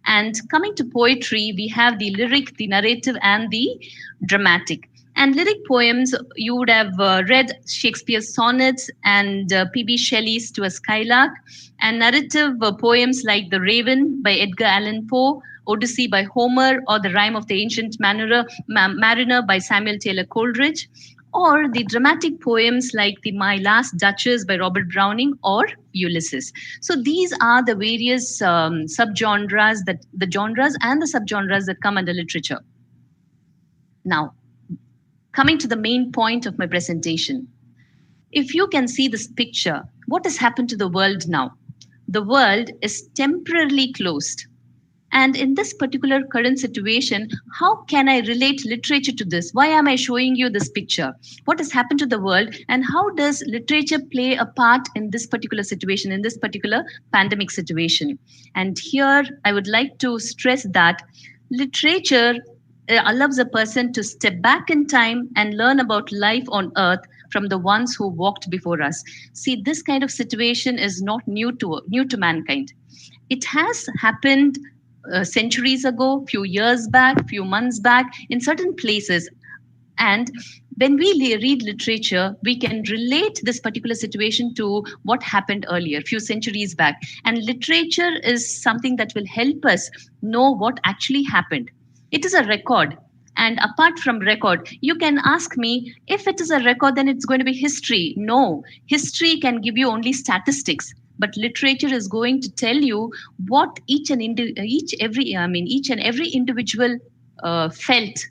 And coming to poetry, we have the lyric, the narrative, and the dramatic. And lyric poems, you would have read Shakespeare's sonnets and P.B. Shelley's To a Skylark, and narrative poems like The Raven by Edgar Allan Poe, Odyssey by Homer, or The Rime of the Ancient Mariner by Samuel Taylor Coleridge, or the dramatic poems like the My Last Duchess by Robert Browning or Ulysses. So these are the various subgenres, the genres and the subgenres that come under literature. Now, coming to the main point of my presentation. If you can see this picture, what has happened to the world now? The world is temporarily closed. And in this particular current situation, how can I relate literature to this? Why am I showing you this picture? What has happened to the world? And how does literature play a part in this particular situation, in this particular pandemic situation? And here, I would like to stress that literature allows a person to step back in time and learn about life on earth from the ones who walked before us. See, this kind of situation is not new to mankind. It has happened centuries ago, few years back, few months back, in certain places. And when we read literature, we can relate this particular situation to what happened earlier, few centuries back. And literature is something that will help us know what actually happened. It is a record. And apart from record, you can ask me, if it is a record, then it's going to be history. No, history can give you only statistics. but literature is going to tell you what each and every individual felt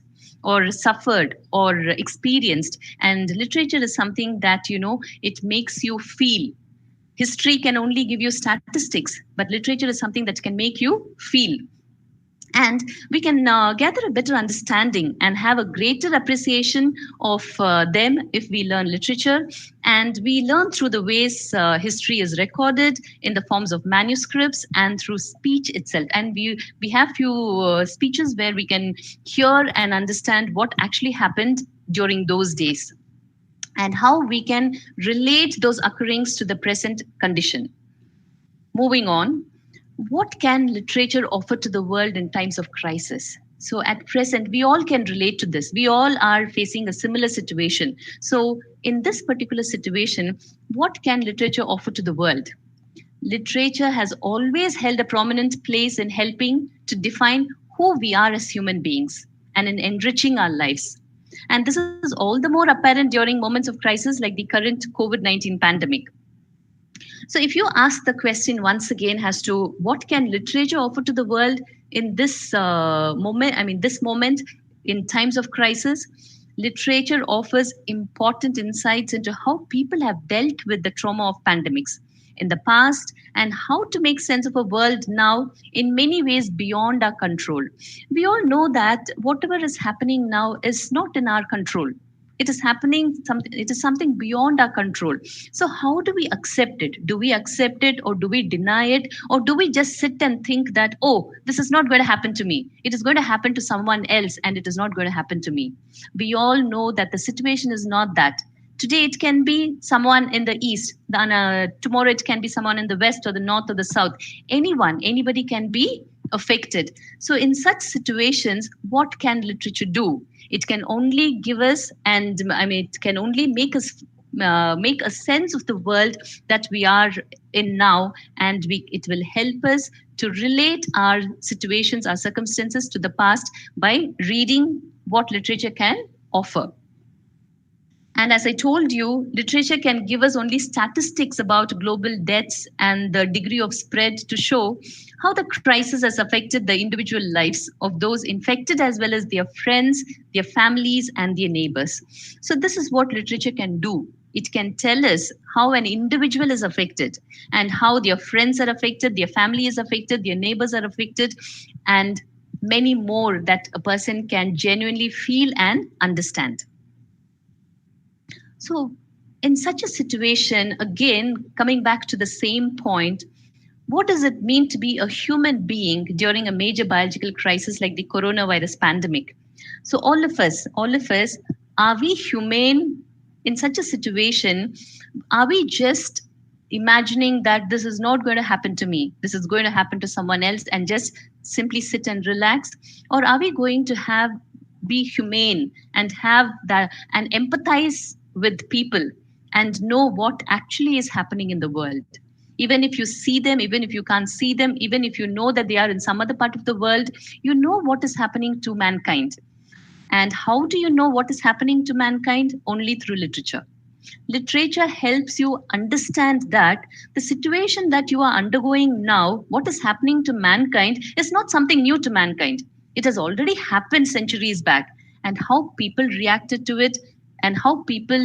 or suffered or experienced. And literature is something that, it makes you feel. History can only give you statistics, but literature is something that can make you feel. And we can gather a better understanding and have a greater appreciation of them if we learn literature. And we learn through the ways history is recorded in the forms of manuscripts and through speech itself. And we have few speeches where we can hear and understand what actually happened during those days and how we can relate those occurrings to the present condition. Moving on, what can literature offer to the world in times of crisis? So at present, we all can relate to this. We all are facing a similar situation. So in this particular situation, what can literature offer to the world? Literature has always held a prominent place in helping to define who we are as human beings and in enriching our lives. And this is all the more apparent during moments of crisis like the current COVID-19 pandemic. So if you ask the question once again as to what can literature offer to the world in this this moment in times of crisis, literature offers important insights into how people have dealt with the trauma of pandemics in the past and how to make sense of a world now in many ways beyond our control. We all know that whatever is happening now is not in our control. It is something beyond our control. So how do we accept it? Do we accept it, or do we deny it, or do we just sit and think that, oh, this is not going to happen to me, it is going to happen to someone else, and it is not going to happen to me? We all know that the situation is not that. Today it can be someone in the east, tomorrow it can be someone in the west or the north or the south. Anybody can be affected. So in such situations, what can literature do? It can only give us, it can only make us make a sense of the world that we are in now, and it will help us to relate our situations, our circumstances to the past by reading what literature can offer. And as I told you, literature can give us only statistics about global deaths and the degree of spread to show how the crisis has affected the individual lives of those infected as well as their friends, their families, and their neighbors. So this is what literature can do. It can tell us how an individual is affected and how their friends are affected, their family is affected, their neighbors are affected, and many more that a person can genuinely feel and understand. So in such a situation, again, coming back to the same point, what does it mean to be a human being during a major biological crisis like the coronavirus pandemic? So all of us, are we humane in such a situation? Are we just imagining that this is not going to happen to me, this is going to happen to someone else, and just simply sit and relax? Or are we going to be humane and have that and empathize with people and know what actually is happening in the world? Even if you see them, even if you can't see them, even if you know that they are in some other part of the world, you know what is happening to mankind. And how do you know what is happening to mankind? Only through literature. Literature helps you understand that the situation that you are undergoing now, what is happening to mankind, is not something new to mankind. It has already happened centuries back, and how people reacted to it and how people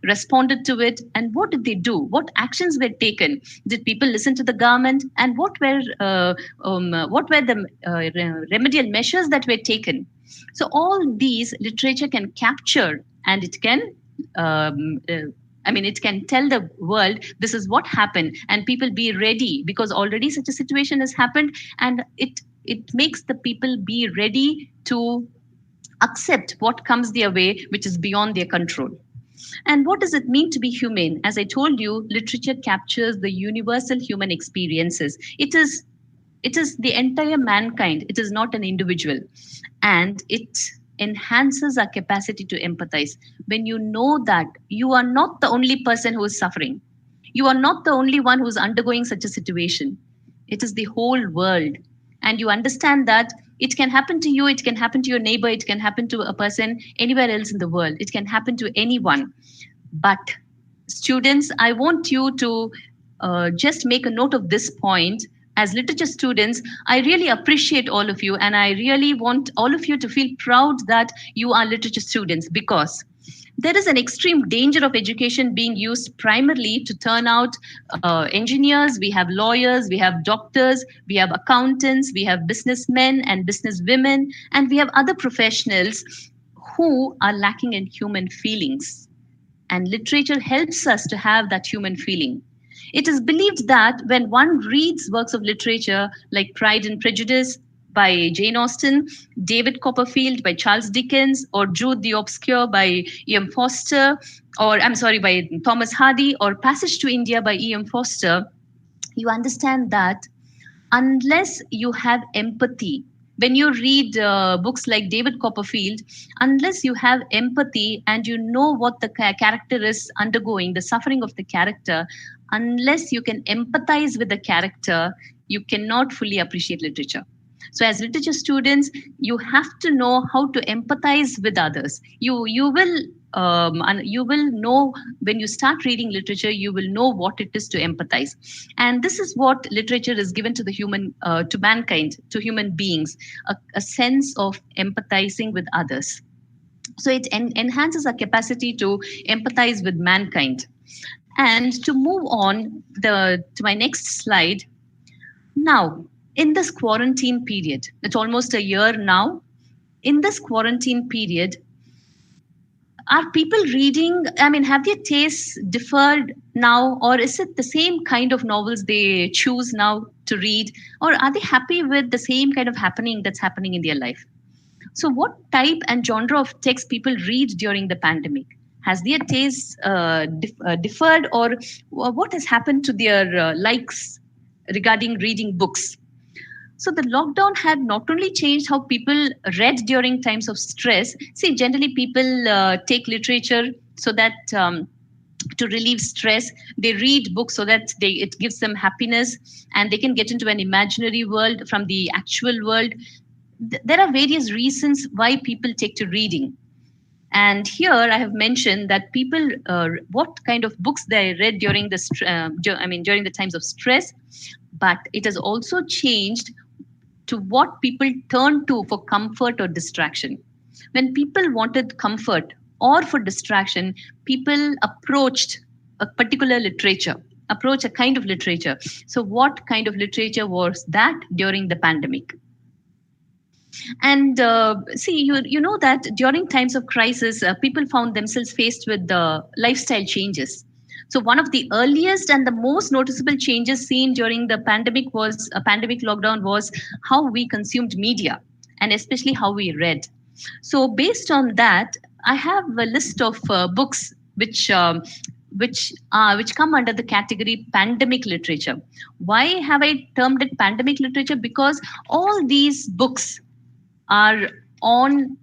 responded to it, and what did they do? What actions were taken? Did people listen to the government? And what were the remedial measures that were taken? So all these literature can capture, and it can it can tell the world this is what happened, and people be ready, because already such a situation has happened, and it makes the people be ready to accept what comes their way, which is beyond their control. And what does it mean to be humane? As I told you, literature captures the universal human experiences. It is the entire mankind. It is not an individual. And it enhances our capacity to empathize. When you know that you are not the only person who is suffering, you are not the only one who is undergoing such a situation. It is the whole world. And you understand that it can happen to you, it can happen to your neighbor, it can happen to a person anywhere else in the world. It can happen to anyone. But students, I want you to just make a note of this point. As literature students, I really appreciate all of you, and I really want all of you to feel proud that you are literature students, because there is an extreme danger of education being used primarily to turn out engineers. We have lawyers, we have doctors, we have accountants, we have businessmen and businesswomen, and we have other professionals who are lacking in human feelings. And literature helps us to have that human feeling. It is believed that when one reads works of literature like Pride and Prejudice by Jane Austen, David Copperfield by Charles Dickens, or Jude the Obscure by E.M. Forster, or I'm sorry, by Thomas Hardy, or Passage to India by E.M. Forster, you understand that unless you have empathy, when you read books like David Copperfield, unless you have empathy and you know what the character is undergoing, the suffering of the character, unless you can empathize with the character, you cannot fully appreciate literature. So as literature students, you have to know how to empathize with others. You will know, when you start reading literature, you will know what it is to empathize. And this is what literature is given to the to mankind, to human beings, a sense of empathizing with others. So it enhances our capacity to empathize with mankind. And to move on to my next slide. Now, in this quarantine period, it's almost a year now. In this quarantine period, are people reading? I mean, have their tastes differed now, or is it the same kind of novels they choose now to read, or are they happy with the same kind of happening that's happening in their life? So, what type and genre of text people read during the pandemic? Has their tastes differed, or what has happened to their likes regarding reading books? So the lockdown had not only changed how people read during times of stress. See, generally people take literature so that to relieve stress. They read books so that it gives them happiness, and they can get into an imaginary world from the actual world. There are various reasons why people take to reading. And here I have mentioned that people, what kind of books they read during during the times of stress, but it has also changed to what people turn to for comfort or distraction. When people wanted comfort or for distraction, people approached a particular literature, approach a kind of literature. So what kind of literature was that during the pandemic? And see, you know that during times of crisis, people found themselves faced with lifestyle changes. So one of the earliest and the most noticeable changes seen during the pandemic was a pandemic lockdown was how we consumed media, and especially how we read. So based on that, I have a list of books which come under the category pandemic literature. Why have I termed it pandemic literature? Because all these books are on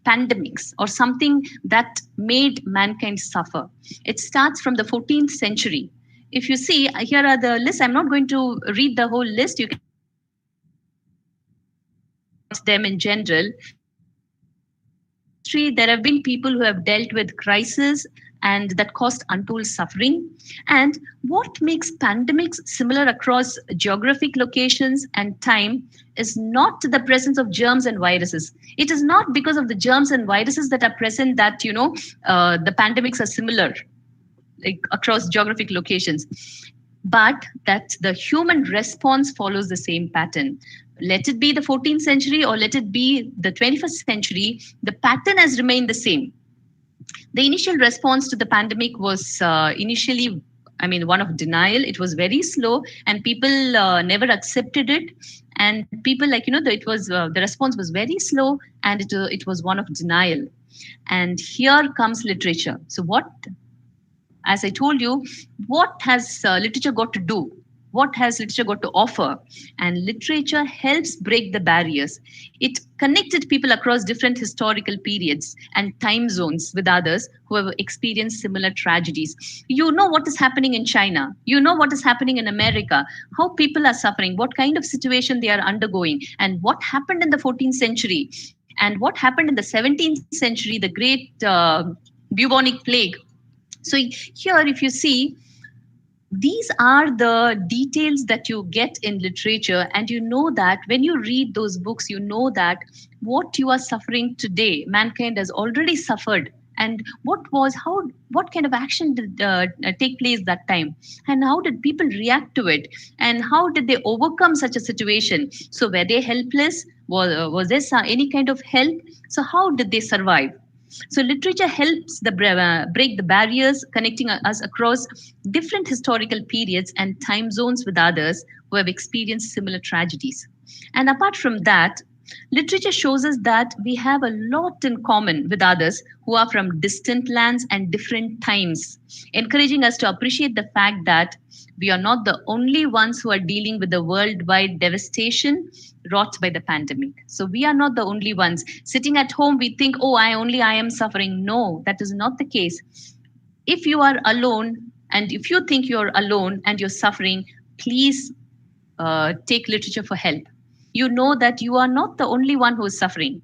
pandemics or something that made mankind suffer. It starts from the 14th century. If you see, here are the lists. I'm not going to read the whole list. You can them in general. There have been people who have dealt with crisis and that caused untold suffering. And what makes pandemics similar across geographic locations and time is not the presence of germs and viruses. It is not because of the germs and viruses that are present that, the pandemics are similar, like across geographic locations, but that the human response follows the same pattern. Let it be the 14th century or let it be the 21st century, the pattern has remained the same. The initial response to the pandemic was one of denial. It was very slow, and people never accepted it. And people the response was very slow, and it was one of denial. And here comes literature. So as I told you, what has literature got to do? What has literature got to offer? And literature helps break the barriers. It connected people across different historical periods and time zones with others who have experienced similar tragedies. You know what is happening in China. You know what is happening in America, how people are suffering, what kind of situation they are undergoing, and what happened in the 14th century, and what happened in the 17th century, the great bubonic plague. So here, if you see, these are the details that you get in literature, and you know that when you read those books, you know that what you are suffering today, mankind has already suffered. And what kind of action did take place that time, and how did people react to it, and how did they overcome such a situation? So were they helpless? Was there any kind of help? So how did they survive? So literature helps break the barriers connecting us across different historical periods and time zones with others who have experienced similar tragedies. And apart from that, literature shows us that we have a lot in common with others who are from distant lands and different times, encouraging us to appreciate the fact that we are not the only ones who are dealing with the worldwide devastation wrought by the pandemic. So we are not the only ones. Sitting at home, we think, oh, I am suffering. No, that is not the case. If you are alone, and if you think you're alone and you're suffering, please take literature for help. You know that you are not the only one who is suffering.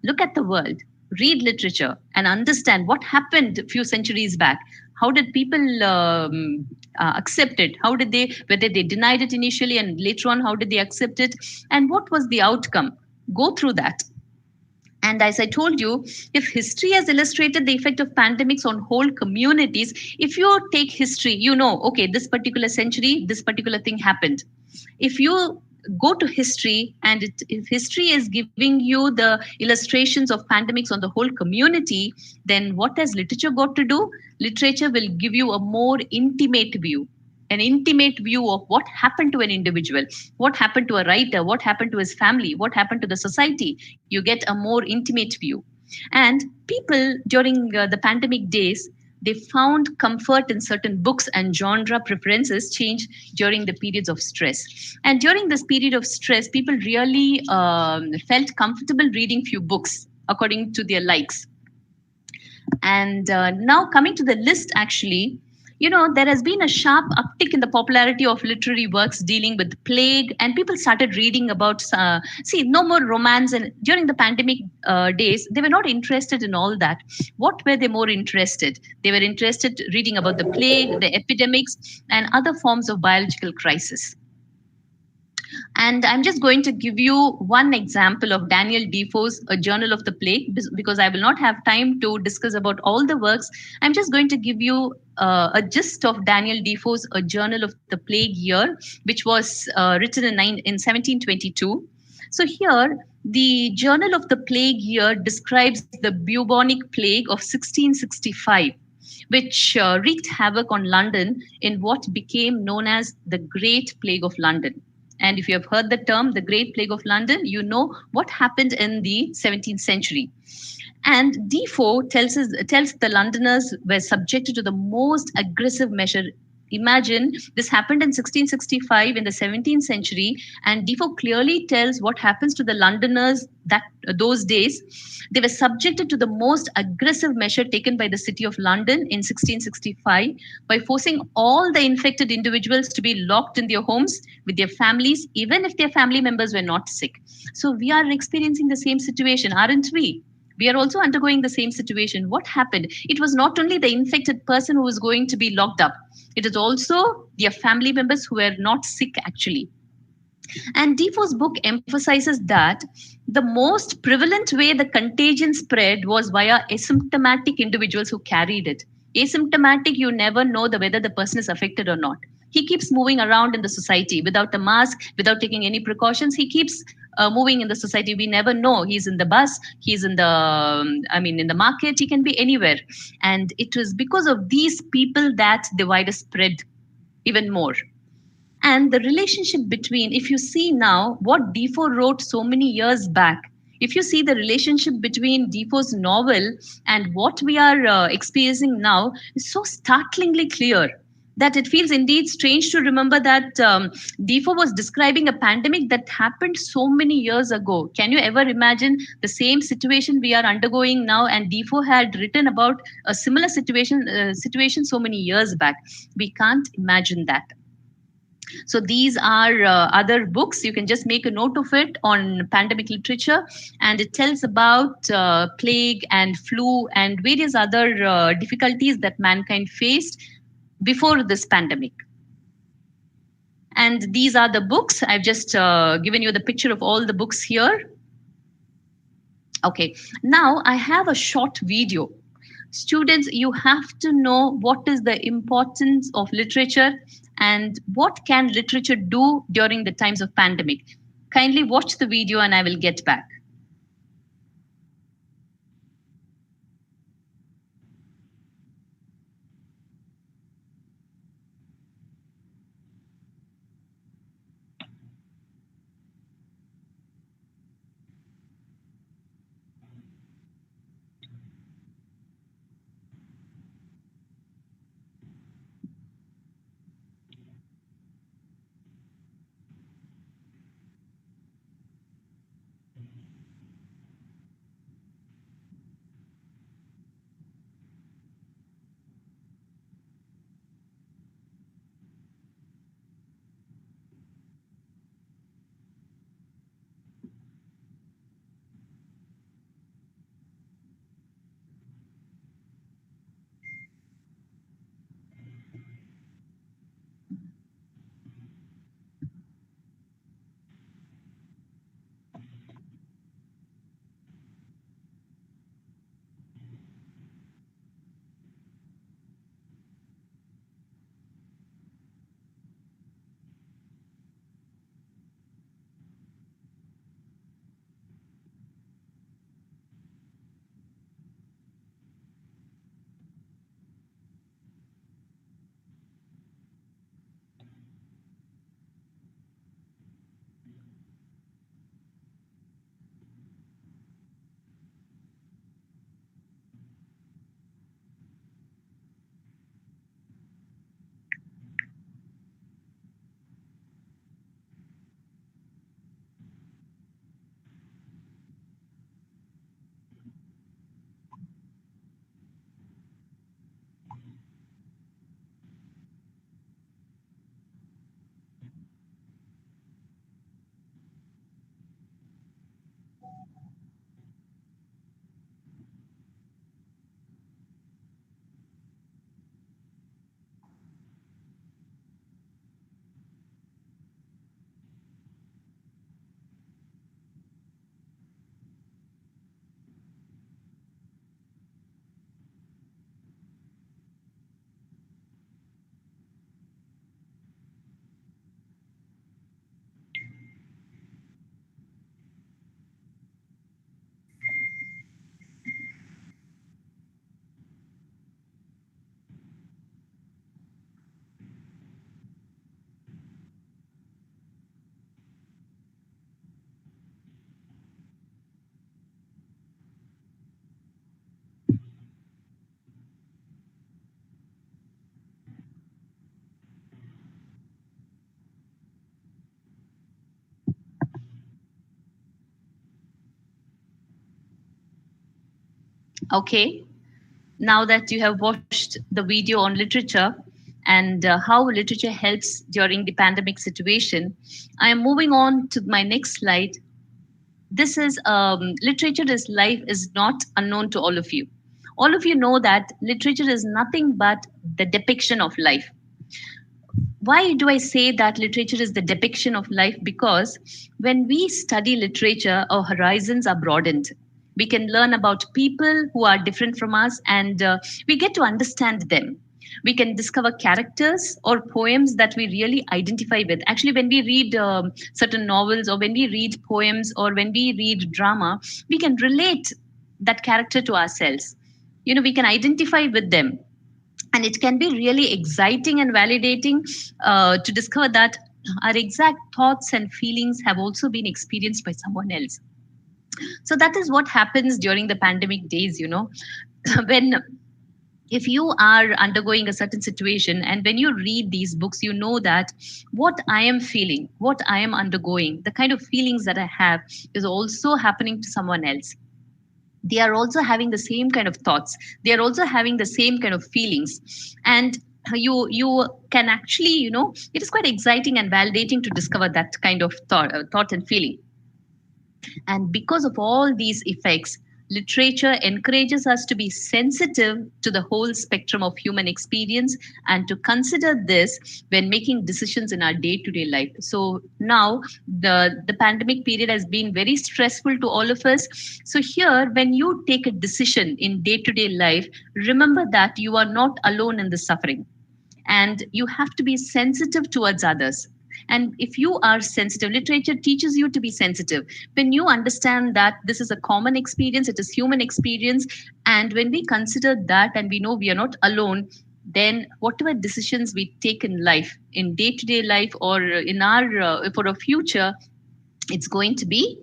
Look at the world, read literature, and understand what happened a few centuries back. How did people accept it? How did they, whether they denied it initially and later on, how did they accept it? And what was the outcome? Go through that. And as I told you, if history has illustrated the effect of pandemics on whole communities, if you take history, you know, okay, this particular century, this particular thing happened. If you go to history and if history is giving you the illustrations of pandemics on the whole community, then what has literature got to do? Literature will give you a more intimate view, an intimate view of what happened to an individual, what happened to a writer, what happened to his family, what happened to the society. You get a more intimate view. And people during the pandemic days, they found comfort in certain books, and genre preferences changed during the periods of stress. And during this period of stress, people really felt comfortable reading few books according to their likes. And now coming to the list, actually, you know, there has been a sharp uptick in the popularity of literary works dealing with plague, and people started reading about, no more romance. And during the pandemic days, they were not interested in all that. What were they more interested? They were interested reading about the plague, the epidemics, and other forms of biological crisis. And I'm just going to give you one example of Daniel Defoe's A Journal of the Plague, because I will not have time to discuss about all the works. I'm just going to give you a gist of Daniel Defoe's A Journal of the Plague Year, which was written in 1722. So here, the Journal of the Plague Year describes the bubonic plague of 1665, which wreaked havoc on London in what became known as the Great Plague of London. And if you have heard the term, the Great Plague of London, you know what happened in the 17th century. And Defoe tells the Londoners were subjected to the most aggressive measure. Imagine this happened in 1665 in the 17th century, and Defoe clearly tells what happens to the Londoners those days. They were subjected to the most aggressive measure taken by the city of London in 1665 by forcing all the infected individuals to be locked in their homes with their families, even if their family members were not sick. So we are experiencing the same situation, aren't we? We are also undergoing the same situation. What happened? It was not only the infected person who was going to be locked up, it is also their family members who were not sick, actually. And Defoe's book emphasizes that the most prevalent way the contagion spread was via asymptomatic individuals who carried it. Asymptomatic, you never know whether the person is affected or not. He keeps moving around in the society without a mask, without taking any precautions. He keeps moving in the society. We never know. He's in the bus, he's in the, in the market, he can be anywhere. And it was because of these people that the virus spread even more. And the relationship between, if you see now what Defoe wrote so many years back, if you see the relationship between Defoe's novel and what we are experiencing now, is so startlingly clear that it feels indeed strange to remember that Defoe was describing a pandemic that happened so many years ago. Can you ever imagine the same situation we are undergoing now? And Defoe had written about a similar situation so many years back. We can't imagine that. So these are other books. You can just make a note of it on pandemic literature. And it tells about plague and flu and various other difficulties that mankind faced before this pandemic. And these are the books. I've just given you the picture of all the books here. Okay, now I have a short video. Students, you have to know what is the importance of literature and what can literature do during the times of pandemic. Kindly watch the video and I will get back. Okay, now that you have watched the video on literature and how literature helps during the pandemic situation, I am moving on to my next slide. This is literature is life is not unknown to all of you. All of you know that literature is nothing but the depiction of life. Why do I say that literature is the depiction of life? Because when we study literature, our horizons are broadened. We can learn about people who are different from us and we get to understand them. We can discover characters or poems that we really identify with. Actually, when we read certain novels or when we read poems or when we read drama, we can relate that character to ourselves. You know, we can identify with them, and it can be really exciting and validating to discover that our exact thoughts and feelings have also been experienced by someone else. So that is what happens during the pandemic days, you know. When if you are undergoing a certain situation and when you read these books, you know that what I am feeling, what I am undergoing, the kind of feelings that I have is also happening to someone else. They are also having the same kind of thoughts, they are also having the same kind of feelings, and you can actually, you know, it is quite exciting and validating to discover that kind of thought and feeling. And because of all these effects, Literature encourages us to be sensitive to the whole spectrum of human experience and to consider this when making decisions in our day-to-day life. So now the pandemic period has been very stressful to all of us. So here, when you take a decision in day-to-day life, remember that you are not alone in the suffering, and you have to be sensitive towards others. And if you are sensitive, literature teaches you to be sensitive. When you understand that this is a common experience, it is human experience, and when we consider that and we know we are not alone, then whatever decisions we take in life, in day-to-day life, or in our for our future, it's going to be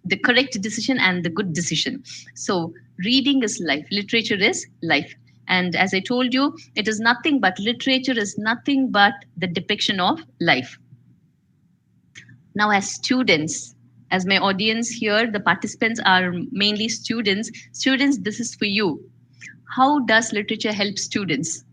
the correct decision and the good decision. So reading is life, literature is life. And as I told you, it is nothing but literature is nothing but the depiction of life. Now, as students, as my audience here, the participants are mainly students. Students, this is for you. How does literature help students?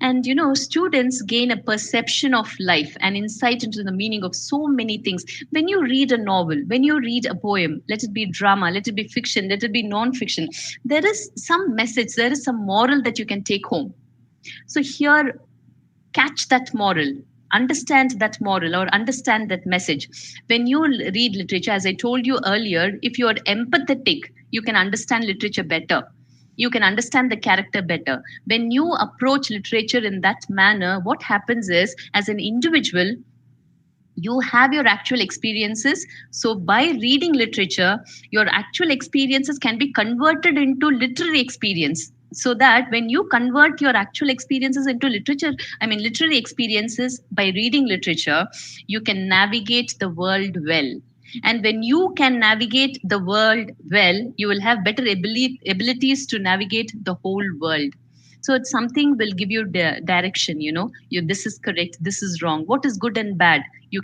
And students gain a perception of life and insight into the meaning of so many things. When you read a novel, when you read a poem, let it be drama, let it be fiction, let it be non-fiction, there is some message, there is some moral that you can take home. So here, catch that moral, understand that moral, or understand that message. When you read literature, as I told you earlier, if you are empathetic, you can understand literature better. You can understand the character better. When you approach literature in that manner, what happens is, as an individual, you have your actual experiences. So by reading literature, your actual experiences can be converted into literary experience. So that when you convert your actual experiences into literary experiences by reading literature, you can navigate the world well. And when you can navigate the world well, you will have better abilities to navigate the whole world. So it's something will give you direction. This is correct, this is wrong, what is good and bad. You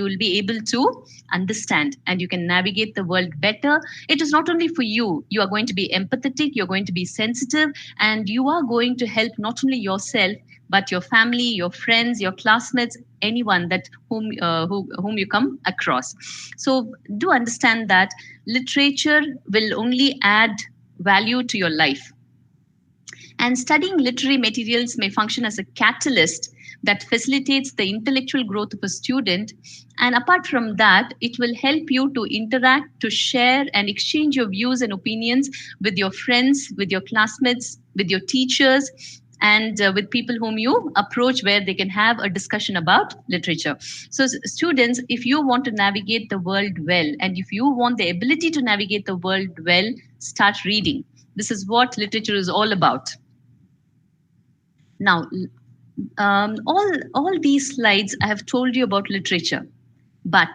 will be able to understand, and you can navigate the world better. It is not only for you. You are going to be empathetic, you're going to be sensitive, and you are going to help not only yourself but your family, your friends, your classmates, anyone that whom you come across. So do understand that literature will only add value to your life. And studying literary materials may function as a catalyst that facilitates the intellectual growth of a student. And apart from that, it will help you to interact, to share, and exchange your views and opinions with your friends, with your classmates, with your teachers, and with people whom you approach, where they can have a discussion about literature. So students, if you want to navigate the world well, and if you want the ability to navigate the world well, start reading. This is what literature is all about. Now, all these slides I have told you about literature, but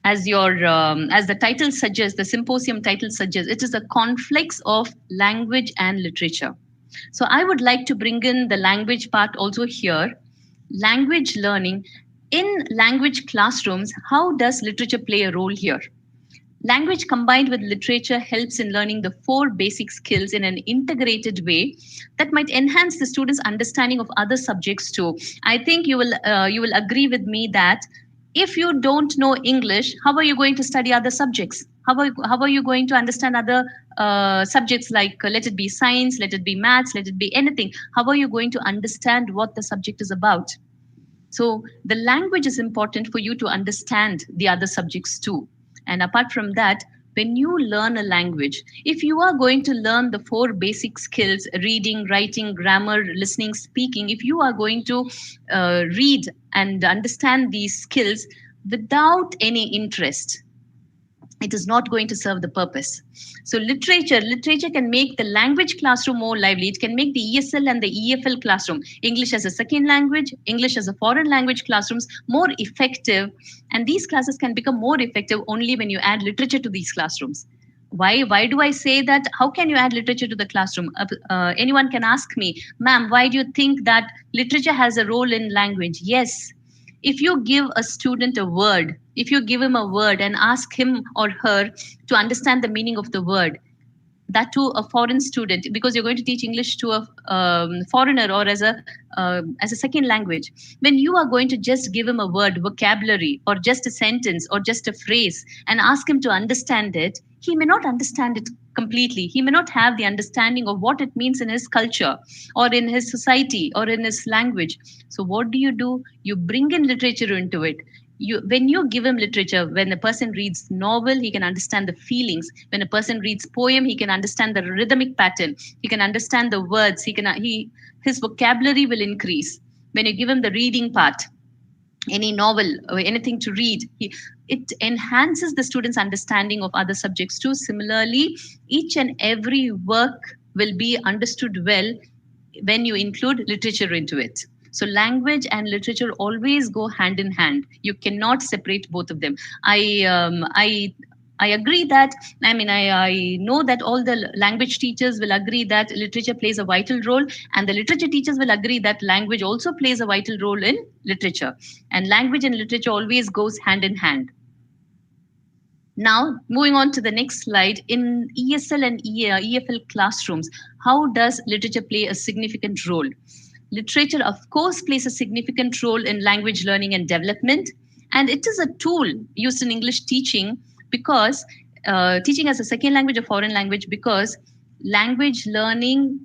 as the title suggests, the symposium title suggests, it is a conflux of language and literature. So I would like to bring in the language part also here. Language learning. In language classrooms, how does literature play a role here? Language combined with literature helps in learning the 4 basic skills in an integrated way that might enhance the students' understanding of other subjects too. I think you will agree with me that if you don't know English, how are you going to study other subjects? How are you going to understand other subjects, like let it be science, let it be maths, let it be anything? How are you going to understand what the subject is about? So the language is important for you to understand the other subjects too. And apart from that, when you learn a language, if you are going to learn the 4 basic skills, reading, writing, grammar, listening, speaking, if you are going to read and understand these skills without any interest, it is not going to serve the purpose. So literature can make the language classroom more lively. It can make the ESL and the EFL classroom, English as a second language, English as a foreign language classrooms, more effective. And these classes can become more effective only when you add literature to these classrooms. Why do I say that? How can you add literature to the classroom? Anyone can ask me, ma'am, why do you think that literature has a role in language? Yes. If you give a student a word, if you give him a word and ask him or her to understand the meaning of the word, that to a foreign student, because you're going to teach English to a foreigner or as a second language, when you are going to just give him a word, vocabulary, or just a sentence or just a phrase and ask him to understand it, he may not understand it completely. He may not have the understanding of what it means in his culture or in his society or in his language. So what do? You bring in literature into it. When you give him literature, when a person reads novel, he can understand the feelings. When a person reads poem, he can understand the rhythmic pattern. He can understand the words. His vocabulary will increase when you give him the reading part. Any novel or anything to read, it enhances the student's understanding of other subjects too. Similarly, each and every work will be understood well when you include literature into it. So language and literature always go hand in hand. You cannot separate both of them. I agree that, I know that all the language teachers will agree that literature plays a vital role, and the literature teachers will agree that language also plays a vital role in literature. And language and literature always goes hand in hand. Now, moving on to the next slide, in ESL and EFL classrooms, how does literature play a significant role? Literature, of course, plays a significant role in language learning and development, and it is a tool used in English teaching because teaching as a second language or foreign language, because language learning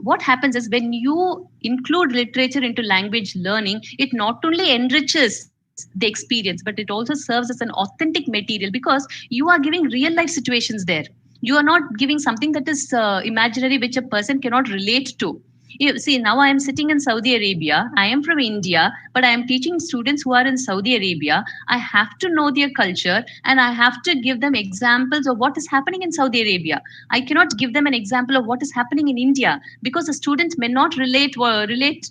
what happens is when you include literature into language learning, it not only enriches the experience, but it also serves as an authentic material, because you are giving real life situations there. You are not giving something that is imaginary, which a person cannot relate to. You see, now I am sitting in Saudi Arabia. I am from India, but I am teaching students who are in Saudi Arabia. I have to know their culture, and I have to give them examples of what is happening in Saudi Arabia. I cannot give them an example of what is happening in India, because the students may not relate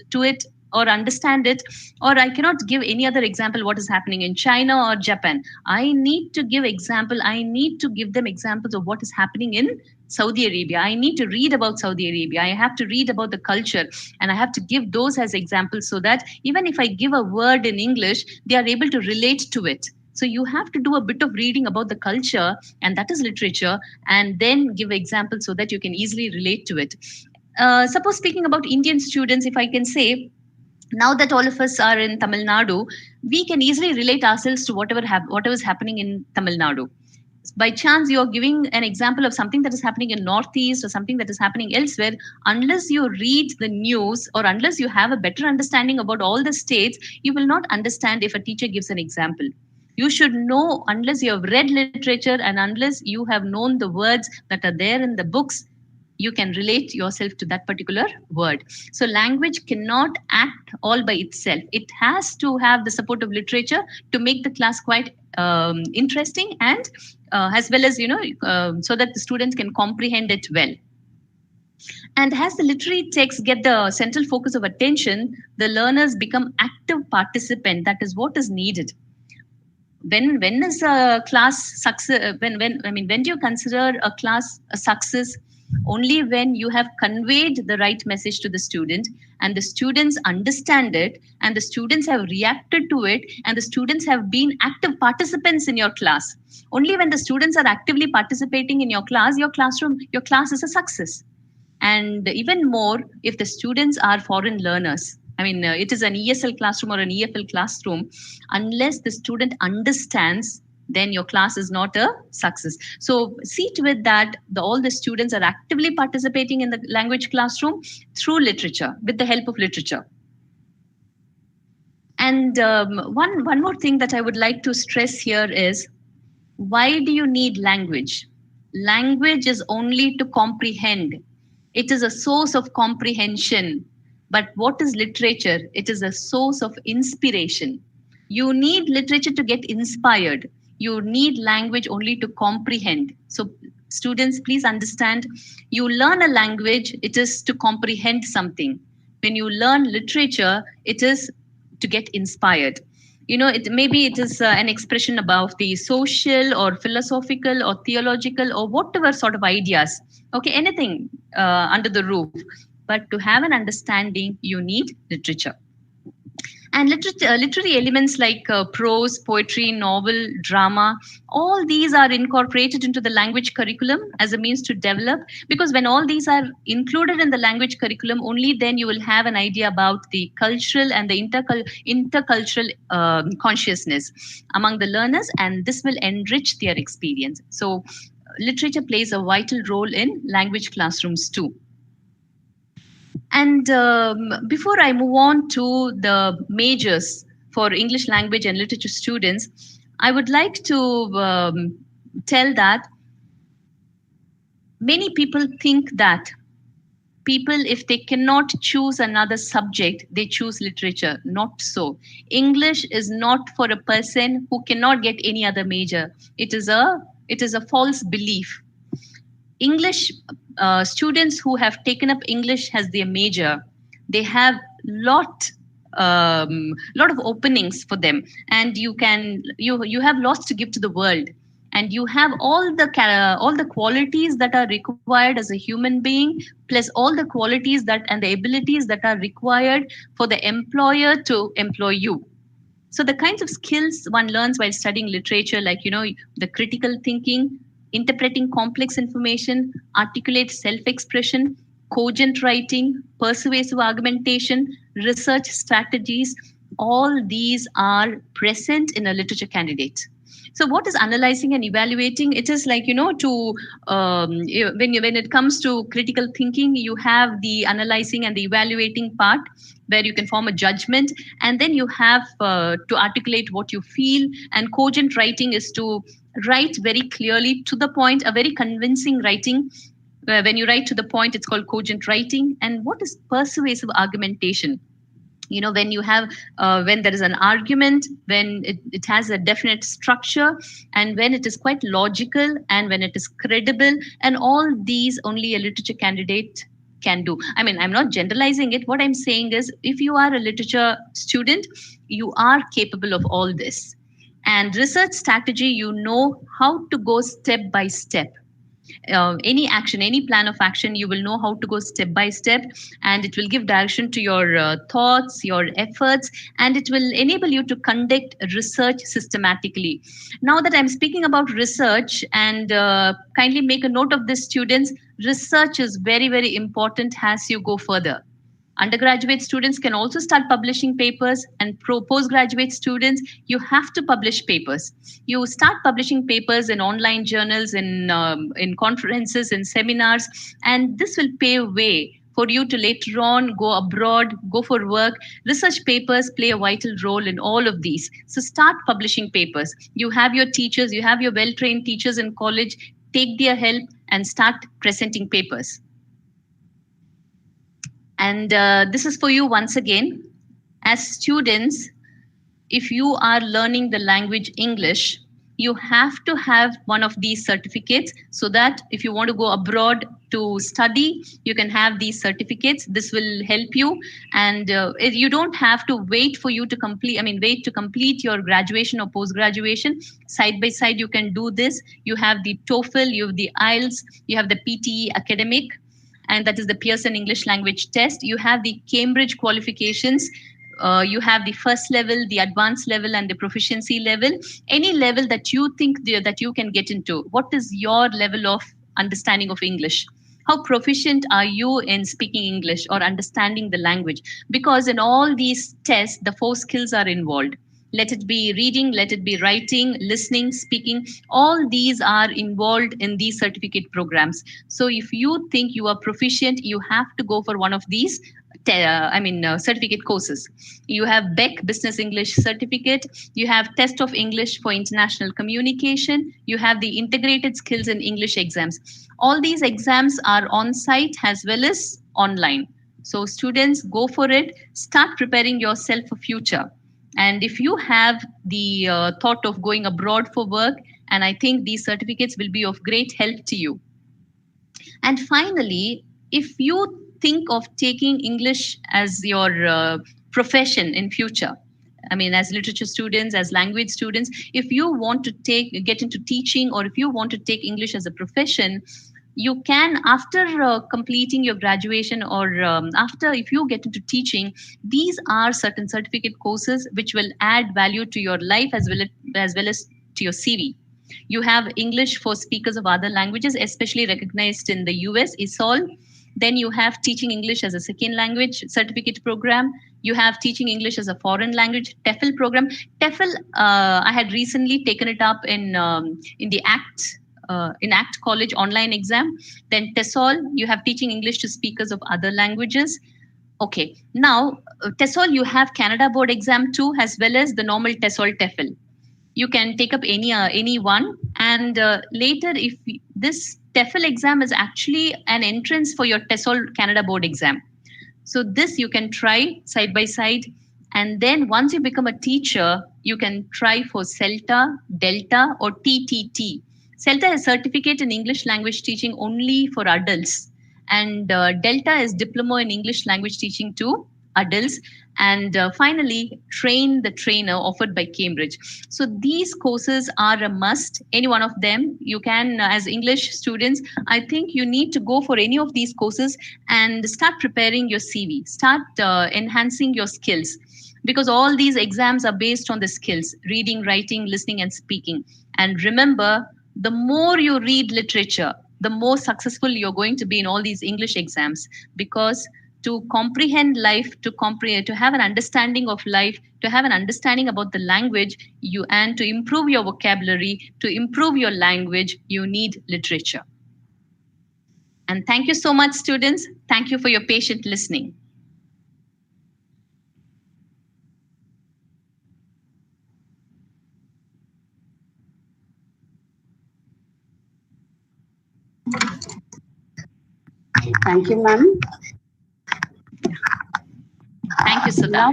to it or understand it, or I cannot give any other example what is happening in China or Japan. I need to give them examples of what is happening in Saudi Arabia. I need to read about Saudi Arabia. I have to read about the culture, and I have to give those as examples, so that even if I give a word in English, they are able to relate to it. So you have to do a bit of reading about the culture, and that is literature, and then give examples so that you can easily relate to it. Suppose speaking about Indian students, if I can say, now that all of us are in Tamil Nadu, we can easily relate ourselves to whatever is happening in Tamil Nadu. By chance, you're giving an example of something that is happening in Northeast or something that is happening elsewhere. Unless you read the news, or unless you have a better understanding about all the states, you will not understand if a teacher gives an example. You should know, unless you have read literature and unless you have known the words that are there in the books, you can relate yourself to that particular word. So language cannot act all by itself. It has to have the support of literature to make the class quite interesting, and as well as, so that the students can comprehend it well. And as the literary texts get the central focus of attention, the learners become active participant. That is what is needed. When is a class success? When do you consider a class a success? Only when you have conveyed the right message to the student, and the students understand it, and the students have reacted to it, and the students have been active participants in your class. Only when the students are actively participating in your class is a success. And even more, if the students are foreign learners. It is an ESL classroom or an EFL classroom. Unless the student understands, then your class is not a success. So see to it that all the students are actively participating in the language classroom through literature, with the help of literature. And one more thing that I would like to stress here is, why do you need language? Language is only to comprehend. It is a source of comprehension. But what is literature? It is a source of inspiration. You need literature to get inspired. You need language only to comprehend. So students, please understand, you learn a language, it is to comprehend something. When you learn literature, it is to get inspired. It is an expression about the social or philosophical or theological or whatever sort of ideas. Okay, anything under the roof. But to have an understanding, you need literature. And literary elements like prose, poetry, novel, drama, all these are incorporated into the language curriculum as a means to develop. Because when all these are included in the language curriculum, only then you will have an idea about the cultural and the intercultural consciousness among the learners, and this will enrich their experience. So, literature plays a vital role in language classrooms too. And before I move on to the majors for English language and literature students, I would like to tell that many people think that people, if they cannot choose another subject, they choose literature. Not so. English is not for a person who cannot get any other major. It is a false belief. English students who have taken up English as their major, they have lot of openings for them, and you have lots to give to the world, and you have all the qualities that are required as a human being, plus all the qualities that and the abilities that are required for the employer to employ you. So the kinds of skills one learns while studying literature, like the critical thinking, interpreting complex information, articulate self-expression, cogent writing, persuasive argumentation, research strategies, all these are present in a literature candidate. So what is analyzing and evaluating? It is like, to when it comes to critical thinking, you have the analyzing and the evaluating part, where you can form a judgment, and then you have to articulate what you feel. And cogent writing is to write very clearly to the point, a very convincing writing. When you write to the point, it's called cogent writing. And what is persuasive argumentation? When you have when there is an argument, when it has a definite structure, and when it is quite logical, and when it is credible, and all these only a literature candidate can do. I mean, I'm not generalizing it. What I'm saying is, if you are a literature student, you are capable of all this. And research strategy, you know how to go step by step. Any action, any plan of action, you will know how to go step by step, and it will give direction to your thoughts, your efforts, and it will enable you to conduct research systematically. Now that I'm speaking about research, and kindly make a note of this, students, research is very, very important as you go further. Undergraduate students can also start publishing papers, and postgraduate students, you have to publish papers. You start publishing papers in online journals, in conferences, in seminars, and this will pave way for you to later on go abroad, go for work. Research papers play a vital role in all of these. So start publishing papers. You have your teachers, you have your well-trained teachers in college. Take their help and start presenting papers. And this is for you once again. As students, if you are learning the language English, you have to have one of these certificates, so that if you want to go abroad to study, you can have these certificates. This will help you, and you don't have to wait for you to complete your graduation or post-graduation. Side by side, you can do this. You have the TOEFL, you have the IELTS, you have the PTE academic, and that is the Pearson English Language Test. You have the Cambridge qualifications. You have the first level, the advanced level, and the proficiency level. Any level that you think that you can get into. What is your level of understanding of English? How proficient are you in speaking English or understanding the language? Because in all these tests, the 4 skills are involved. Let it be reading, let it be writing, listening, speaking. All these are involved in these certificate programs. So if you think you are proficient, you have to go for one of these certificate courses. You have Beck Business English Certificate. You have Test of English for International Communication. You have the Integrated Skills in English exams. All these exams are on site as well as online. So students, go for it. Start preparing yourself for future. And if you have the thought of going abroad for work, and I think these certificates will be of great help to you. And finally, if you think of taking English as your profession in future, I mean, as literature students, as language students, if you want to get into teaching, or if you want to take English as a profession, you can, after completing your graduation, or after, if you get into teaching, these are certain certificate courses which will add value to your life as well as to your CV. You have English for speakers of other languages, especially recognized in the US, ISOL. Then you have teaching English as a second language certificate program. You have teaching English as a foreign language TEFL program. TEFL, I had recently taken it up in the ACT College online exam. Then TESOL, you have teaching English to speakers of other languages. Okay, now TESOL, you have Canada board exam too, as well as the normal TESOL TEFL. You can take up any one, and later, if this TEFL exam is actually an entrance for your TESOL Canada board exam. So this you can try side by side, and then once you become a teacher, you can try for CELTA, Delta, or TTT. CELTA is certificate in English language teaching only for adults, and Delta is diploma in English language teaching to adults, and finally train the trainer offered by Cambridge. So these courses are a must. Any one of them you can, as English students, I think you need to go for any of these courses and start preparing your CV, start enhancing your skills, because all these exams are based on the skills: reading, writing, listening, and speaking. And remember, the more you read literature, the more successful you're going to be in all these English exams, because to comprehend life, to have an understanding of life, to have an understanding about the language, and to improve your vocabulary, to improve your language, you need literature. And thank you so much, students. Thank you for your patient listening. Thank you, ma'am. Thank you, Sudha.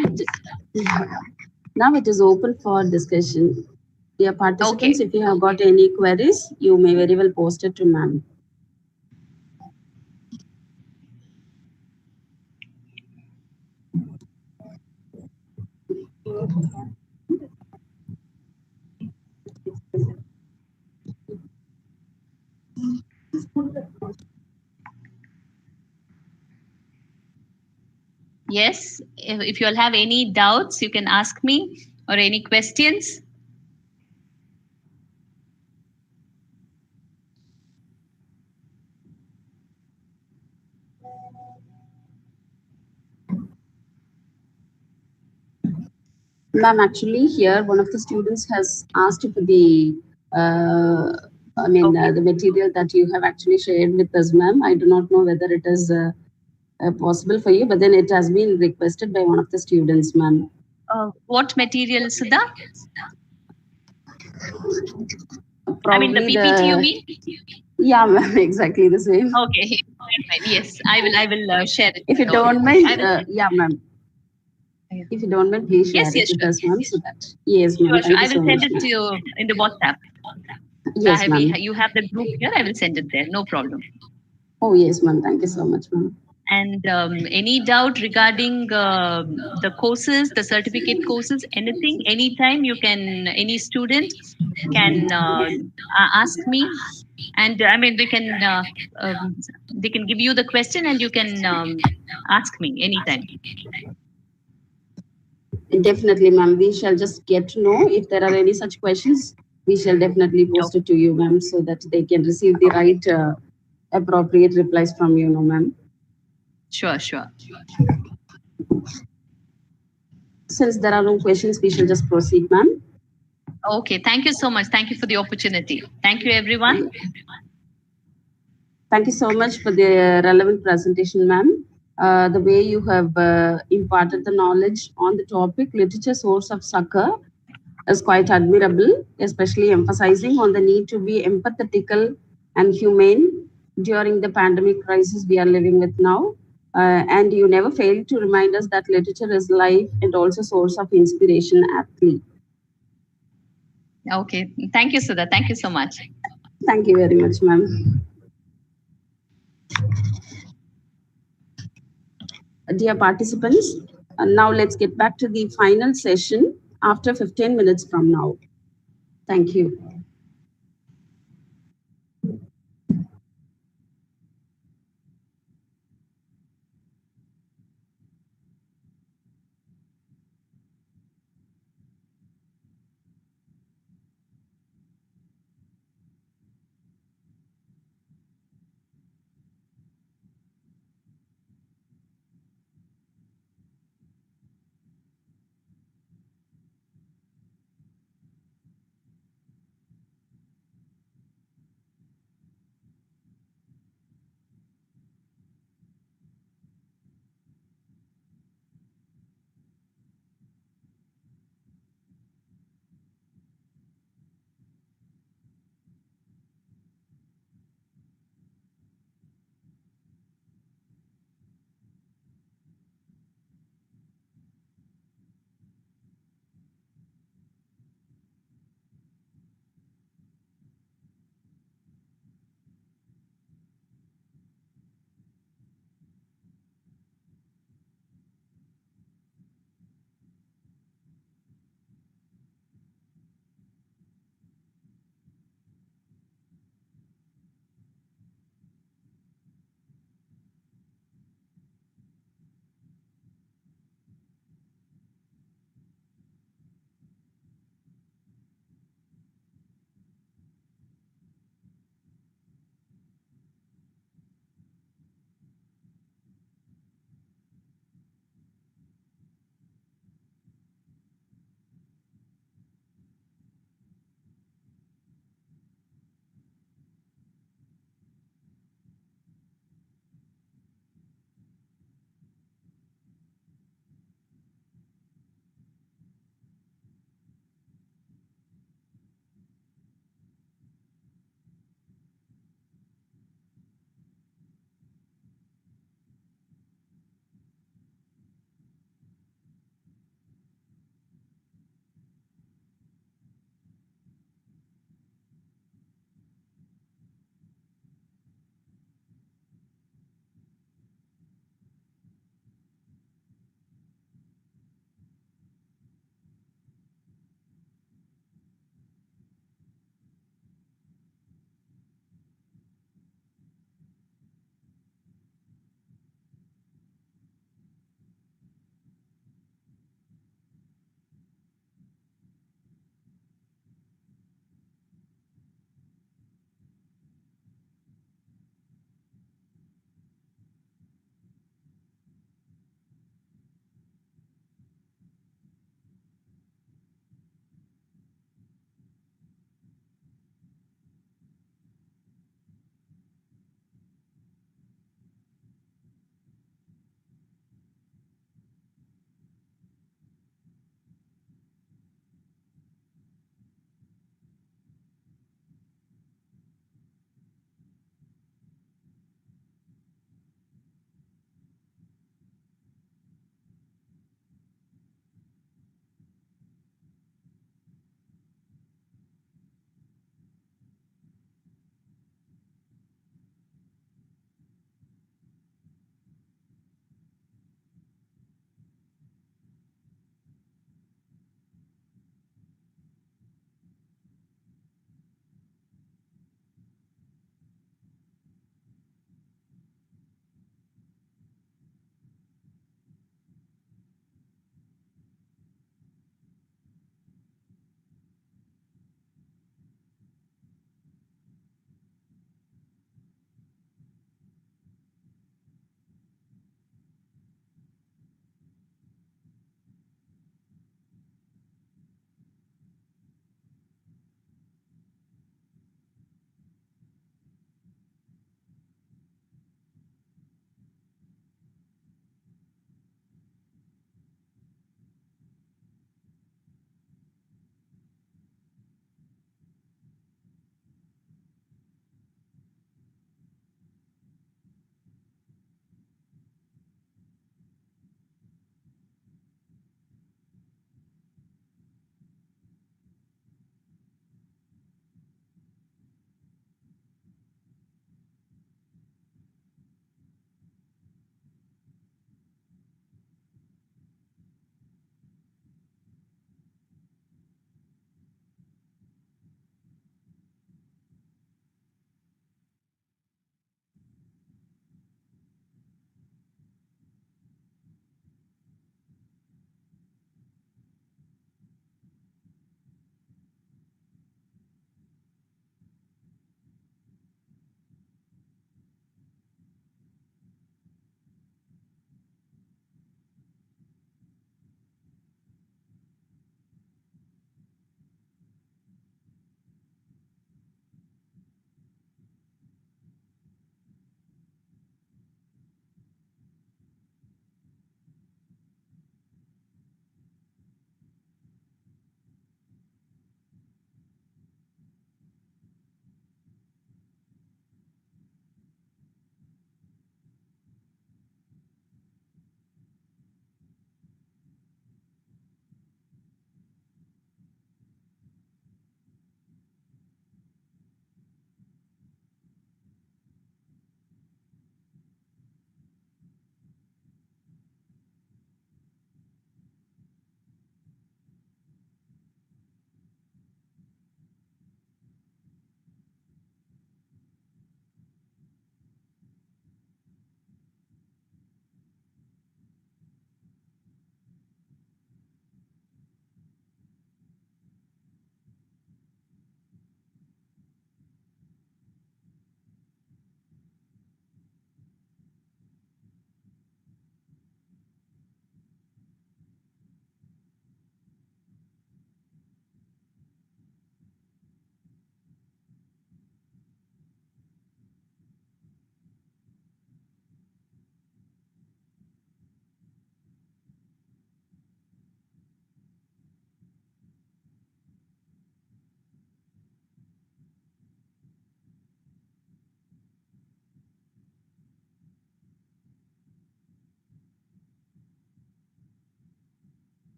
Now it is open for discussion. Dear participants, Okay. if you have got any queries, you may very well post it to ma'am. Yes, if you all have any doubts, you can ask me, or any questions. Ma'am, actually here one of the students has asked for the the material that you have actually shared with us, ma'am. I do not know whether it is possible for you, but then it has been requested by one of the students, ma'am. What material, Sudha? Probably I mean, the PPT, you mean? Yeah, ma'am, exactly the same. Okay, yes, I will share it. If you don't mind, yeah, ma'am. If you don't mind, please share Yes, it sure. with us, ma'am, so that. Yes, ma'am. Sure. Thank I you so will send much, it to you in the WhatsApp. Yes, ma'am. You have the group here. I will send it there. No problem. Oh, yes, ma'am. Thank you so much, ma'am. And any doubt regarding the courses, the certificate courses, anything, anytime you can, any student can ask me. And I mean, they can give you the question, and you can ask me anytime. Definitely, ma'am. We shall just get to know if there are any such questions. We shall definitely post it to you, ma'am, so that they can receive the right appropriate replies from you, ma'am. Sure, sure. Since there are no questions, we shall just proceed, ma'am. Okay, thank you so much. Thank you for the opportunity. Thank you, everyone. Thank you so much for the relevant presentation, ma'am. The way you have imparted the knowledge on the topic, literature source of succor, is quite admirable, especially emphasizing on the need to be empathetical and humane during the pandemic crisis we are living with now. And you never fail to remind us that literature is life and also source of inspiration aptly. Okay, thank you, Sudha. Thank you so much. Thank you very much, ma'am. Dear participants, now let's get back to the final session after 15 minutes from now. Thank you.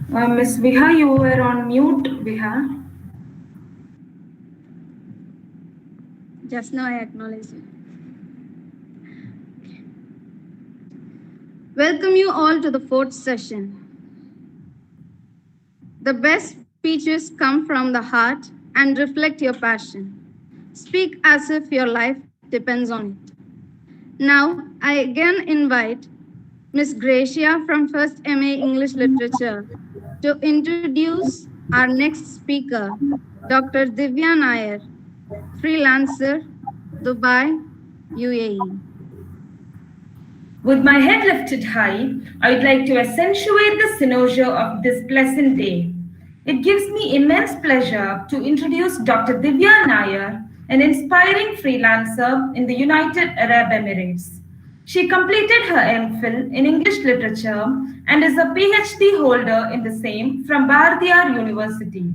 Miss Viha, you were on mute, Viha. Just now I acknowledge you. Welcome you all to the fourth session. The best speeches come from the heart and reflect your passion. Speak as if your life depends on it. Now, I again invite Ms. Gracia from First MA English Literature to introduce our next speaker, Dr. Divya Nair, freelancer, Dubai, UAE. With my head lifted high, I would like to accentuate the cynosure of this pleasant day. It gives me immense pleasure to introduce Dr. Divya Nair, an inspiring freelancer in the United Arab Emirates. She completed her MPhil in English literature and is a PhD holder in the same from Bardiyar University.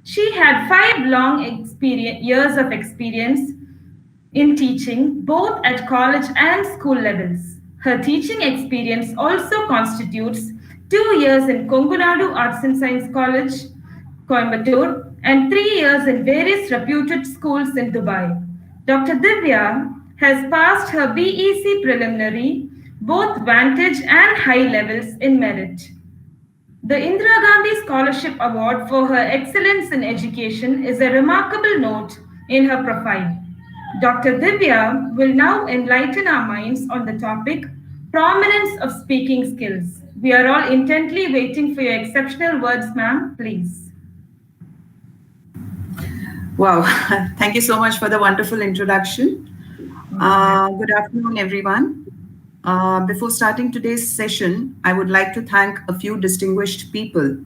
She had 5 long years of experience in teaching, both at college and school levels. Her teaching experience also constitutes 2 years in Kongunadu Arts and Science College, Coimbatore, and 3 years in various reputed schools in Dubai. Dr. Divya has passed her BEC preliminary, both Vantage and high levels in merit. The Indira Gandhi Scholarship Award for her excellence in education is a remarkable note in her profile. Dr. Divya will now enlighten our minds on the topic prominence of speaking skills. We are all intently waiting for your exceptional words, ma'am, please. Wow, thank you so much for the wonderful introduction. Good afternoon, everyone. Before starting today's session, I would like to thank a few distinguished people.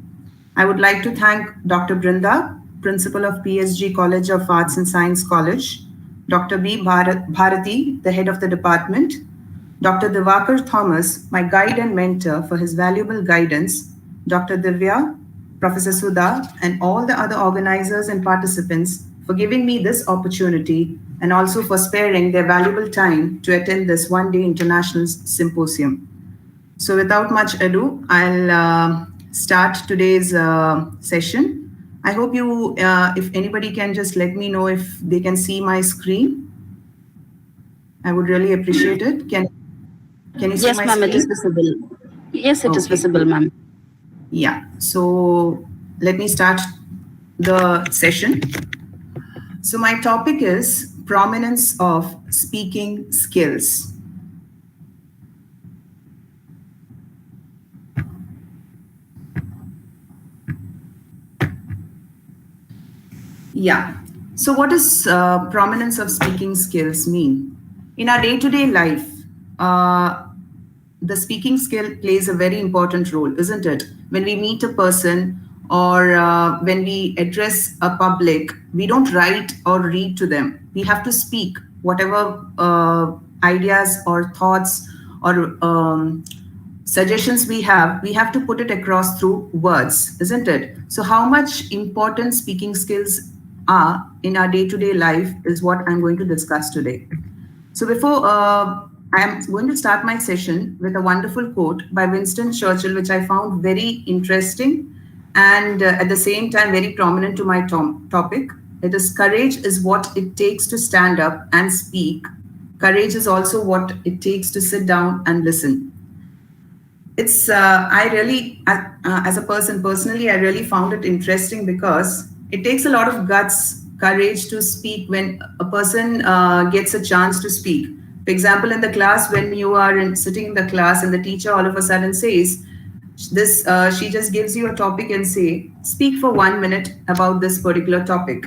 I would like to thank Dr. Brinda, Principal of PSG College of Arts and Science College, Dr. B. Bharati, the head of the department, Dr. Divakar Thomas, my guide and mentor for his valuable guidance, Dr. Divya, Professor Sudha, and all the other organizers and participants for giving me this opportunity and also for sparing their valuable time to attend this one-day international symposium. So without much ado, I'll start today's session. I hope you, if anybody can just let me know if they can see my screen. I would really appreciate it. Can you see my screen? Yes, ma'am, it is visible. Yes, it is visible, ma'am. Yeah, so let me start the session. So my topic is prominence of speaking skills. Yeah, so what does prominence of speaking skills mean? In our day-to-day life, the speaking skill plays a very important role, isn't it? When we meet a person or when we address a public, we don't write or read to them. We have to speak whatever ideas or thoughts or suggestions we have to put it across through words, isn't it? So how much important speaking skills are in our day-to-day life is what I'm going to discuss today. So before I'm going to start my session with a wonderful quote by Winston Churchill, which I found very interesting and at the same time very prominent to my topic. It is, courage is what it takes to stand up and speak. Courage is also what it takes to sit down and listen. It's, I really, as a person personally, I really found it interesting because it takes a lot of guts, courage to speak when a person gets a chance to speak. For example, in the class, when you are sitting in the class and the teacher all of a sudden says, she just gives you a topic and say, speak for 1 minute about this particular topic.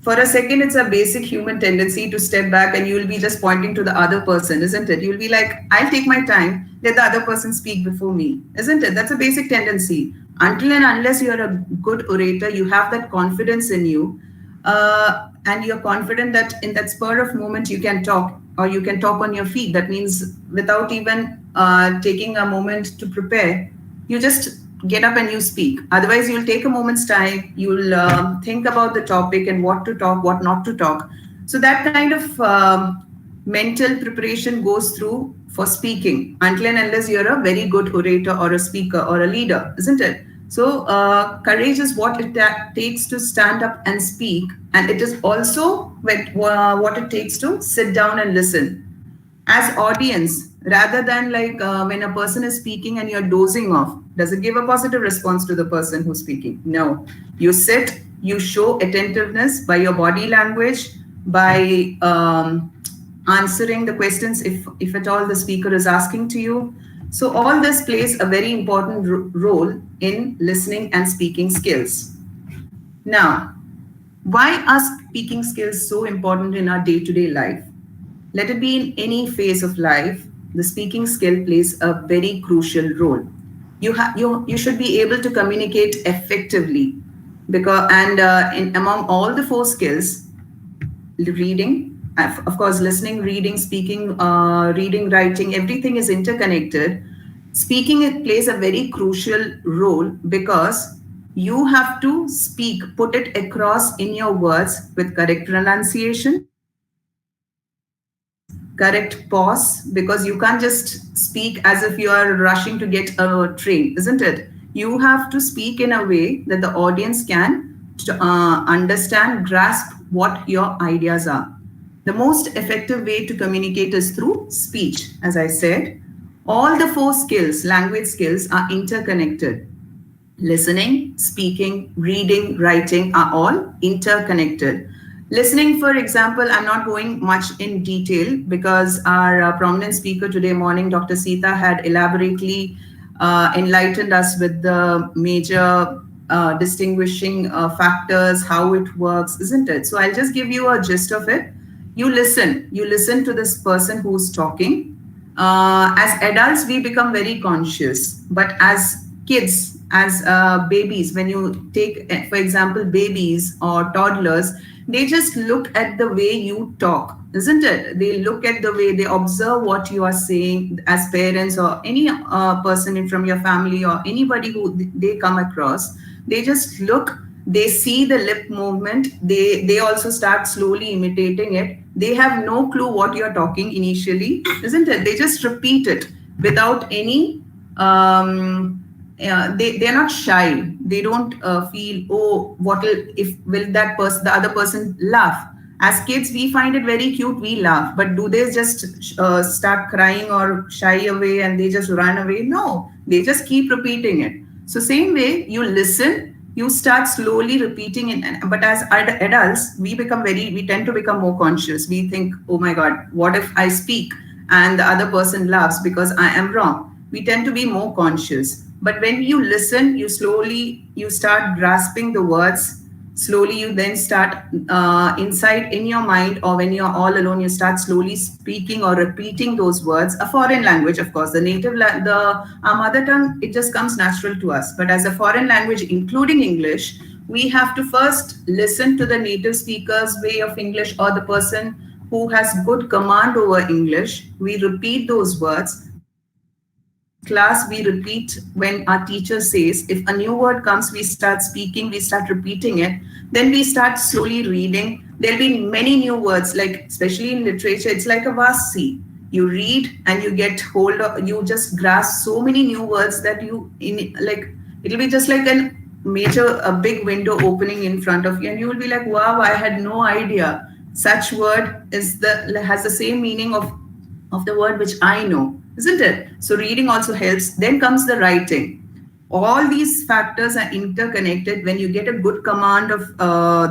For a second, it's a basic human tendency to step back and you'll be just pointing to the other person, isn't it? You'll be like, I'll take my time, let the other person speak before me, isn't it? That's a basic tendency. Until and unless you're a good orator, you have that confidence in you, and you're confident that in that spur of moment you can talk, or you can talk on your feet. That means without even taking a moment to prepare, you just get up and you speak. Otherwise, you'll take a moment's time, you'll think about the topic and what to talk, what not to talk. So that kind of mental preparation goes through for speaking until and unless you're a very good orator or a speaker or a leader, isn't it? So, courage is what it takes to stand up and speak, and it is also what it takes to sit down and listen. As audience, rather than like when a person is speaking and you're dozing off, does it give a positive response to the person who's speaking? No. You sit, you show attentiveness by your body language, by answering the questions if at all the speaker is asking to you. So all this plays a very important role in listening and speaking skills. Now, why are speaking skills so important in our day-to-day life? Let it be in any phase of life, the speaking skill plays a very crucial role. You should be able to communicate effectively, because among all the four skills, reading, of course, listening, reading, speaking, reading, writing, everything is interconnected. Speaking, it plays a very crucial role because you have to speak, put it across in your words with correct pronunciation, correct pause, because you can't just speak as if you are rushing to get a train, isn't it? You have to speak in a way that the audience can understand, grasp what your ideas are. The most effective way to communicate is through speech, as I said. All the four skills, language skills, are interconnected. Listening, speaking, reading, writing are all interconnected. Listening, for example, I'm not going much in detail because our prominent speaker today morning, Dr. Sita, had elaborately enlightened us with the major distinguishing factors, how it works, isn't it? So I'll just give you a gist of it. You listen to this person who's talking. As adults, we become very conscious, but as kids, as babies, when you take, for example, babies or toddlers, they just look at the way you talk, isn't it? They look at the way, they observe what you are saying as parents or any person from your family or anybody who they come across. They just look, they see the lip movement, they also start slowly imitating it. They have no clue what you're talking initially, isn't it? They just repeat it without any they're not shy. They don't feel, oh, will that person, the other person laugh? As kids, we find it very cute, we laugh, but do they just start crying or shy away and they just run away? No, they just keep repeating it. So same way, you listen, you start slowly repeating it. But as adults, we tend to become more conscious. We think, oh my God, what if I speak and the other person laughs because I am wrong? We tend to be more conscious. But when you listen, you start grasping the words. Slowly, you then start inside in your mind, or when you're all alone, you start slowly speaking or repeating those words. A foreign language, of course, our mother tongue, it just comes natural to us. But as a foreign language, including English, we have to first listen to the native speaker's way of English or the person who has good command over English. We repeat those words. Class, we repeat when our teacher says, if a new word comes, we start speaking, we start repeating it. Then we start slowly reading. There'll be many new words, like especially in literature, it's like a vast sea. You read and you get hold of, you just grasp so many new words that it'll be just like a big window opening in front of you, and you will be like, wow, I had no idea. Such word has the same meaning of the word which I know, isn't it? So reading also helps. Then comes the writing. All these factors are interconnected. When you get a good command of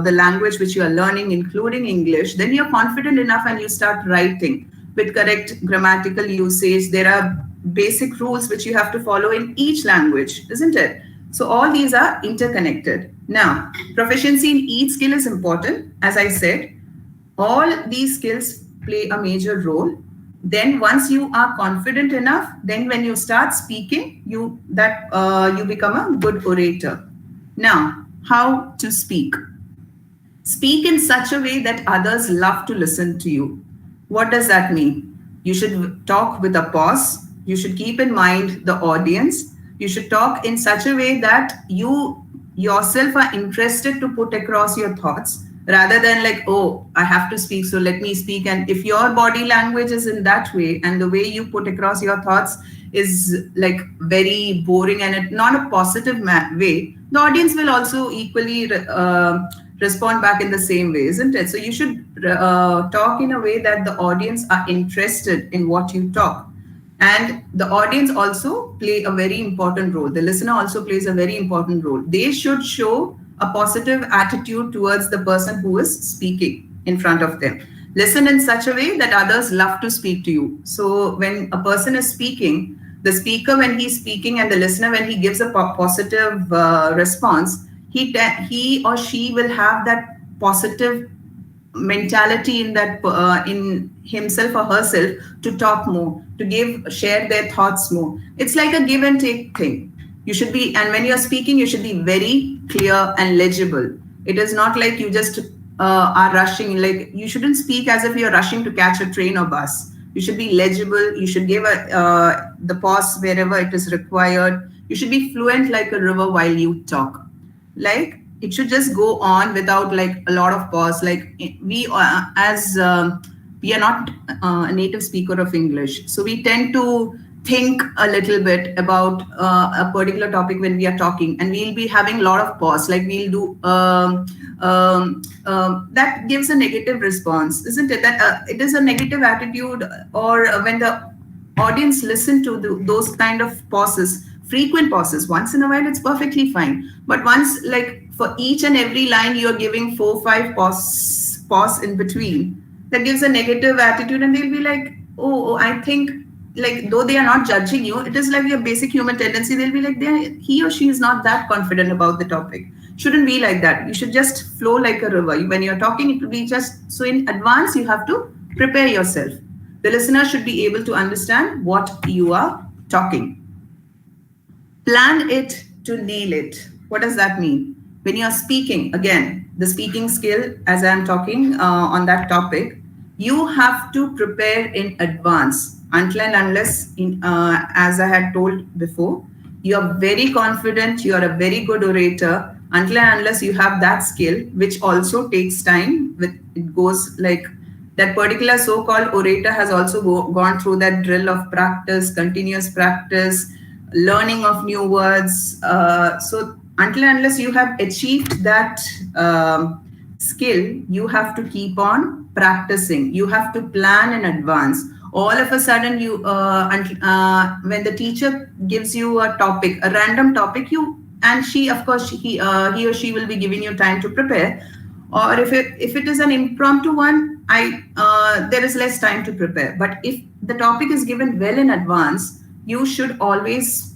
the language which you are learning, including English, then you're confident enough and you start writing with correct grammatical usage. There are basic rules which you have to follow in each language, isn't it? So all these are interconnected. Now, proficiency in each skill is important. As I said, all these skills play a major role. Then once you are confident enough, then when you start speaking, you become a good orator. Now, how to speak? Speak in such a way that others love to listen to you. What does that mean? You should talk with a pause. You should keep in mind the audience. You should talk in such a way that you yourself are interested to put across your thoughts. rather than like, oh, I have to speak, so let me speak. And if your body language is in that way, and the way you put across your thoughts is like very boring and not a positive way, the audience will also equally respond back in the same way, isn't it? So you should talk in a way that the audience are interested in what you talk. And the audience also play a very important role. The listener also plays a very important role. They should show a positive attitude towards the person who is speaking in front of them. Listen in such a way that others love to speak to you. So when a person is speaking, the speaker, when he's speaking, and the listener, when he gives a positive response, he or she will have that positive mentality in that in himself or herself to talk more, to share their thoughts more. It's like a give and take thing. You should be, and when you're speaking, you should be very clear and legible. It is not like you just are rushing. Like, you shouldn't speak as if you're rushing to catch a train or bus. You should be legible. You should give the pause wherever it is required. You should be fluent like a river while you talk. Like, it should just go on without like a lot of pause. Like, we we are not a native speaker of English, so we tend to think a little bit about a particular topic when we are talking, and we'll be having a lot of pause. Like, we'll do that gives a negative response, isn't it? That it is a negative attitude, or when the audience listen to those kind of pauses, frequent pauses, once in a while, it's perfectly fine. But once, like, for each and every line, you're giving 4-5 pause in between, that gives a negative attitude, and they'll be like, oh, I think, like, though they are not judging you, it is like your basic human tendency. They'll be like, he or she is not that confident about the topic. Shouldn't be like that. You should just flow like a river. When you're talking, it will be just, so in advance, you have to prepare yourself. The listener should be able to understand what you are talking. Plan it to nail it. What does that mean? When you're speaking, again, the speaking skill, as I'm talking on that topic, you have to prepare in advance, until and unless, as I had told before, you are very confident, you are a very good orator, until and unless you have that skill, which also takes time. It goes like, that particular so-called orator has also gone through that drill of practice, continuous practice, learning of new words. So until and unless you have achieved that skill, you have to keep on practicing. You have to plan in advance. All of a sudden, when the teacher gives you a topic, a random topic, he or she will be giving you time to prepare. Or if it is an impromptu one, there is less time to prepare. But if the topic is given well in advance, you should always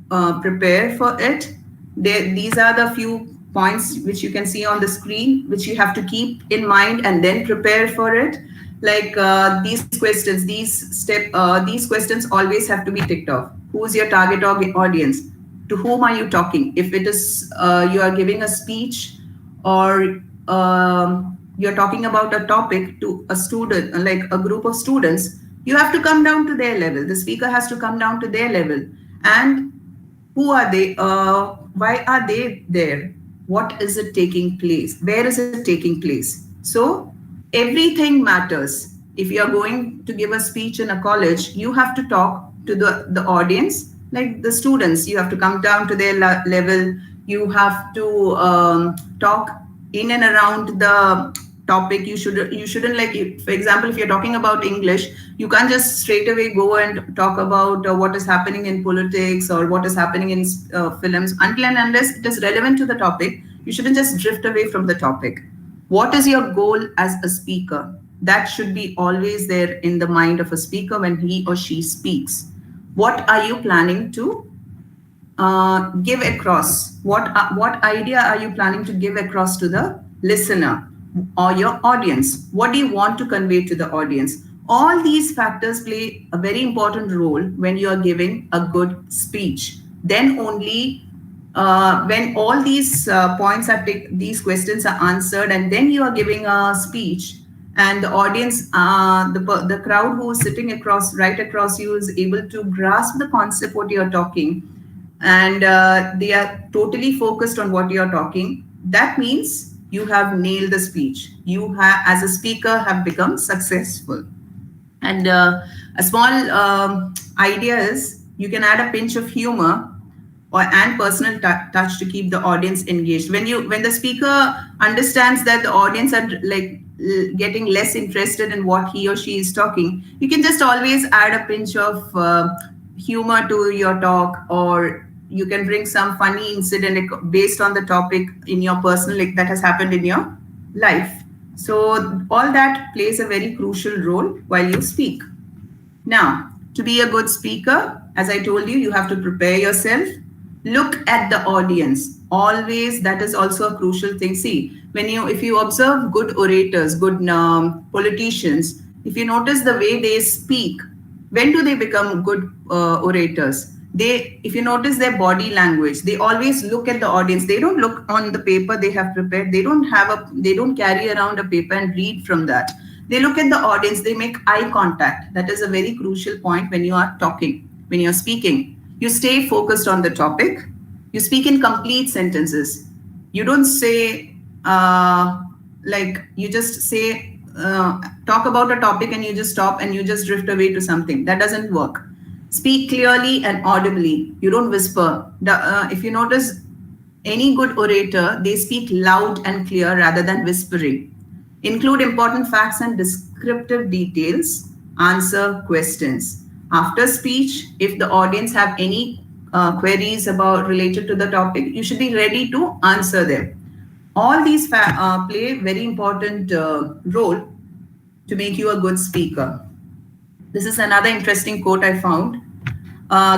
prepare for it. These are the few points which you can see on the screen, which you have to keep in mind and then prepare for it. Like these questions, these questions always have to be ticked off. Who's your target audience? To whom are you talking? If it is you are giving a speech, or you're talking about a topic to a student, like a group of students, you have to come down to their level. The speaker has to come down to their level. And who are they? Why are they there? What is it taking place? Where is it taking place? So everything matters. If you're going to give a speech in a college, you have to talk to the audience, like the students. You have to come down to their level. You have to talk in and around the topic. You shouldn't, like, for example, if you're talking about English, you can't just straight away go and talk about what is happening in politics or what is happening in films. Until and unless it is relevant to the topic, you shouldn't just drift away from the topic. What is your goal as a speaker? That should be always there in the mind of a speaker when he or she speaks. What are you planning to give across? What idea are you planning to give across to the listener or your audience? What do you want to convey to the audience? All these factors play a very important role when you are giving a good speech. Then only when all these points these questions are answered, and then you are giving a speech, and the audience, the crowd who is sitting right across you is able to grasp the concept what you're talking, and they are totally focused on what you're talking. That means you have nailed the speech. You have, as a speaker, have become successful. And a small idea is you can add a pinch of humor or and personal touch to keep the audience engaged. When the speaker understands that the audience are like getting less interested in what he or she is talking, you can just always add a pinch of humor to your talk, or you can bring some funny incident based on the topic in your personal, like that has happened in your life. So all that plays a very crucial role while you speak. Now, to be a good speaker, as I told you, you have to prepare yourself. Look at the audience. Always, that is also a crucial thing. See, if you observe good orators, good politicians, if you notice the way they speak, when do they become good orators? If you notice their body language, they always look at the audience. They don't look on the paper they have prepared. They don't carry around a paper and read from that. They look at the audience. They make eye contact. That is a very crucial point when you are talking, when you're speaking. You stay focused on the topic. You speak in complete sentences. You don't say you just say talk about a topic and you just stop and you just drift away to something. That doesn't work. Speak clearly and audibly. You don't whisper. If you notice, any good orator, they speak loud and clear rather than whispering. Include important facts and descriptive details. Answer questions. After speech, if the audience have any queries related to the topic, you should be ready to answer them. All these play a very important role to make you a good speaker. This is another interesting quote I found.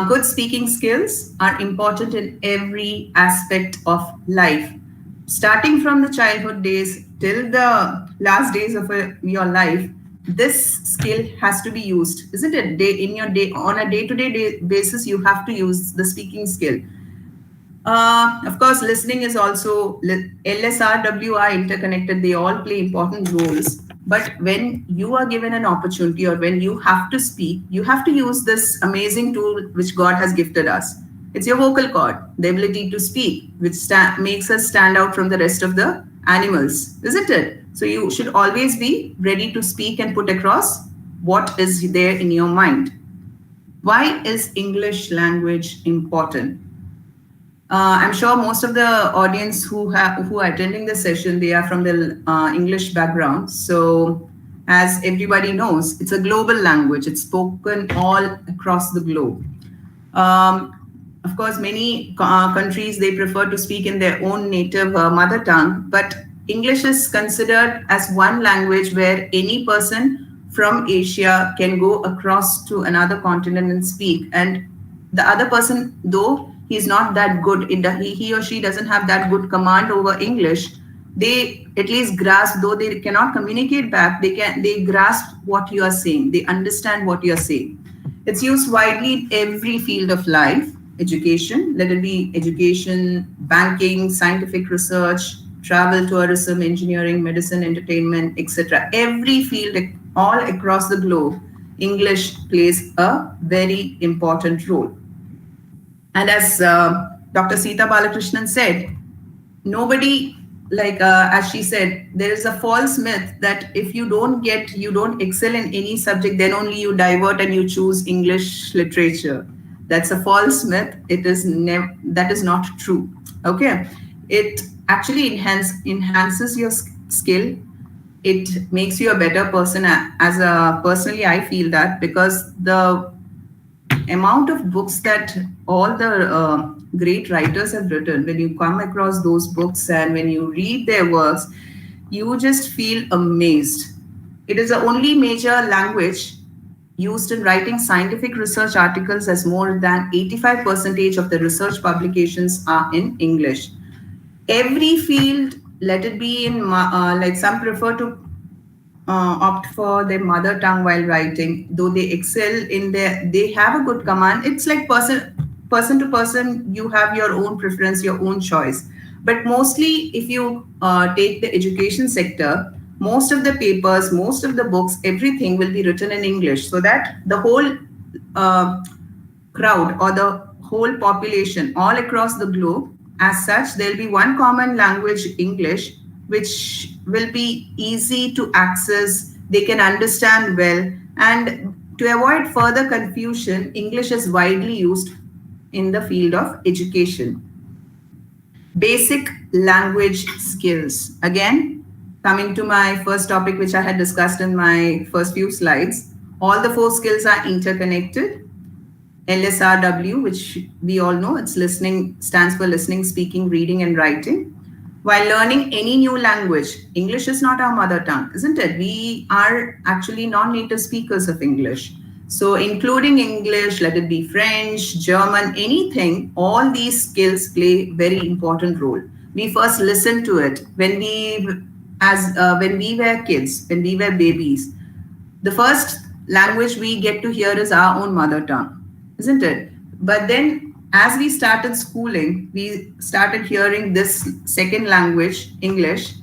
Good speaking skills are important in every aspect of life. Starting from the childhood days till the last days of your life, this skill has to be used, isn't it? On a day-to-day basis, you have to use the speaking skill. Of course, listening is also LSRWI interconnected. They all play important roles. But when you are given an opportunity or when you have to speak, you have to use this amazing tool which God has gifted us. It's your vocal cord, the ability to speak, which makes us stand out from the rest of the animals, isn't it? So you should always be ready to speak and put across what is there in your mind. Why is English language important? I'm sure most of the audience who are attending the session, they are from the English background. So as everybody knows, it's a global language. It's spoken all across the globe. Of course, many countries, they prefer to speak in their own native mother tongue, but English is considered as one language where any person from Asia can go across to another continent and speak. And the other person, though he's not that good, he or she doesn't have that good command over English, they at least grasp, though they cannot communicate back, they grasp what you are saying. They understand what you are saying. It's used widely in every field of life. Education, let it be education, banking, scientific research, travel, tourism, engineering, medicine, entertainment, etc. Every field, all across the globe, English plays a very important role. And as Dr. Sita Balakrishnan said, nobody, as she said, there is a false myth that if you don't excel in any subject, then only you divert and you choose English literature. That's a false myth. That is not true. Okay. It actually enhances your skill. It makes you a better person. Personally, I feel that because the amount of books that all the great writers have written, when you come across those books and when you read their works, you just feel amazed. It is the only major language used in writing scientific research articles, as more than 85% of the research publications are in English. Every field, let it be in, some prefer to opt for their mother tongue while writing, though they excel in they have a good command. It's like person to person, you have your own preference, your own choice. But mostly, if you take the education sector, most of the papers, most of the books, everything will be written in English, so that the whole crowd or the whole population all across the globe, as such, there'll be one common language, English, which will be easy to access, they can understand well. And to avoid further confusion, English is widely used in the field of education. Basic language skills. Again, coming to my first topic, which I had discussed in my first few slides, all the four skills are interconnected. LSRW, which we all know, it's listening, stands for listening, speaking, reading, and writing. While learning any new language, English is not our mother tongue, isn't it? We are actually non-native speakers of English. So including English, let it be French, German, anything, all these skills play very important role. We first listen to it when we were kids, when we were babies. The first language we get to hear is our own mother tongue, isn't it? But then as we started schooling, we started hearing this second language, English,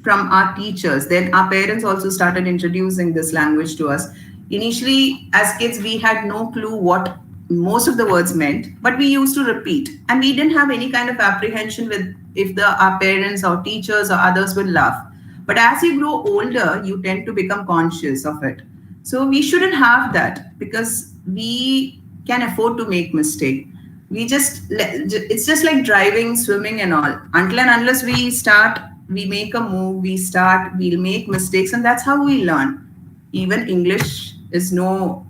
from our teachers. Then our parents also started introducing this language to us. Initially, as kids, we had no clue what most of the words meant, but we used to repeat. And we didn't have any kind of apprehension with if our parents or teachers or others would laugh. But as you grow older, you tend to become conscious of it. So we shouldn't have that because we can afford to make mistake. It's just like driving, swimming and all. Until and unless we make a move, we'll make mistakes, and that's how we learn. Even English is no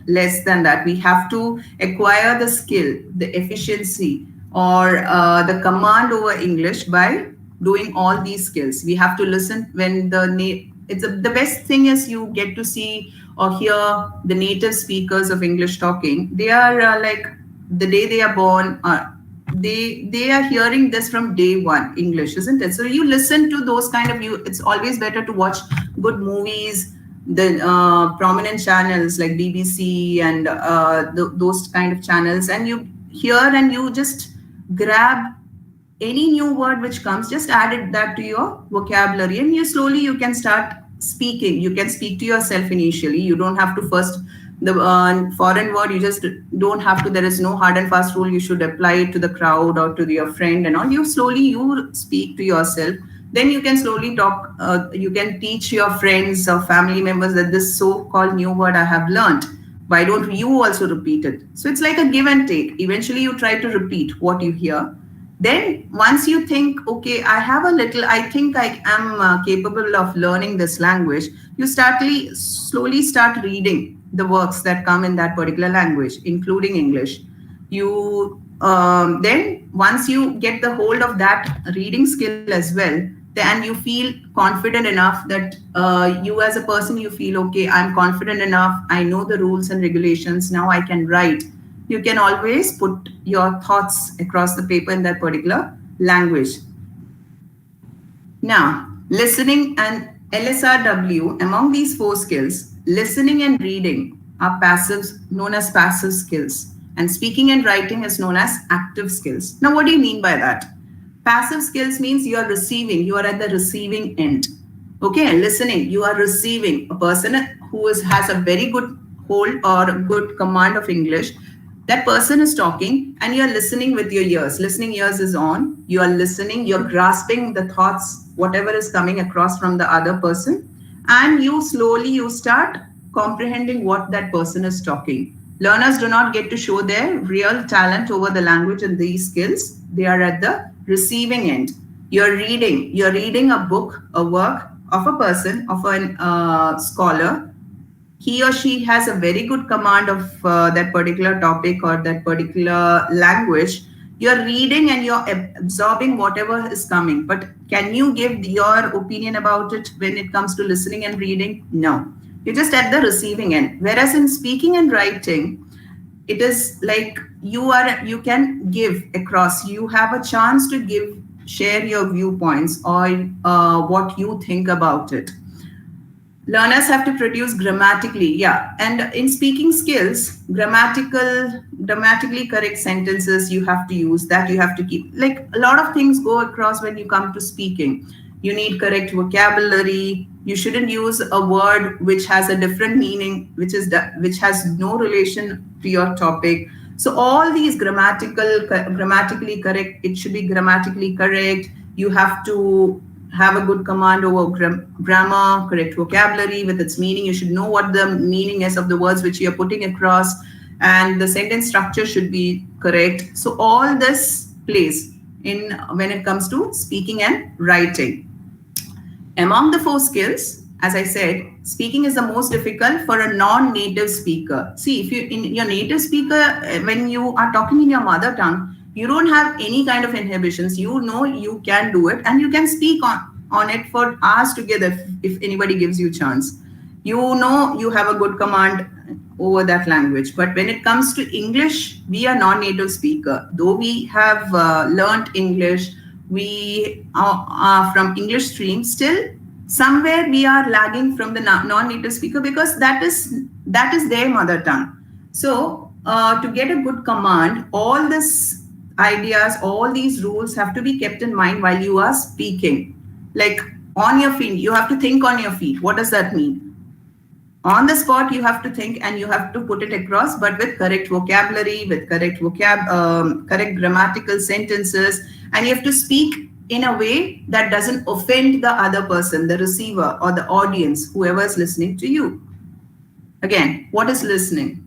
less than that. We have to acquire the skill, the efficiency, or the command over English by doing all these skills. We have to listen when the best thing is you get to see or hear the native speakers of English talking. They are like the day they are born, they are hearing this from day one, English, isn't it? So you listen to those it's always better to watch good movies, the prominent channels like BBC and those kind of channels, and you hear and you just grab any new word which comes, just add that to your vocabulary, and you can start speaking. You can speak to yourself initially. You don't have to first the foreign word. You just don't have to. There is no hard and fast rule. You should apply it to the crowd or to your friend and all. You speak to yourself. Then you can slowly talk. You can teach your friends or family members that this so-called new word I have learned. Why don't you also repeat it? So it's like a give and take. Eventually, you try to repeat what you hear. Then once you think, okay, I think I am capable of learning this language, you slowly start reading the works that come in that particular language, including English. You then once you get the hold of that reading skill as well, then you feel confident enough that you as a person, you feel, okay, I'm confident enough. I know the rules and regulations. Now I can write. You can always put your thoughts across the paper in that particular language. Now, listening and LSRW, among these four skills, listening and reading are known as passive skills, and speaking and writing is known as active skills. Now, what do you mean by that? Passive skills means you are receiving, you are at the receiving end. Okay, listening, you are receiving. A person who has a very good hold or good command of English, that person is talking and you're listening with your ears. Listening ears is on. You are listening, you're grasping the thoughts, whatever is coming across from the other person. And you start comprehending what that person is talking. Learners do not get to show their real talent over the language and these skills. They are at the receiving end. You're reading a book, a work of a person, of a scholar. He or she has a very good command of that particular topic or that particular language. You're reading and you're absorbing whatever is coming. But can you give your opinion about it when it comes to listening and reading? No. You're just at the receiving end. Whereas in speaking and writing, it is like you can give across. You have a chance to share your viewpoints or what you think about it. Learners have to produce grammatically, and in speaking skills, grammatically correct sentences you have to use, that you have to keep. Like a lot of things go across when you come to speaking. You need correct vocabulary. You shouldn't use a word which has a different meaning, which has no relation to your topic. So all these grammatically correct, it should be grammatically correct. You have to have a good command over grammar, correct vocabulary with its meaning. You should know what the meaning is of the words which you're putting across, and the sentence structure should be correct. So all this plays in when it comes to speaking and writing. Among the four skills, as I said, speaking is the most difficult for a non-native speaker. See, if you in your native speaker, when you are talking in your mother tongue, you don't have any kind of inhibitions. You know you can do it, and you can speak on it for hours together if anybody gives you a chance. You know you have a good command over that language. But when it comes to English, we are non-native speaker. Though we have learned English, we are from English stream, still somewhere we are lagging from the non-native speaker because that is their mother tongue. So to get a good command, all these ideas, all these rules have to be kept in mind while you are speaking. Like on your feet, you have to think on your feet. What does that mean? On the spot, you have to think and you have to put it across, but with correct vocabulary, with correct correct grammatical sentences, and you have to speak in a way that doesn't offend the other person, the receiver or the audience, whoever is listening to you. Again, what is listening?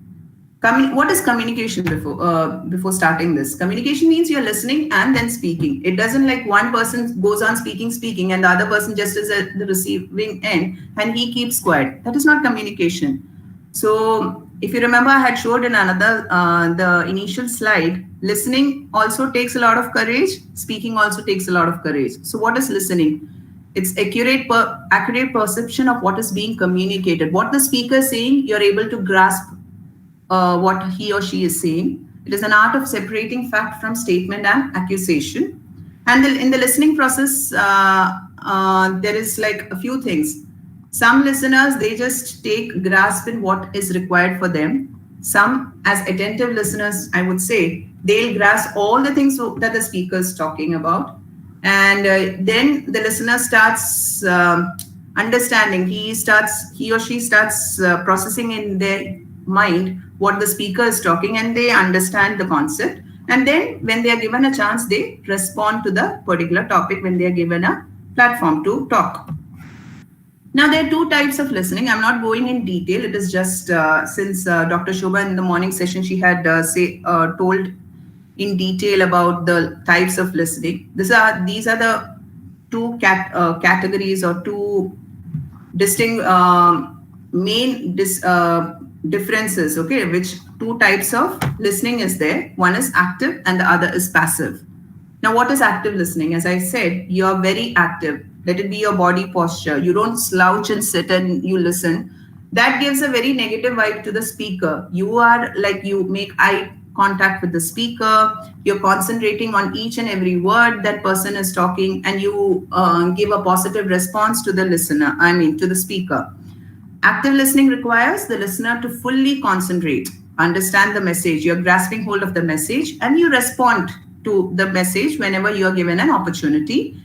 What is communication before starting this? Communication means you're listening and then speaking. It doesn't like one person goes on speaking, and the other person just is at the receiving end and he keeps quiet. That is not communication. So if you remember, I had showed in another, the initial slide, listening also takes a lot of courage. Speaking also takes a lot of courage. So what is listening? It's accurate perception of what is being communicated. What the speaker is saying, you're able to grasp what he or she is saying. It is an art of separating fact from statement and accusation. And in the listening process, there is like a few things. Some listeners, they just take grasp in what is required for them. Some, as attentive listeners, I would say, they'll grasp all the things that the speaker is talking about. And then the listener starts understanding. He or she starts processing in their mind what the speaker is talking, and they understand the concept. And then when they are given a chance, they respond to the particular topic when they are given a platform to talk. Now, there are two types of listening. I'm not going in detail. It is just since Dr. Shobha in the morning session, she had told in detail about the types of listening. These are the two categories or two distinct main differences, okay, which two types of listening is there. One is active and the other is passive. Now, what is active listening? As I said, you're very active. Let it be your body posture. You don't slouch and sit and you listen. That gives a very negative vibe to the speaker. You are like, you make eye contact with the speaker. You're concentrating on each and every word that person is talking, and you give a positive response to the listener, to the speaker. Active listening requires the listener to fully concentrate, understand the message. You're grasping hold of the message and you respond to the message whenever you are given an opportunity.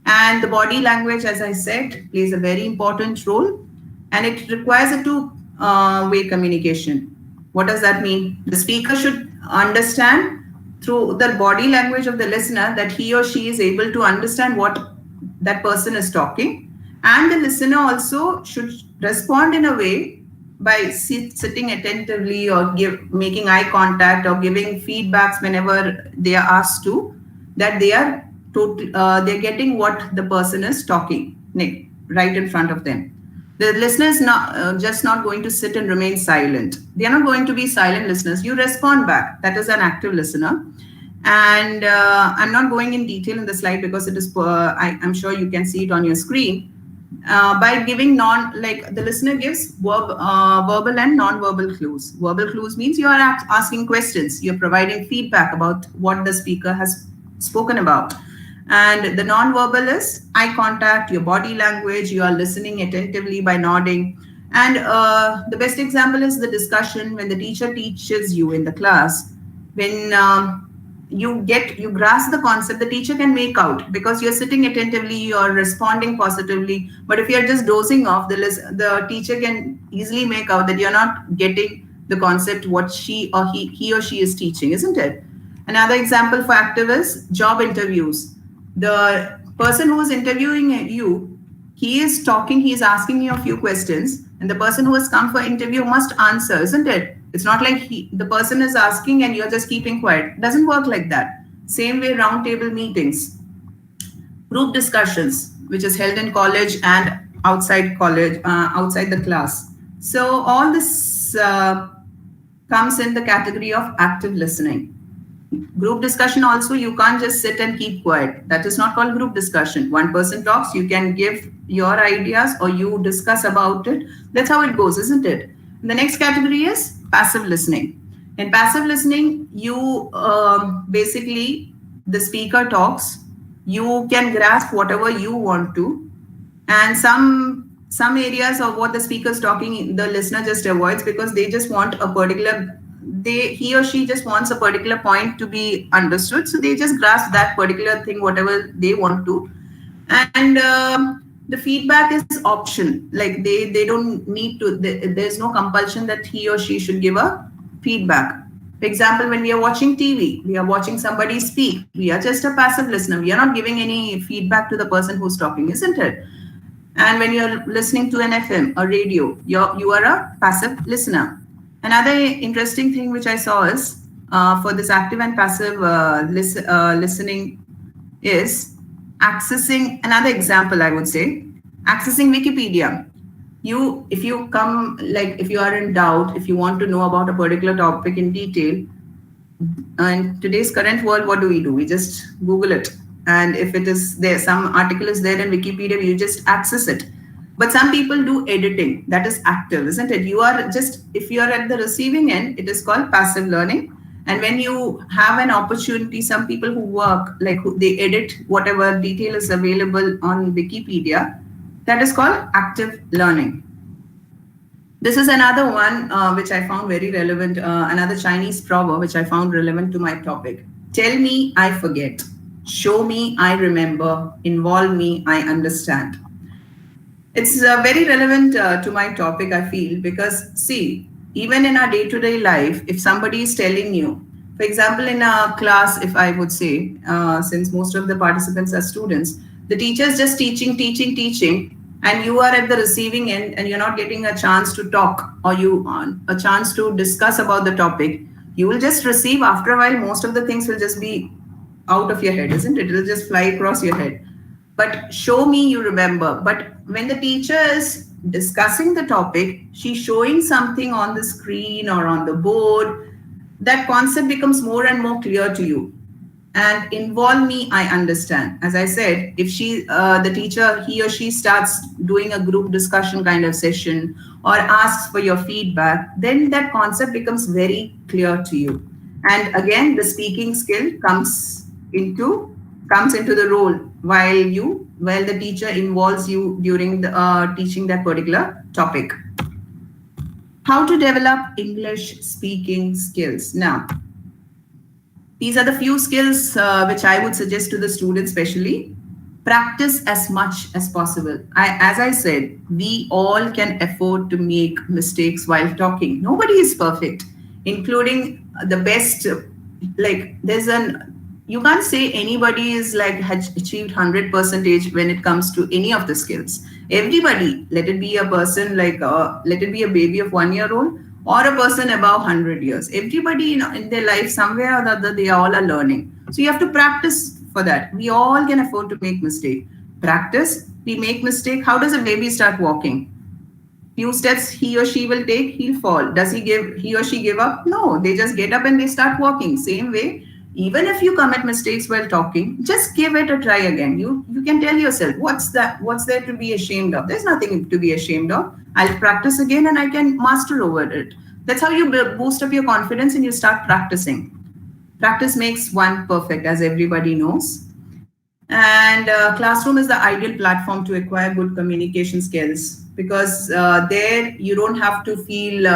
And the body language, as I said, plays a very important role, and it requires a two-way communication. What does that mean? The speaker should understand through the body language of the listener that he or she is able to understand what that person is talking. And the listener also should respond in a way by sitting attentively or making eye contact or giving feedbacks whenever they are asked to, that they are they're getting what the person is talking right in front of them. The listener is just not going to sit and remain silent. They are not going to be silent listeners. You respond back. That is an active listener. And I'm not going in detail in the slide because it is, I'm sure you can see it on your screen. By giving the listener gives verbal and non-verbal clues. Verbal clues means you are asking questions. You're providing feedback about what the speaker has spoken about. And the non-verbal is eye contact, your body language, you are listening attentively by nodding. And the best example is the discussion when the teacher teaches you in the class. When you grasp the concept, the teacher can make out because you're sitting attentively, you're responding positively. But if you're just dozing off, the teacher can easily make out that you're not getting the concept what he or she is teaching, isn't it? Another example for active is job interviews. The Person who is interviewing you, he is talking, he is asking you a few questions, and the person who has come for interview must answer, isn't it? It's not like the person is asking and you're just keeping quiet. It doesn't work like that. Same way, round table meetings, group discussions, which is held in college and outside college, outside the class. So all this comes in the category of active listening. Group discussion also, you can't just sit and keep quiet. That is not called group discussion. One person talks, you can give your ideas or you discuss about it. That's how it goes, isn't it? The next category is passive listening. In passive listening, you basically, the speaker talks, you can grasp whatever you want to, and some areas of what the speaker is talking, the listener just avoids because they just want a particular, he or she just wants a particular point to be understood, so they just grasp that particular thing, whatever they want to. And the feedback is option, like they don't need to, there's no compulsion that he or she should give a feedback. For example, when we are watching TV, we are watching somebody speak, we are just a passive listener, we are not giving any feedback to the person who's talking, isn't it? And when you're listening to an FM or radio, you are a passive listener. Another interesting thing which I saw is for this active and passive listening is accessing, another example I would say, accessing Wikipedia. If you come, like if you are in doubt, if you want to know about a particular topic in detail, in today's current world, what do? We just Google it. And if it is there, some article is there in Wikipedia, you just access it. But some people do editing, that is active, isn't it? You are just, if you are at the receiving end, it is called passive learning. And when you have an opportunity, some people who work, like they edit whatever detail is available on Wikipedia, that is called active learning. This is another one which I found very relevant, another Chinese proverb which I found relevant to my topic. Tell me, I forget. Show me, I remember. Involve me, I understand. It's very relevant to my topic, I feel, because see, even in our day-to-day life, if somebody is telling you, for example, in a class, if I would say, since most of the participants are students, the teacher is just teaching, and you are at the receiving end and you're not getting a chance to talk or a chance to discuss about the topic, you will just receive. After a while, most of the things will just be out of your head, isn't it? It will just fly across your head. But show me, you remember. But when the teacher is discussing the topic, she's showing something on the screen or on the board, that concept becomes more and more clear to you. And involve me, I understand. As I said, if the teacher, he or she starts doing a group discussion kind of session or asks for your feedback, then that concept becomes very clear to you. And again, the speaking skill comes into the role while the teacher involves you during the teaching that particular topic. How to develop English speaking skills. Now, these are the few skills which I would suggest to the students, especially. Practice as much as possible. As I said, we all can afford to make mistakes while talking. Nobody is perfect, including the best. Like you can't say anybody is like has achieved 100% when it comes to any of the skills. Everybody, let it be a person like let it be a baby of 1 year old or a person above 100 years. Everybody in their life, somewhere or the other, they all are learning. So you have to practice for that. We all can afford to make mistake. Practice, we make mistake. How does a baby start walking? Few steps he or she will take, he'll fall. Does he or she give up? No, they just get up and they start walking. Same way, even if you commit mistakes while talking, just give it a try again. You can tell yourself, what's there to be ashamed of? There's nothing to be ashamed of. I'll practice again and I can master over it. That's how you boost up your confidence and you start practicing. Practice makes one perfect, as everybody knows. And classroom is the ideal platform to acquire good communication skills, because there you don't have to feel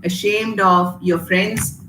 ashamed of your friends.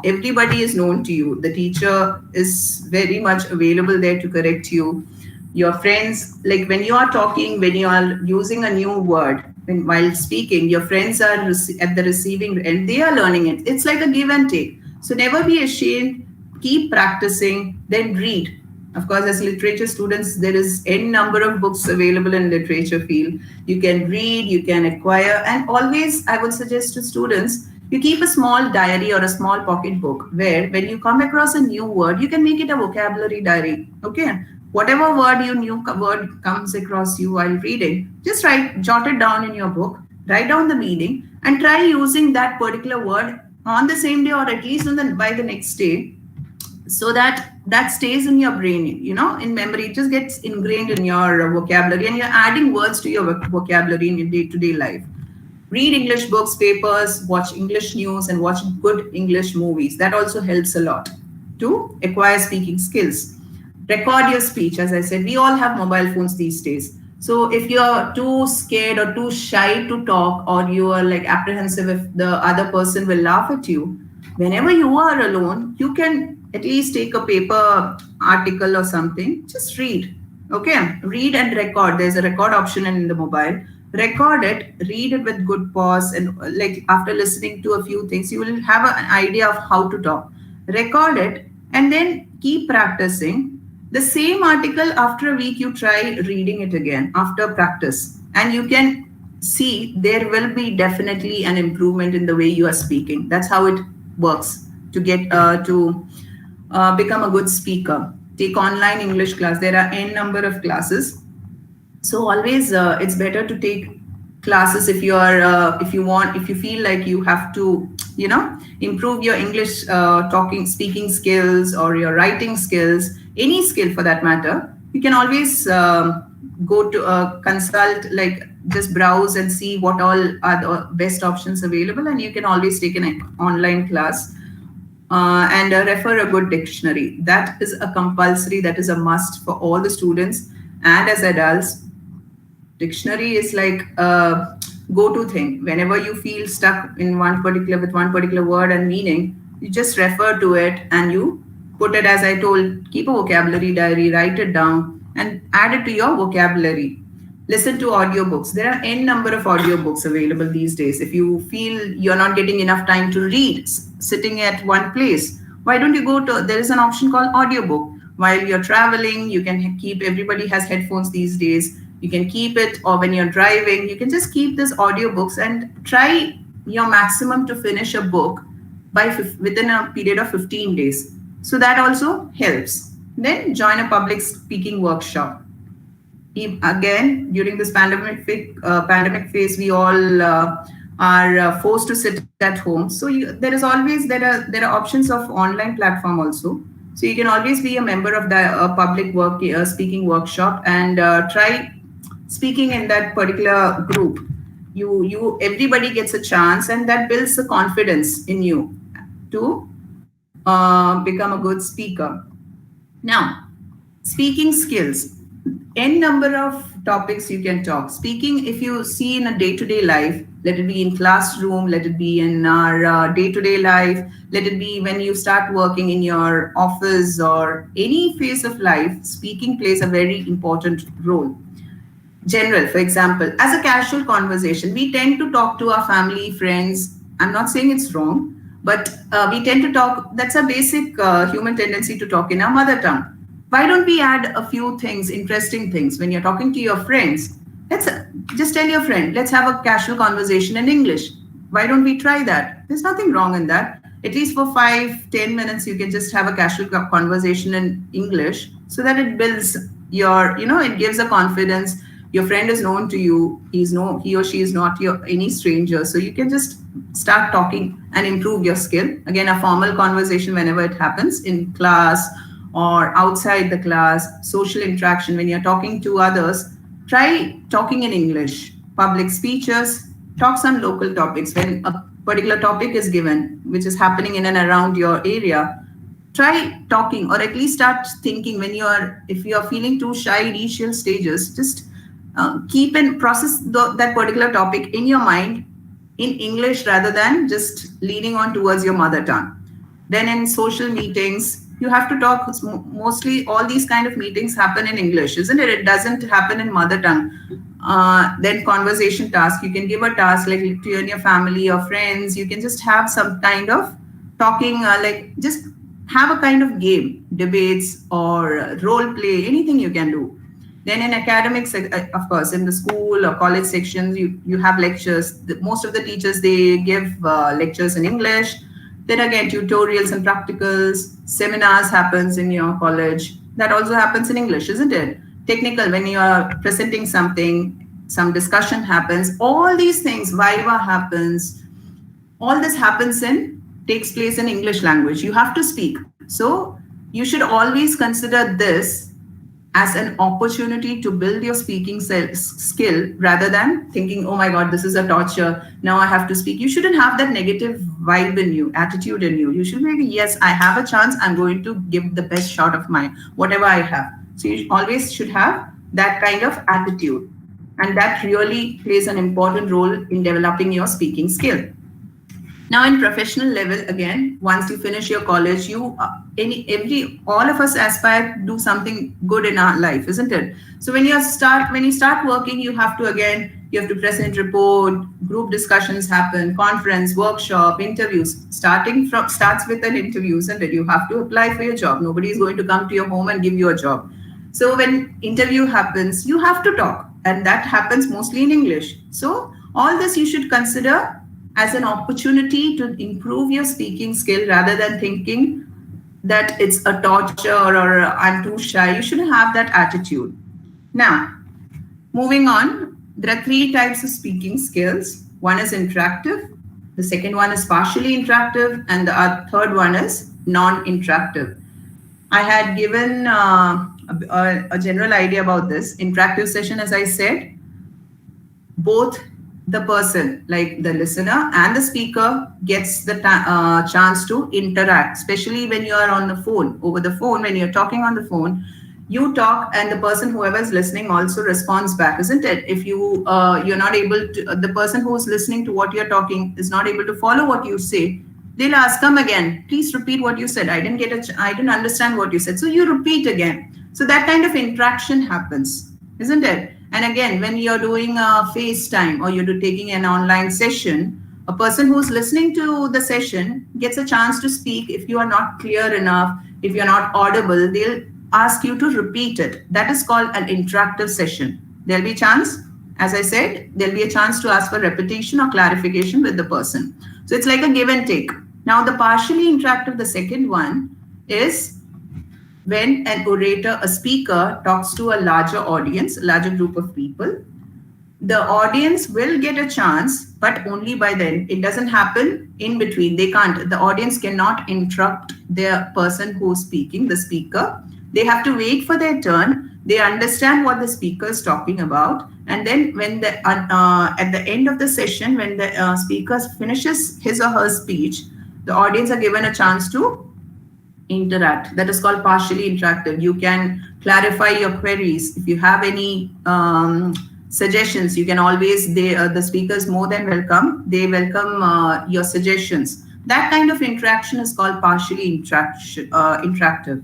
Everybody is known to you. The teacher is very much available there to correct you. Your friends, like when you are talking, when you are using a new word, while speaking, your friends are at the receiving end, they are learning it. It's like a give and take. So never be ashamed, keep practicing, then read. Of course, as literature students, there is n number of books available in literature field. You can read, you can acquire, and always I would suggest to students, you keep a small diary or a small pocket book where when you come across a new word, you can make it a vocabulary diary. Okay. Whatever word you new word comes across you while reading, just jot it down in your book, write down the meaning, and try using that particular word on the same day or at least by the next day, so that that stays in your brain, in memory. It just gets ingrained in your vocabulary, and you're adding words to your vocabulary in your day-to-day life. Read English books, papers, watch English news, and watch good English movies. That also helps a lot to acquire speaking skills. Record your speech. As I said, we all have mobile phones these days. So if you're too scared or too shy to talk, or you are like apprehensive if the other person will laugh at you, whenever you are alone, you can at least take a paper article or something, just read. Okay, read and record. There's a record option in the mobile. Record it, read it with good pause, and like after listening to a few things, you will have an idea of how to talk. Record it and then keep practicing. The same article, after a week, you try reading it again after practice, and you can see there will be definitely an improvement in the way you are speaking. That's how it works to get to become a good speaker. Take online English class. There are n number of classes. So always it's better to take classes if you are if you feel like you have to improve your English speaking skills, or your writing skills, any skill for that matter. You can always go to consult, like just browse and see what all are the best options available, and you can always take an online class and refer a good dictionary. That is a compulsory, that is a must for all the students and as adults. Dictionary is like a go-to thing. Whenever you feel stuck in one particular word and meaning, you just refer to it and you put it, as I told, keep a vocabulary diary, write it down and add it to your vocabulary. Listen to audiobooks. There are n number of audiobooks available these days. If you feel you're not getting enough time to read sitting at one place, why don't you go to, there is an option called audiobook. While you're traveling, you can keep, everybody has headphones these days. You can keep it, or when you're driving, you can just keep this audiobooks and try your maximum to finish a book within a period of 15 days. So that also helps. Then join a public speaking workshop. Again, during this pandemic phase, we all are forced to sit at home. So there are options of online platform also. So you can always be a member of the public speaking workshop and try speaking in that particular group. Everybody gets a chance, and that builds the confidence in you to become a good speaker. Now, speaking skills. N number of topics you can talk. Speaking, if you see in a day-to-day life, let it be in classroom, let it be in our day-to-day life, let it be when you start working in your office or any phase of life, speaking plays a very important role. General, for example, as a casual conversation, we tend to talk to our family, friends. I'm not saying it's wrong, but we tend to talk. That's a basic human tendency to talk in our mother tongue. Why don't we add a few things, interesting things, when you're talking to your friends? Let's just tell your friend, let's have a casual conversation in English. Why don't we try that? There's nothing wrong in that. At least for 5-10 minutes, you can just have a casual conversation in English, so that it builds your, it gives a confidence. Your friend is known to you. He or she is not any stranger. So you can just start talking and improve your skill. Again, a formal conversation whenever it happens in class or outside the class, social interaction, when you're talking to others, try talking in English. Public speeches, talk some local topics. When a particular topic is given, which is happening in and around your area, try talking, or at least start thinking if you're feeling too shy initial stages, just keep and process that particular topic in your mind in English rather than just leaning on towards your mother tongue. Then in social meetings, you have to talk. Mostly all these kind of meetings happen in English, isn't it? It doesn't happen in mother tongue. Then conversation task, you can give a task like to you and your family or friends. You can just have some kind of talking, like just have a kind of game, debates or role play, anything you can do. Then in academics, of course, in the school or college sections, you have lectures. Most of the teachers, they give lectures in English. Then again, tutorials and practicals, seminars happens in your college. That also happens in English, isn't it? Technical, when you are presenting something, some discussion happens. All these things, Viva happens. All this takes place in English language. You have to speak. So you should always consider this as an opportunity to build your speaking skill rather than thinking, oh my God, this is a torture. Now I have to speak. You shouldn't have that negative vibe in you, attitude in you. You should maybe, yes, I have a chance. I'm going to give the best shot of my whatever I have. So you always should have that kind of attitude. And that really plays an important role in developing your speaking skill. Now, in professional level, again, once you finish your college, all of us aspire to do something good in our life, isn't it? So when you start working, you have to present report, group discussions happen, conference, workshop, interviews. Starts with an interview, isn't it? You have to apply for your job. Nobody is going to come to your home and give you a job. So when interview happens, you have to talk, and that happens mostly in English. So all this you should consider as an opportunity to improve your speaking skill rather than thinking that it's a torture or I'm too shy. You shouldn't have that attitude. Now, moving on, there are 3 types of speaking skills. One is interactive, the second one is partially interactive, and the third one is non-interactive. I had given a general idea about this. Interactive session, as I said, both the person, like the listener and the speaker, gets the chance to interact, especially when you are on the phone. Over the phone, when you're talking on the phone, you talk and the person, whoever is listening, also responds back, isn't it? If you're not able to, the person who is listening to what you're talking is not able to follow what you say, they'll ask, come again, please repeat what you said. I didn't understand what you said. So you repeat again. So that kind of interaction happens, isn't it? And again, when you're doing a FaceTime or you're taking an online session, a person who's listening to the session gets a chance to speak. If you are not clear enough, if you're not audible, they'll ask you to repeat it. That is called an interactive session. There'll be a chance, as I said, there'll be a chance to ask for repetition or clarification with the person. So it's like a give and take. Now, the partially interactive, the second one, is when an orator, a speaker, talks to a larger audience, a larger group of people. The audience will get a chance, but only by then. It doesn't happen in between. The audience cannot interrupt the person who's speaking, the speaker. They have to wait for their turn. They understand what the speaker is talking about. And then when at the end of the session, when the speaker finishes his or her speech, the audience are given a chance to interact. That is called partially interactive. You can clarify your queries. If you have any suggestions, you can always, the speaker is more than welcome. They welcome your suggestions. That kind of interaction is called partially interactive.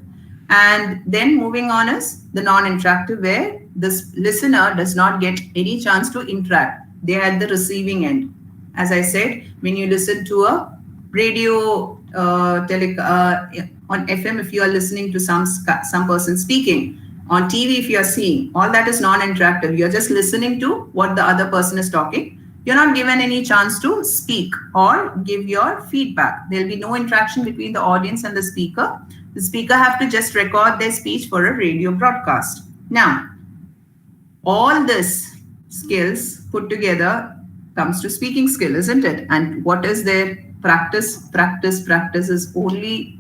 And then moving on is the non-interactive, where this listener does not get any chance to interact. They are at the receiving end. As I said, when you listen to a radio on FM, if you are listening to some person speaking, on TV if you are seeing, all that is non-interactive. You're just listening to what the other person is talking. You're not given any chance to speak or give your feedback. There'll be no interaction between the audience and the speaker. The speaker have to just record their speech for a radio broadcast. Now, all this skills put together comes to speaking skill, isn't it? And what is their practice? Practice is only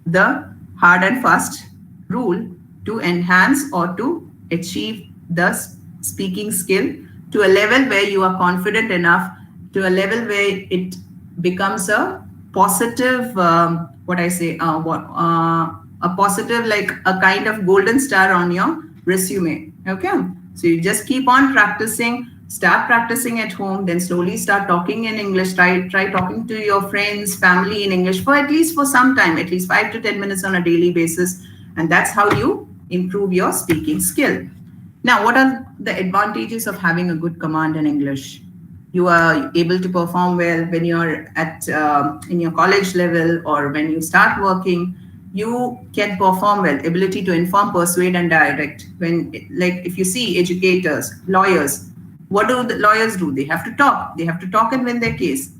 the hard and fast rule to enhance or to achieve the speaking skill to a level where you are confident enough, to a level where it becomes a positive, a positive, like a kind of golden star on your resume. Okay, so you just keep on practicing. Start practicing at home, then slowly start talking in English. Try talking to your friends, family in English for at least for some time, at least 5 to 10 minutes on a daily basis. And that's how you improve your speaking skill. Now, what are the advantages of having a good command in English? You are able to perform well when you're at in your college level, or when you start working. you can perform well. Ability to inform, persuade, and direct. When, like, if you see educators, lawyers, what do the lawyers do? They have to talk. They have to talk and win their case.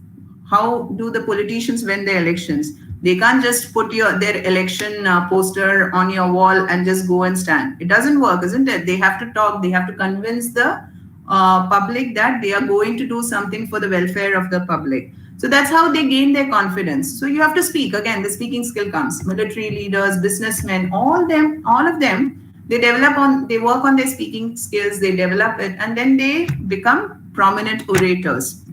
How do the politicians win their elections? They can't just put their election poster on your wall and just go and stand. It doesn't work, isn't it? They have to talk. They have to convince the public that they are going to do something for the welfare of the public. So that's how they gain their confidence. So you have to speak. Again, the speaking skill comes. Military leaders, businessmen, all of them, they work on their speaking skills, they develop it, and then they become prominent orators.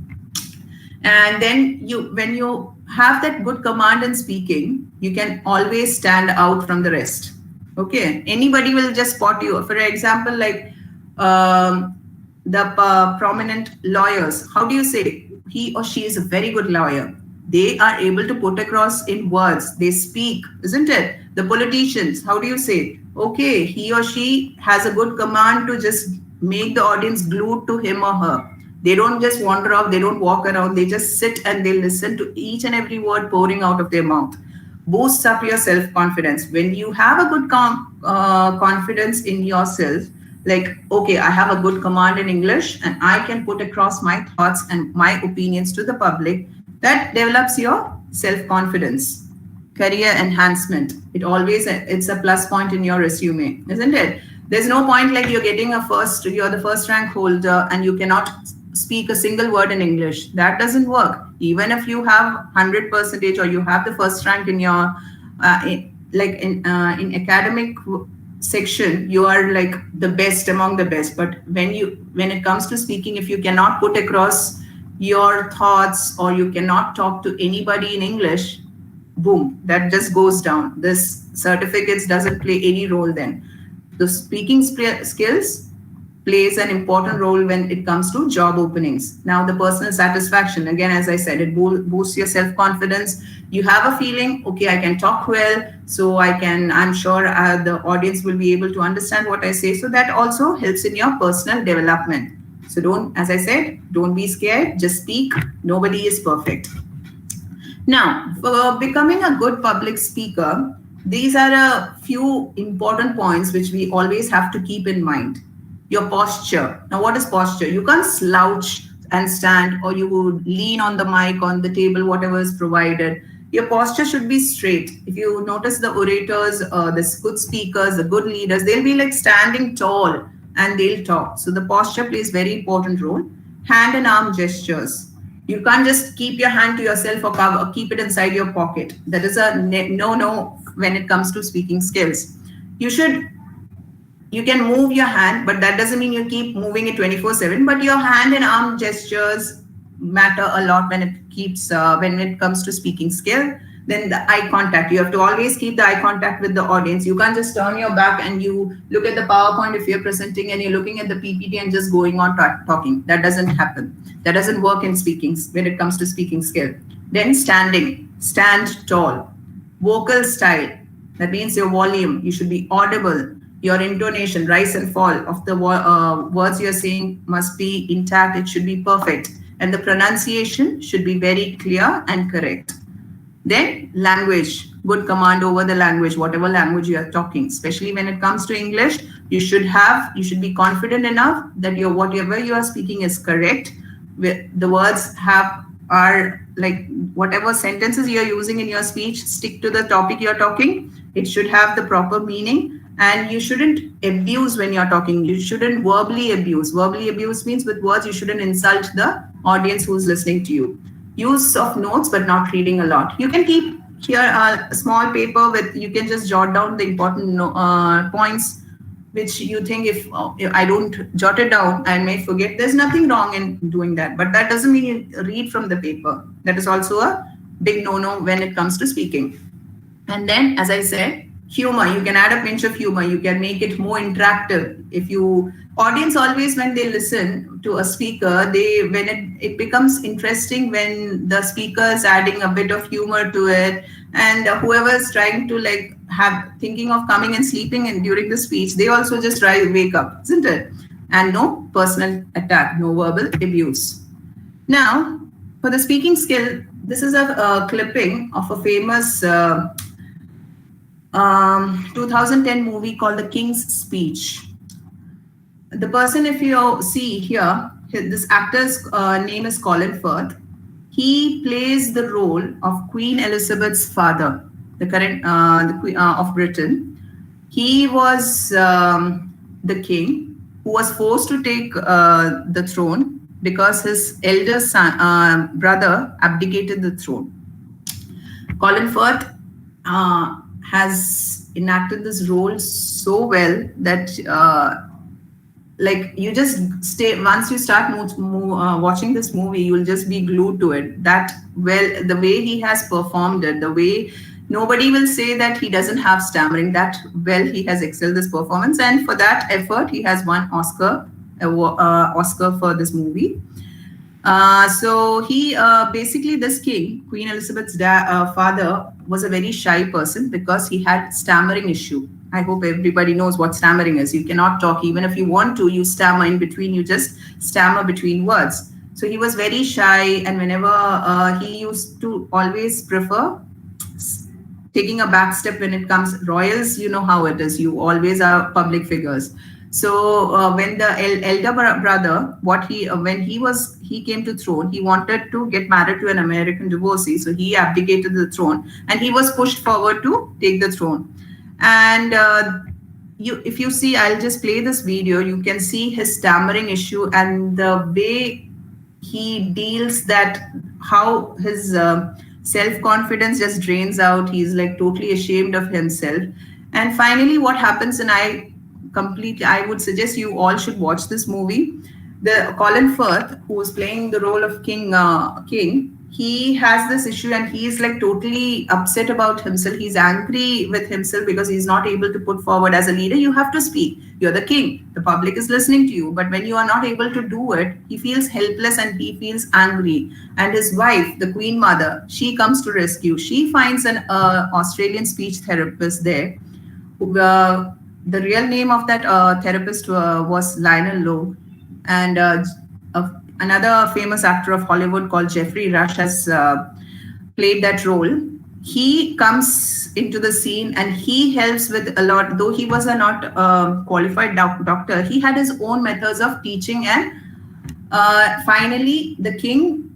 And then when you have that good command in speaking, you can always stand out from the rest. Okay, anybody will just spot you. For example, like the prominent lawyers, how do you say he or she is a very good lawyer? They are able to put across in words. They speak, isn't it? The politicians, how do you say? Okay, he or she has a good command to just make the audience glued to him or her. They don't just wander off, they don't walk around, they just sit and they listen to each and every word pouring out of their mouth. Boosts up your self-confidence. When you have a good confidence in yourself, like, okay, I have a good command in English and I can put across my thoughts and my opinions to the public, that develops your self-confidence. Career enhancement. It's a plus point in your resume, isn't it? There's no point like you're the first rank holder and you cannot speak a single word in English. That doesn't work. Even if you have 100% or you have the first rank in your in academic section, you are like the best among the best. But when it comes to speaking, if you cannot put across your thoughts or you cannot talk to anybody in English, boom, that just goes down. This certificates doesn't play any role then. The speaking skills plays an important role when it comes to job openings. Now, the personal satisfaction, again, as I said, it boosts your self-confidence. You have a feeling, okay, I can talk well, so I'm sure the audience will be able to understand what I say. So that also helps in your personal development. So as I said, don't be scared, just speak. Nobody is perfect. Now, for becoming a good public speaker, these are a few important points which we always have to keep in mind. Your posture. Now, what is posture? You can't slouch and stand, or you would lean on the mic, on the table, whatever is provided. Your posture should be straight. If you notice the orators, the good speakers, the good leaders, they'll be like standing tall and they'll talk. So the posture plays very important role. Hand and arm gestures. You can't just keep your hand to yourself or keep it inside your pocket. That is a no when it comes to speaking skills. You can move your hand, but that doesn't mean you keep moving it 24/7. But your hand and arm gestures matter a lot when it comes to speaking skill. Then the eye contact. You have to always keep the eye contact with the audience. You can't just turn your back and you look at the PowerPoint if you're presenting and you're looking at the PPT and just going on talking. That doesn't happen. That doesn't work in speaking when it comes to speaking skill. Then standing. Stand tall. Vocal style. That means your volume. You should be audible. Your intonation, rise and fall of the words you're saying must be intact. It should be perfect. And the pronunciation should be very clear and correct. Then language, good command over the language, whatever language you are talking, especially when it comes to English, you should be confident enough that whatever you are speaking is correct. The words are like whatever sentences you're using in your speech, stick to the topic you're talking. It should have the proper meaning. And you shouldn't abuse when you're talking. You shouldn't verbally abuse. Verbally abuse means with words, you shouldn't insult the audience who's listening to you. Use of notes, but not reading a lot. You can keep here a small paper you can just jot down the important points, which you think if I don't jot it down, I may forget. There's nothing wrong in doing that. But that doesn't mean you read from the paper. That is also a big no-no when it comes to speaking. And then, as I said, humor. You can add a pinch of humor. You can make it more interactive. Audience always, when they listen to a speaker, it becomes interesting when the speaker is adding a bit of humor to it, and whoever is trying to thinking of coming and sleeping during the speech, they also just wake up, isn't it? And no personal attack, no verbal abuse. Now, for the speaking skill, this is a clipping of a famous 2010 movie called The King's Speech. The person, if you see here, this actor's name is Colin Firth. He plays the role of Queen Elizabeth's father, the current the Queen of Britain. He was the king who was forced to take the throne because his elder son, brother abdicated the throne. Colin Firth has enacted this role so well that like you just stay once you start watching this movie, you'll just be glued to it. That well, the way he has performed it, the way nobody will say that he doesn't have stammering. That well, he has excelled this performance, and for that effort, he has won Oscar for this movie. So he basically, this king, Queen Elizabeth's father, was a very shy person because he had stammering issue. I hope everybody knows what stammering is. You cannot talk even if you want to. You stammer in between. You just stammer between words. So he was very shy, and whenever he used to always prefer taking a back step when it comes royals. You know how it is. You always are public figures. So when the elder brother, when he came to throne, he wanted to get married to an American divorcee, so he abdicated the throne, and he was pushed forward to take the throne. And if you see, I'll just play this video. You can see his stammering issue and the way he deals that, how his self-confidence just drains out. He's like totally ashamed of himself. And finally, what happens, and I would suggest you all should watch this movie. The Colin Firth, who is playing the role of King, he has this issue and he is like totally upset about himself. He's angry with himself because he's not able to put forward as a leader. You have to speak. You're the king. The public is listening to you. But when you are not able to do it, he feels helpless and he feels angry. And his wife, the Queen Mother, she comes to rescue. She finds an Australian speech therapist there. The real name of that therapist was Lionel Logue. And another famous actor of Hollywood called Jeffrey Rush has played that role. He comes into the scene and he helps with a lot. Though he was a not qualified doctor, he had his own methods of teaching. And finally, the king,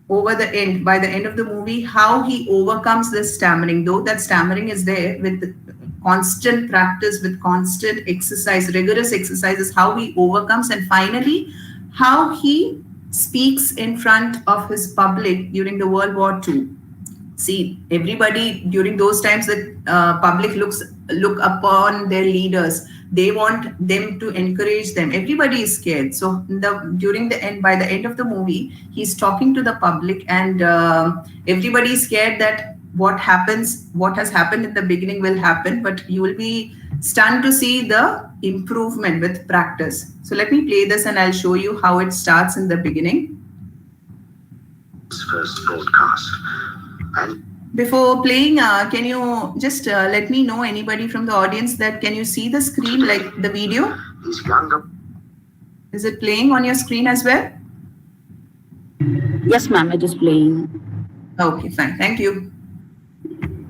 by the end of the movie, how he overcomes this stammering. Though that stammering is there, with constant practice, with constant exercise, rigorous exercises, how he overcomes, and finally how he speaks in front of his public during the World War II. See, everybody during those times, the public look upon their leaders. They want them to encourage them. Everybody is scared. So by the end of the movie, he's talking to the public, and everybody is scared that what has happened in the beginning will happen, but you will be stunned to see the improvement with practice. So let me play this and I'll show you how it starts in the beginning. First broadcast. And before playing, can you just let me know, anybody from the audience, that can you see the screen, like the video? Is it playing on your screen as well? Yes, ma'am, it is playing. Okay, fine. Thank you.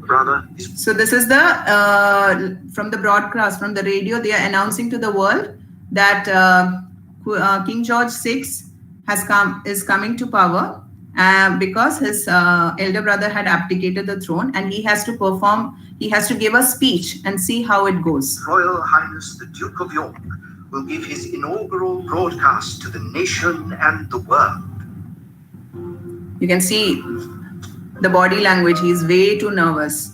Brother. So this is the from the broadcast, from the radio, they are announcing to the world that King George VI is coming to power because his elder brother had abdicated the throne, and he has to give a speech and see how it goes. Royal Highness the Duke of York will give his inaugural broadcast to the nation and the world. You can see the body language. He's way too nervous.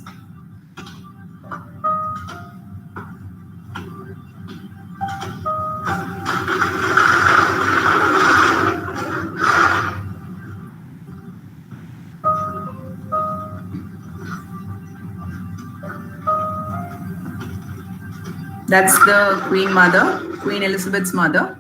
That's the Queen Mother, Queen Elizabeth's mother.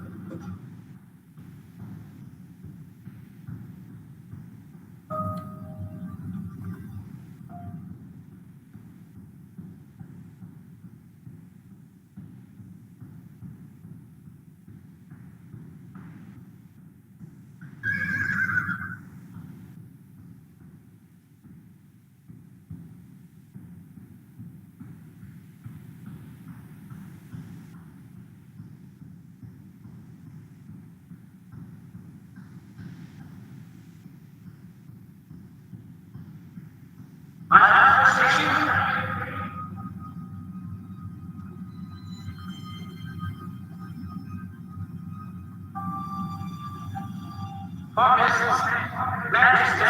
For Mrs. Majesty.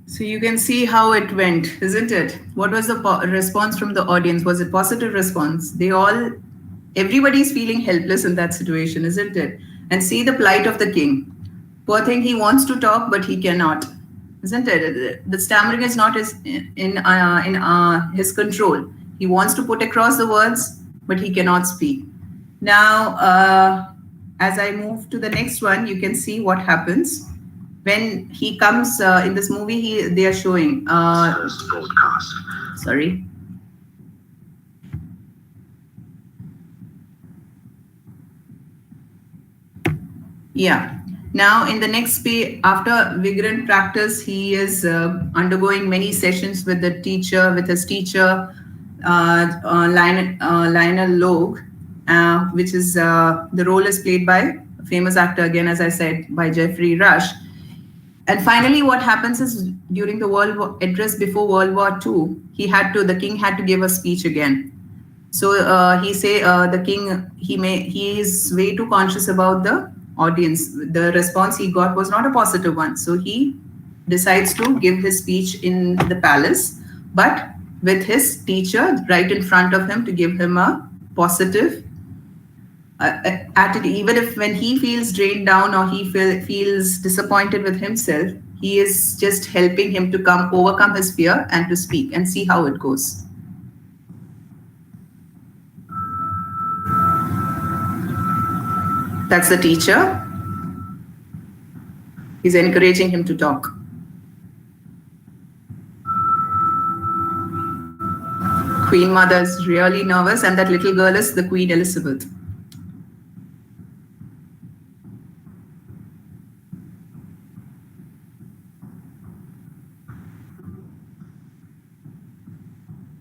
So you can see how it went, isn't it? What was the response from the audience? Was it positive response? Everybody's feeling helpless in that situation, isn't it? And see the plight of the king. Poor thing, he wants to talk, but he cannot, isn't it? The stammering is not in his control. He wants to put across the words, but he cannot speak. Now, as I move to the next one, you can see what happens when he comes in this movie. They are showing. Broadcast. Sorry. Yeah. Now, in the next page, after vigorous practice, he is undergoing many sessions with his teacher, Lionel Logue, which is the role is played by a famous actor, again, as I said, by Geoffrey Rush. And finally, what happens is during the address before World War II, the king had to give a speech again. So the king, he is way too conscious about the audience. The response he got was not a positive one. So he decides to give his speech in the palace, but with his teacher right in front of him to give him a positive attitude. Even if when he feels drained down or he feels disappointed with himself, he is just helping him to overcome his fear and to speak and see how it goes. That's the teacher. He's encouraging him to talk. Queen Mother is really nervous, and that little girl is the Queen Elizabeth.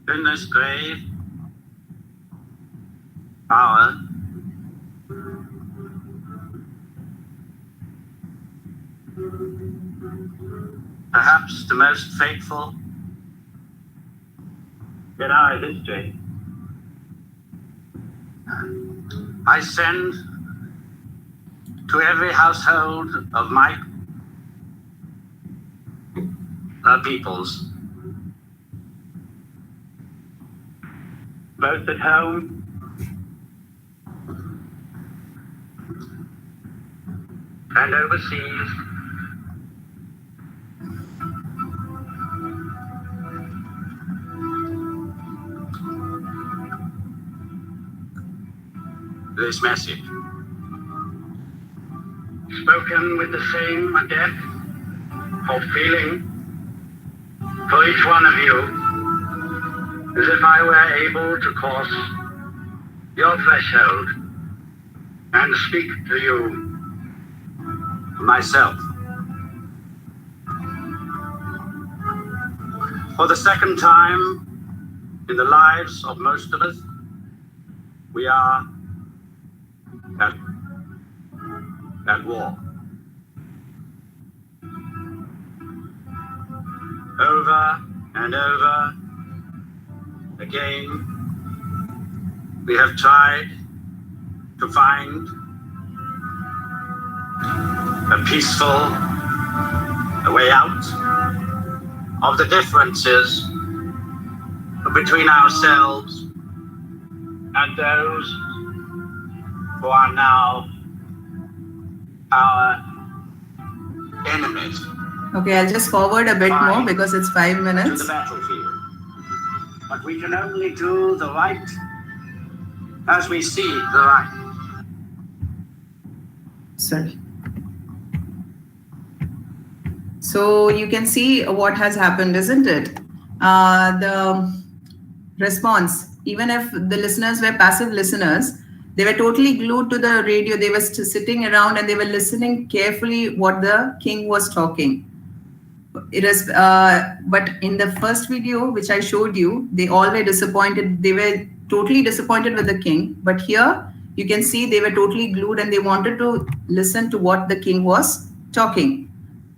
In this grave hour, perhaps the most fateful in our history, I send to every household of my peoples, both at home and overseas, this message, spoken with the same depth of feeling for each one of you, as if I were able to cross your threshold and speak to you myself. For the second time in the lives of most of us, we are at war. Over and over again, we have tried to find a peaceful way out of the differences between ourselves and those who are now our enemies. Okay, I'll just forward a bit more because it's 5 minutes. To the battlefield. But we can only do the right as we see the right. Sorry. So you can see what has happened, isn't it? The response, even if the listeners were passive listeners, they were totally glued to the radio. They were sitting around and they were listening carefully what the king was talking. It is, but in the first video which I showed you, they all were disappointed. They were totally disappointed with the king. But here you can see they were totally glued and they wanted to listen to what the king was talking.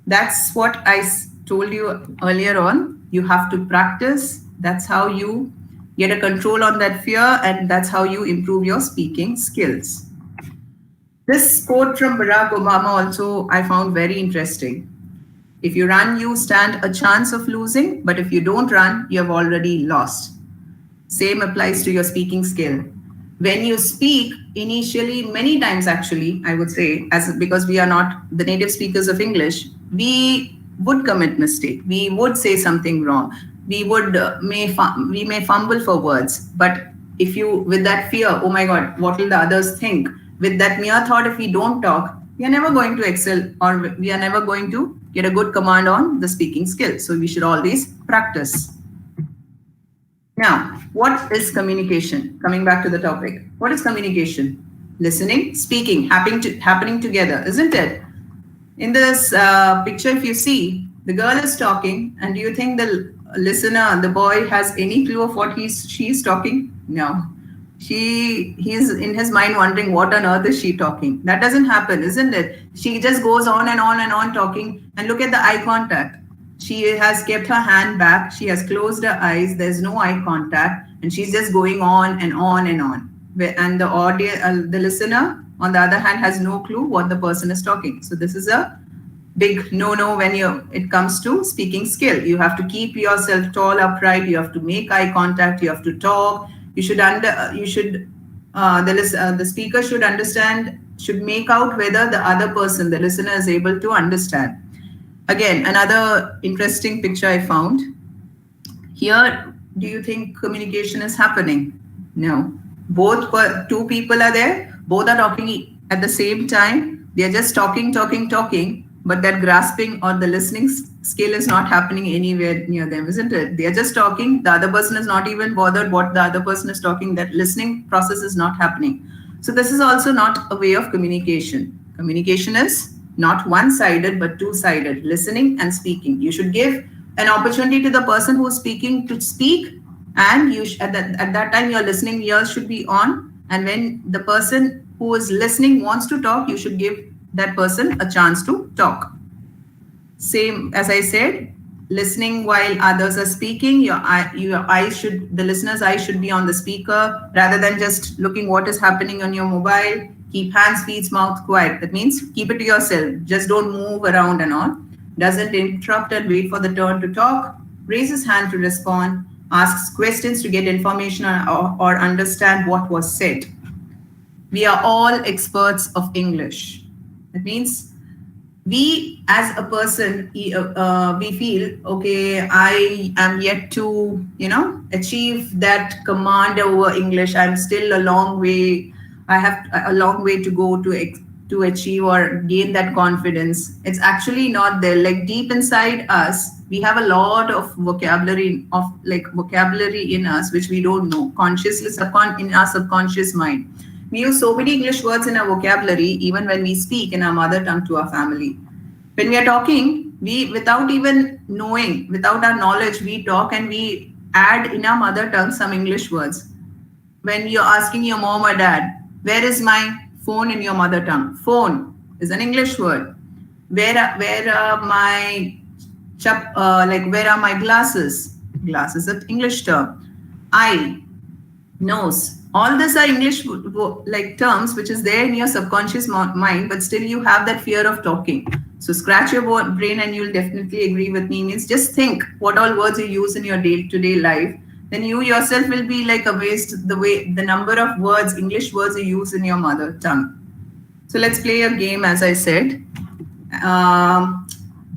That's what I told you earlier on. You have to practice. That's how you get a control on that fear, and that's how you improve your speaking skills. This quote from Barack Obama also I found very interesting. If you run, you stand a chance of losing, but if you don't run, you have already lost. Same applies to your speaking skill. When you speak initially, many times actually, I would say, because we are not the native speakers of English, we would commit mistake. We would say something wrong. We may fumble for words. But if you, with that fear, oh my God, what will the others think? With that mere thought, if we don't talk, we are never going to excel, or we are never going to get a good command on the speaking skill. So we should always practice. Now, what is communication? Coming back to the topic. What is communication? Listening, speaking, happening together, isn't it? In this picture, if you see, the girl is talking, and do you think the listener, the boy, has any clue of what she's talking? No. He's in his mind wondering what on earth is she talking. That doesn't happen, isn't it? She just goes on and on and on talking, and look at the eye contact. She has kept her hand back. She has closed her eyes. There's no eye contact, and she's just going on and on and on. And the audience, the listener, on the other hand, has no clue what the person is talking. So this is a big no-no when it comes to speaking skill. You have to keep yourself tall, upright. You have to make eye contact. You have to talk. The speaker should understand, should make out whether the other person, the listener, is able to understand. Again, another interesting picture I found. Here, do you think communication is happening? No. Two people are there. Both are talking at the same time. They are just talking, but that grasping or the listening skill is not happening anywhere near them, isn't it? They are just talking. The other person is not even bothered what the other person is talking. That listening process is not happening. So this is also not a way of communication. Communication is not one-sided, but two-sided, listening and speaking. You should give an opportunity to the person who is speaking to speak, and at that time your listening ears should be on. And when the person who is listening wants to talk, you should give that person a chance to talk. Same as I said, listening while others are speaking, the listener's eyes should be on the speaker rather than just looking what is happening on your mobile. Keep hands, feet, mouth quiet. That means keep it to yourself. Just don't move around and all. Doesn't interrupt and wait for the turn to talk. Raises hand to respond. Asks questions to get information or understand what was said. We are all experts of English. That means we as a person, we feel, okay, I am yet to, achieve that command over English. I'm still a long way. I have a long way to go to achieve or gain that confidence. It's actually not there. Like deep inside us, we have a lot of vocabulary in us, which we don't know consciously in our subconscious mind. We use so many English words in our vocabulary, even when we speak in our mother tongue to our family. When we are talking, without even knowing, without our knowledge, we talk and we add in our mother tongue some English words. When you're asking your mom or dad, where is my phone in your mother tongue? Phone is an English word. Where are my glasses? Glasses is an English term. Eye, nose. All these are English terms which is there in your subconscious mind, but still you have that fear of talking. So scratch your brain and you'll definitely agree with me. Means just think what all words you use in your day-to-day life. Then you yourself will be like amazed the number of words, English words you use in your mother tongue. So let's play a game, as I said.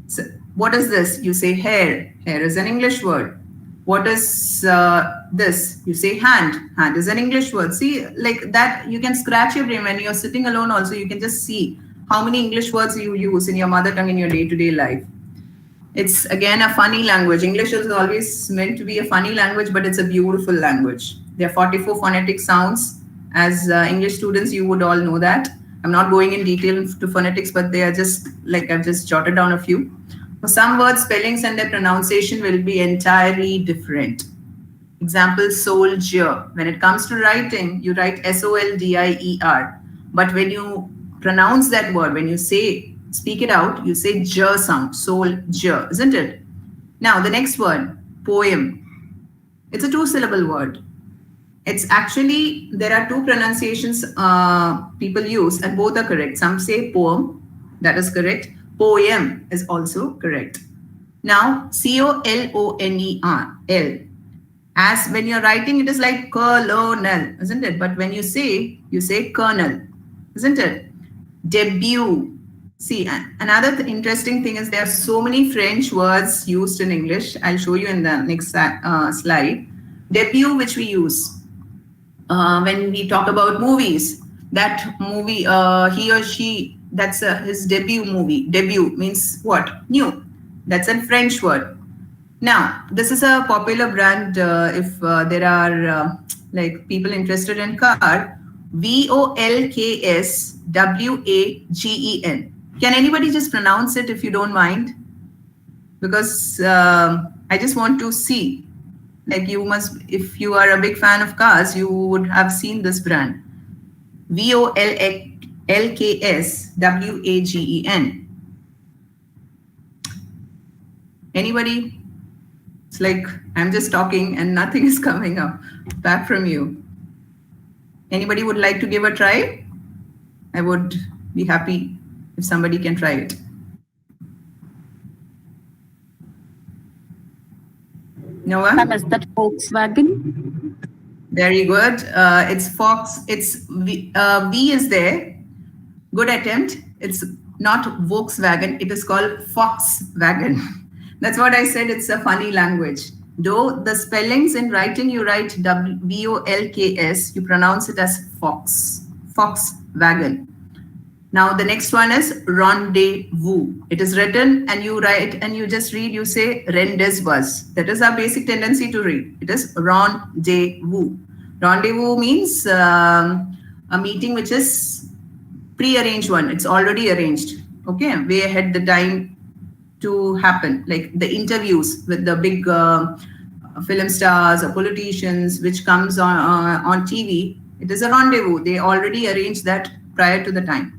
So what is this? You say hair. Hair is an English word. What is this? You say hand. Hand is an English word. See, like that, you can scratch your brain when you're sitting alone also. You can just see how many English words you use in your mother tongue in your day-to-day life. It's again a funny language. English is always meant to be a funny language, but it's a beautiful language. There are 44 phonetic sounds. As English students, you would all know that. I'm not going in detail to phonetics, but they are just like I've just jotted down a few. For some words, spellings and their pronunciation will be entirely different. Example, soldier. When it comes to writing, you write SOLDIER. But when you pronounce that word, when you speak it out, you say j sound, soldier, isn't it? Now, the next word, poem. It's a two-syllable word. It's actually, there are two pronunciations people use and both are correct. Some say poem, that is correct. Poem is also correct. Now, COLONER, as when you're writing, it is like colonel, isn't it? But when you say colonel, isn't it? Debut. See, another interesting thing is there are so many French words used in English. I'll show you in the next slide. Debut, which we use when we talk about movies. That movie, he or she, that's his debut movie. Debut means what? New. That's a French word. Now, this is a popular brand if there are like people interested in car. VOLKSWAGEN. Can anybody just pronounce it if you don't mind? Because I just want to see. Like you must, if you are a big fan of cars, you would have seen this brand. VOLKSWAGEN. Anybody? It's like I'm just talking and nothing is coming up back from you. Anybody would like to give a try? I would be happy if somebody can try it. Noah? Ma'am, is that Volkswagen? Very good. It's Fox. It's V is there. Good attempt. It's not Volkswagen. It is called Foxwagen. That's what I said. It's a funny language. Though the spellings in writing, you write VOLKS, you pronounce it as Fox. Foxwagen. Now the next one is rendezvous. It is written and you write and you just read, you say rendezvous. That is our basic tendency to read. It is rendezvous. Rendezvous means a meeting which is pre-arranged one. It's already arranged. Okay, way ahead the time to happen. Like the interviews with the big film stars or politicians which comes on TV. It is a rendezvous. They already arranged that prior to the time.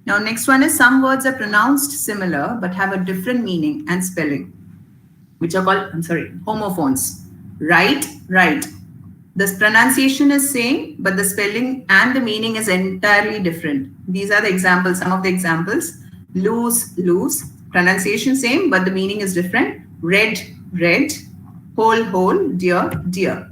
Now, next one is some words are pronounced similar but have a different meaning and spelling, which are called, homophones. Right. The pronunciation is same, but the spelling and the meaning is entirely different. These are the examples, some of the examples. Loose, pronunciation same, but the meaning is different. Red, whole, dear.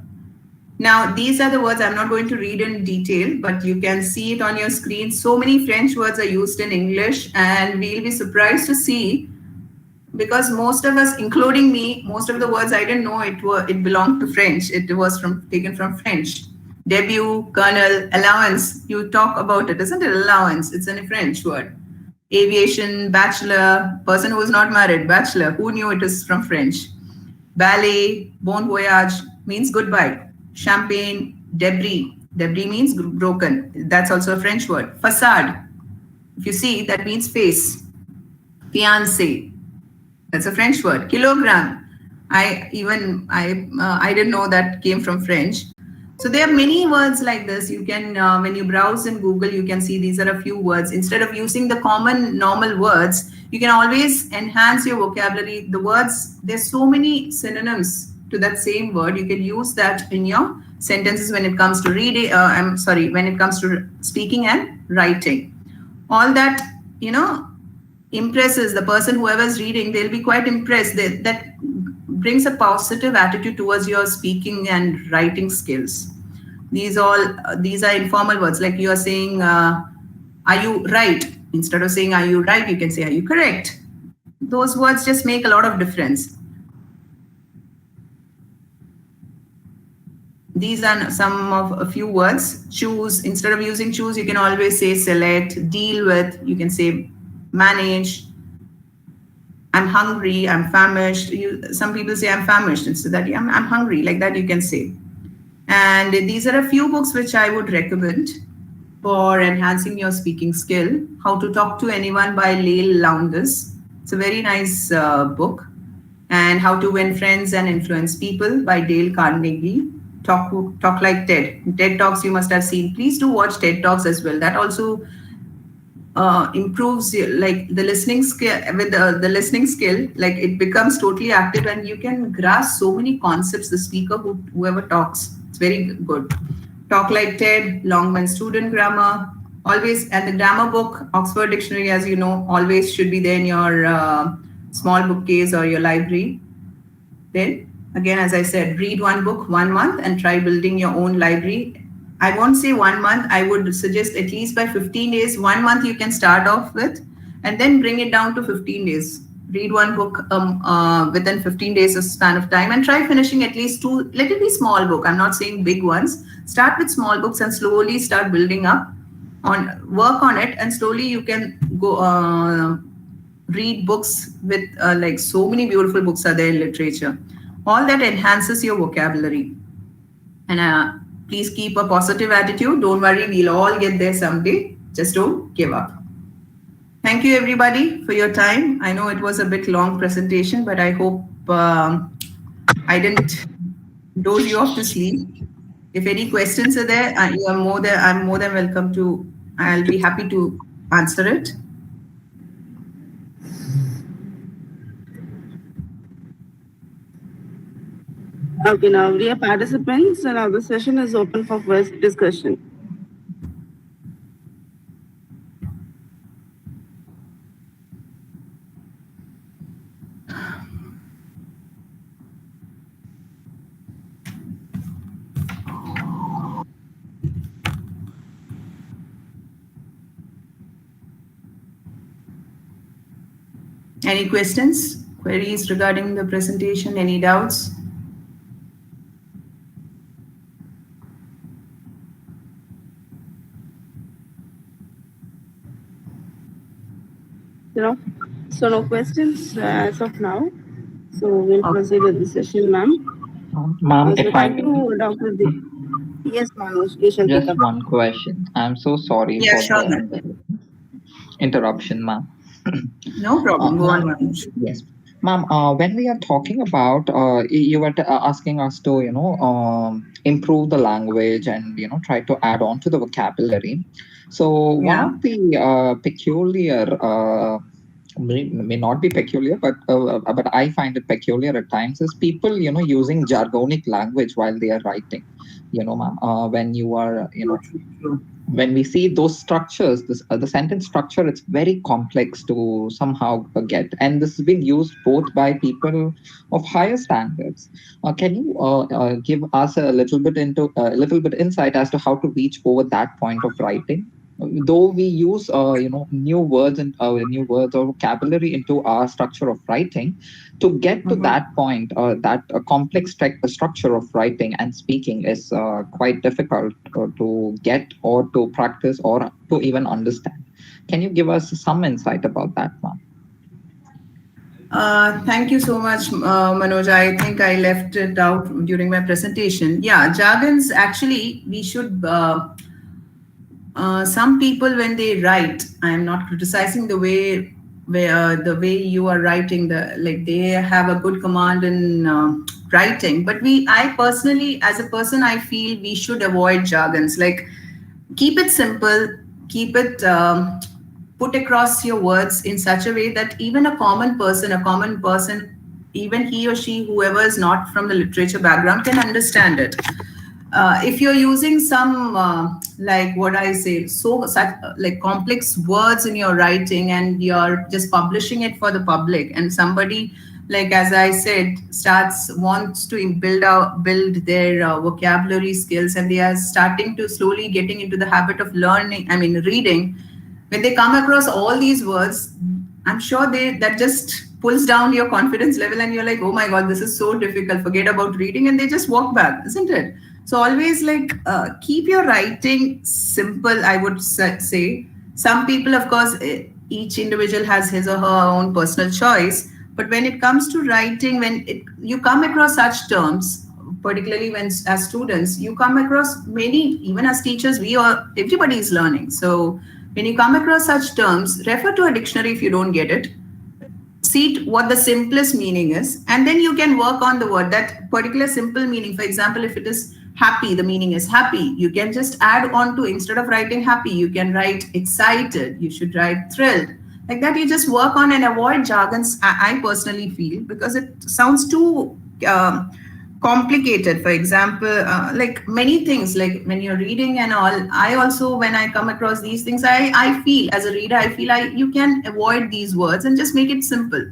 Now, these are the words I'm not going to read in detail, but you can see it on your screen. So many French words are used in English, and we'll be surprised to see, because most of us, including me, most of the words I didn't know it belonged to French. It was taken from French. Debut, kernel, allowance. You talk about it, isn't it? Allowance. It's a French word. Aviation, bachelor, person who is not married, bachelor. Who knew it is from French? Ballet, bon voyage means goodbye. Champagne, debris. Debris means broken. That's also a French word. Facade. If you see, that means face. Fiancé. That's a French word. Kilogram. I didn't know that came from French. So there are many words like this. You can, when you browse in Google, you can see these are a few words. Instead of using the common normal words, you can always enhance your vocabulary. The words, there's so many synonyms to that same word. You can use that in your sentences when it comes to reading, when it comes to speaking and writing. All that, impresses the person, whoever's reading, they'll be quite impressed. That brings a positive attitude towards your speaking and writing skills. These are informal words, like you are saying, are you right? Instead of saying, are you right? You can say, are you correct? Those words just make a lot of difference. These are some of a few words. Choose, instead of using choose, you can always say select. Deal with, you can say manage. I'm hungry, I'm famished. Some people say I'm famished instead that I'm hungry, like that you can say. And these are a few books which I would recommend for enhancing your speaking skill. How to Talk to Anyone by Lael Lowndes. It's a very nice book. And How to Win Friends and Influence People by Dale Carnegie. Talk Like TED. TED Talks you must have seen. Please do watch TED Talks as well. That also improves like the listening skill. With the listening skill, like it becomes totally active and you can grasp so many concepts. The speaker, whoever talks, it's very good. Talk Like TED, Longman Student Grammar, always, and the grammar book, Oxford Dictionary, as you know, always should be there in your small bookcase or your library. Then, again, as I said, read one book 1 month and try building your own library. I won't say 1 month, I would suggest at least by 15 days. 1 month you can start off with, and then bring it down to 15 days. Read one book within 15 days of span of time and try finishing at least 2. Let it be small book. I'm not saying big ones. Start with small books and slowly start building up work on it, and slowly you can go read books with like so many beautiful books are there in literature. All that enhances your vocabulary. And please keep a positive attitude. Don't worry, we'll all get there someday. Just don't give up. Thank you, everybody, for your time. I know it was a bit long presentation, but I hope I didn't doze you off to sleep. If any questions are there, I'm more than welcome to. I'll be happy to answer it. Okay, now dear participants, now the session is open for first discussion. Any questions, queries regarding the presentation? Any doubts? So no questions as of now. So we'll proceed with the session, ma'am. Ma'am, So if I thank you, Dr. Yes, ma'am. You shall just take up. one question. I'm so sorry Yeah, for sure, the interruption, ma'am. No problem. Go on, Manoj. Yes, ma'am. When we are talking about, you were asking us to, improve the language and try to add on to the vocabulary. So one of the peculiar, may not be peculiar, but I find it peculiar at times is people, using jargonic language while they are writing. Ma'am, when you are, when we see those structures, the sentence structure, it's very complex to somehow get, and this has been used both by people of higher standards. Can you give us a little bit insight as to how to reach over that point of writing? Though we use new words and new words or vocabulary into our structure of writing, to get to that point, that complex structure of writing and speaking is quite difficult to get or to practice or to even understand. Can you give us some insight about that, ma'am? Thank you so much, Manoj. I think I left it out during my presentation. Yeah, jargons, actually, we should... some people, when they write, I'm not criticizing the way you are writing, they have a good command in writing, but I personally, as a person, I feel we should avoid jargons. Like, keep it simple, keep it put across your words in such a way that even a common person, even he or she, whoever is not from the literature background, can understand it. If you're using some like complex words in your writing and you're just publishing it for the public, and somebody, like as I said, wants to build their vocabulary skills, and they are starting to slowly getting into the habit of reading. When they come across all these words, I'm sure that just pulls down your confidence level, and you're like, oh my God, this is so difficult, forget about reading, and they just walk back, isn't it? So always keep your writing simple, I would say. Some people, of course, each individual has his or her own personal choice, But when it comes to writing, you come across such terms, particularly when as students, you come across many, even as teachers, everybody is learning. So when you come across such terms, refer to a dictionary if you don't get it, see what the simplest meaning is, and then you can work on the word, that particular simple meaning. For example, if it is happy, the meaning is happy, you can just add on to, instead of writing happy, you can write excited, you should write thrilled. Like that, you just work on and avoid jargons, I personally feel, because it sounds too complicated. For example, like many things, like when you're reading and all, I also, when I come across these things, I feel as a reader, I feel you can avoid these words and just make it simple.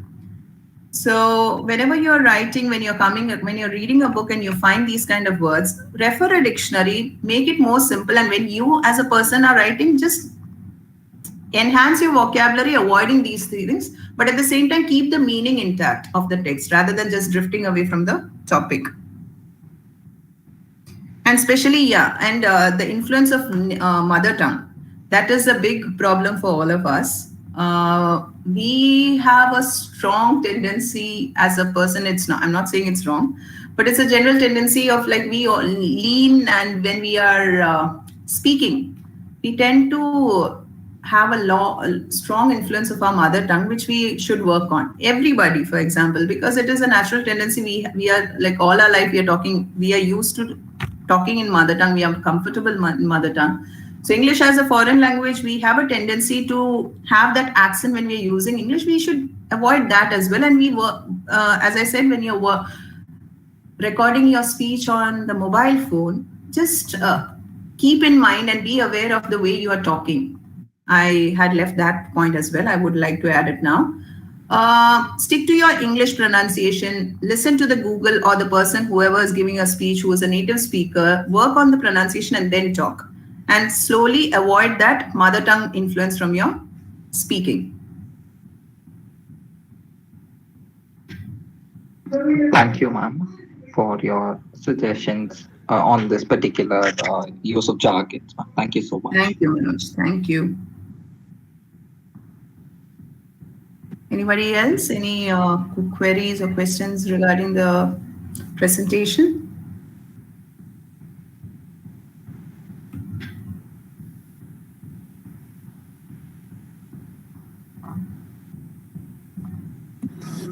So whenever you're writing, when you're reading a book and you find these kind of words, refer a dictionary, make it more simple. And when you as a person are writing, just enhance your vocabulary, avoiding these things, but at the same time, keep the meaning intact of the text rather than just drifting away from the topic. And especially, the influence of mother tongue. That is a big problem for all of us. We have a strong tendency as a person, I'm not saying it's wrong, but it's a general tendency of like we all lean, and when we are speaking, we tend to have a strong influence of our mother tongue, which we should work on. Everybody, for example, because it is a natural tendency. We are like all our life, we are used to talking in mother tongue. We are comfortable in mother tongue. So English as a foreign language, we have a tendency to have that accent when we're using English. We should avoid that as well. And we work, as I said, when you're recording your speech on the mobile phone, just keep in mind and be aware of the way you are talking. I had left that point as well. I would like to add it now. Stick to your English pronunciation. Listen to the Google or the person, whoever is giving a speech, who is a native speaker. Work on the pronunciation and then talk. And slowly avoid that mother tongue influence from your speaking. Thank you, ma'am, for your suggestions on this particular use of jargons. Thank you so much. Thank you, Manoj. Thank you. Anybody else? Any queries or questions regarding the presentation?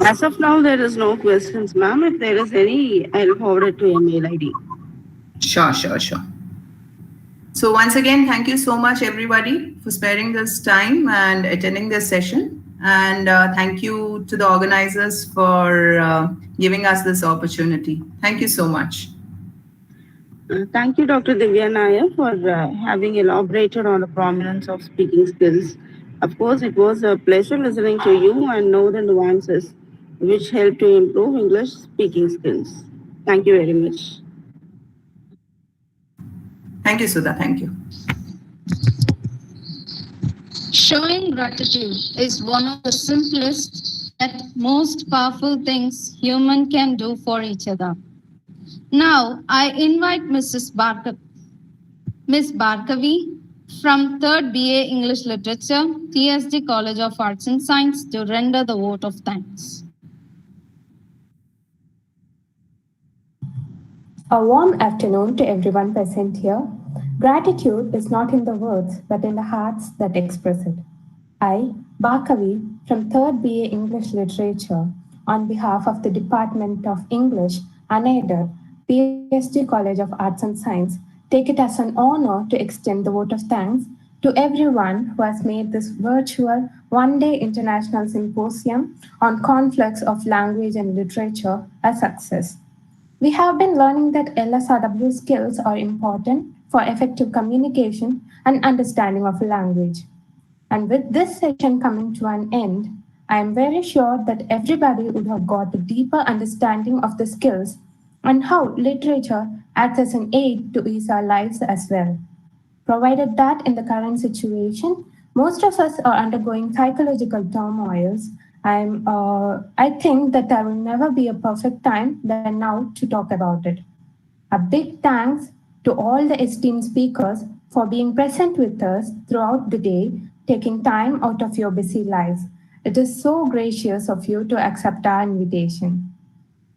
As of now, there is no questions, ma'am. If there is any, I'll forward it to your mail ID. Sure. So once again, thank you so much, everybody, for sparing this time and attending this session. And thank you to the organizers for giving us this opportunity. Thank you so much. Thank you, Dr. Divya Nair, for having elaborated on the prominence of speaking skills. Of course, it was a pleasure listening to you and know the nuances which help to improve English speaking skills. Thank you very much. Thank you, Sudha. Thank you. Showing gratitude is one of the simplest yet most powerful things human can do for each other. Now, I invite Miss Bhargavi from 3rd BA English Literature, TSD College of Arts and Science, to render the vote of thanks. A warm afternoon to everyone present here. Gratitude is not in the words, but in the hearts that express it. I, Bhargavi, from 3rd BA English Literature, on behalf of the Department of English, unaided, PSG College of Arts and Science, take it as an honor to extend the vote of thanks to everyone who has made this virtual one-day international symposium on conflicts of language and literature a success. We have been learning that LSRW skills are important for effective communication and understanding of a language. And with this session coming to an end, I am very sure that everybody would have got a deeper understanding of the skills and how literature acts as an aid to ease our lives as well. Provided that in the current situation, most of us are undergoing psychological turmoils, I think that there will never be a perfect time than now to talk about it. A big thanks to all the esteemed speakers for being present with us throughout the day, taking time out of your busy lives. It is so gracious of you to accept our invitation.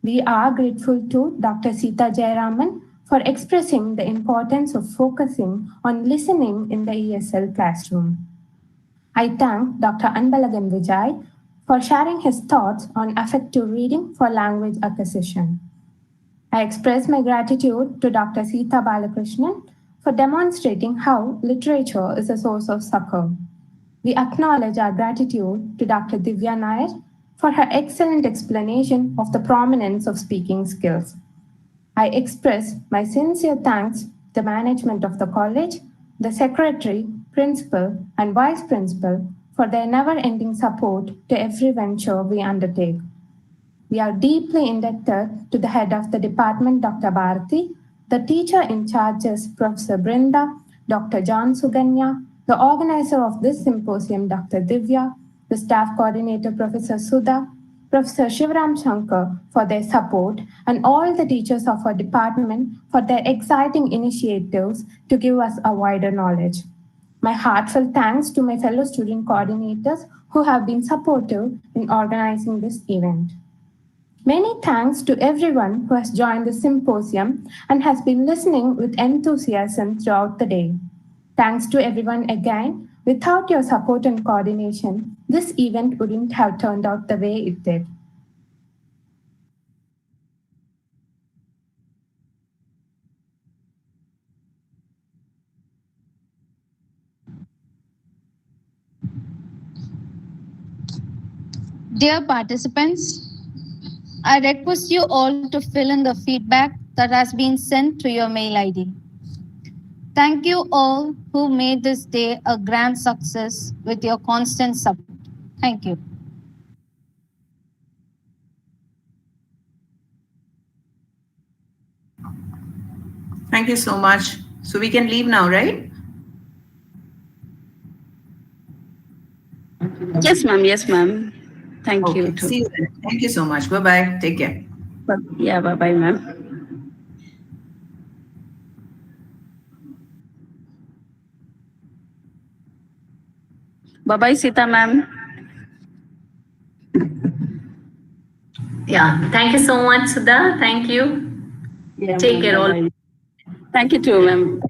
We are grateful to Dr. Sita Jayaraman for expressing the importance of focusing on listening in the ESL classroom. I thank Dr. Anbalagan Vijay for sharing his thoughts on effective reading for language acquisition. I express my gratitude to Dr. Sita Balakrishnan for demonstrating how literature is a source of succor. We acknowledge our gratitude to Dr. Divya Nair for her excellent explanation of the prominence of speaking skills. I express my sincere thanks to the management of the college, the secretary, principal, and vice principal for their never-ending support to every venture we undertake. We are deeply indebted to the head of the department, Dr. Bharati, the teacher in charges, Professor Brinda, Dr. John Suganya, the organizer of this symposium, Dr. Divya, the staff coordinator, Professor Sudha, Professor Shivram Shankar for their support, and all the teachers of our department for their exciting initiatives to give us a wider knowledge. My heartfelt thanks to my fellow student coordinators who have been supportive in organizing this event. Many thanks to everyone who has joined the symposium and has been listening with enthusiasm throughout the day. Thanks to everyone again. Without your support and coordination, this event wouldn't have turned out the way it did. Dear participants, I request you all to fill in the feedback that has been sent to your mail ID. Thank you all who made this day a grand success with your constant support. Thank you. Thank you so much. So we can leave now, right? Yes, ma'am. Yes, ma'am. Thank you. Okay. See you then. Thank you so much. Bye-bye. Take care. Yeah, bye-bye, ma'am. Bye-bye, Sita, ma'am. Yeah, thank you so much, Sudha. Thank you. Yeah, Take care all. bye-bye. Thank you too, ma'am.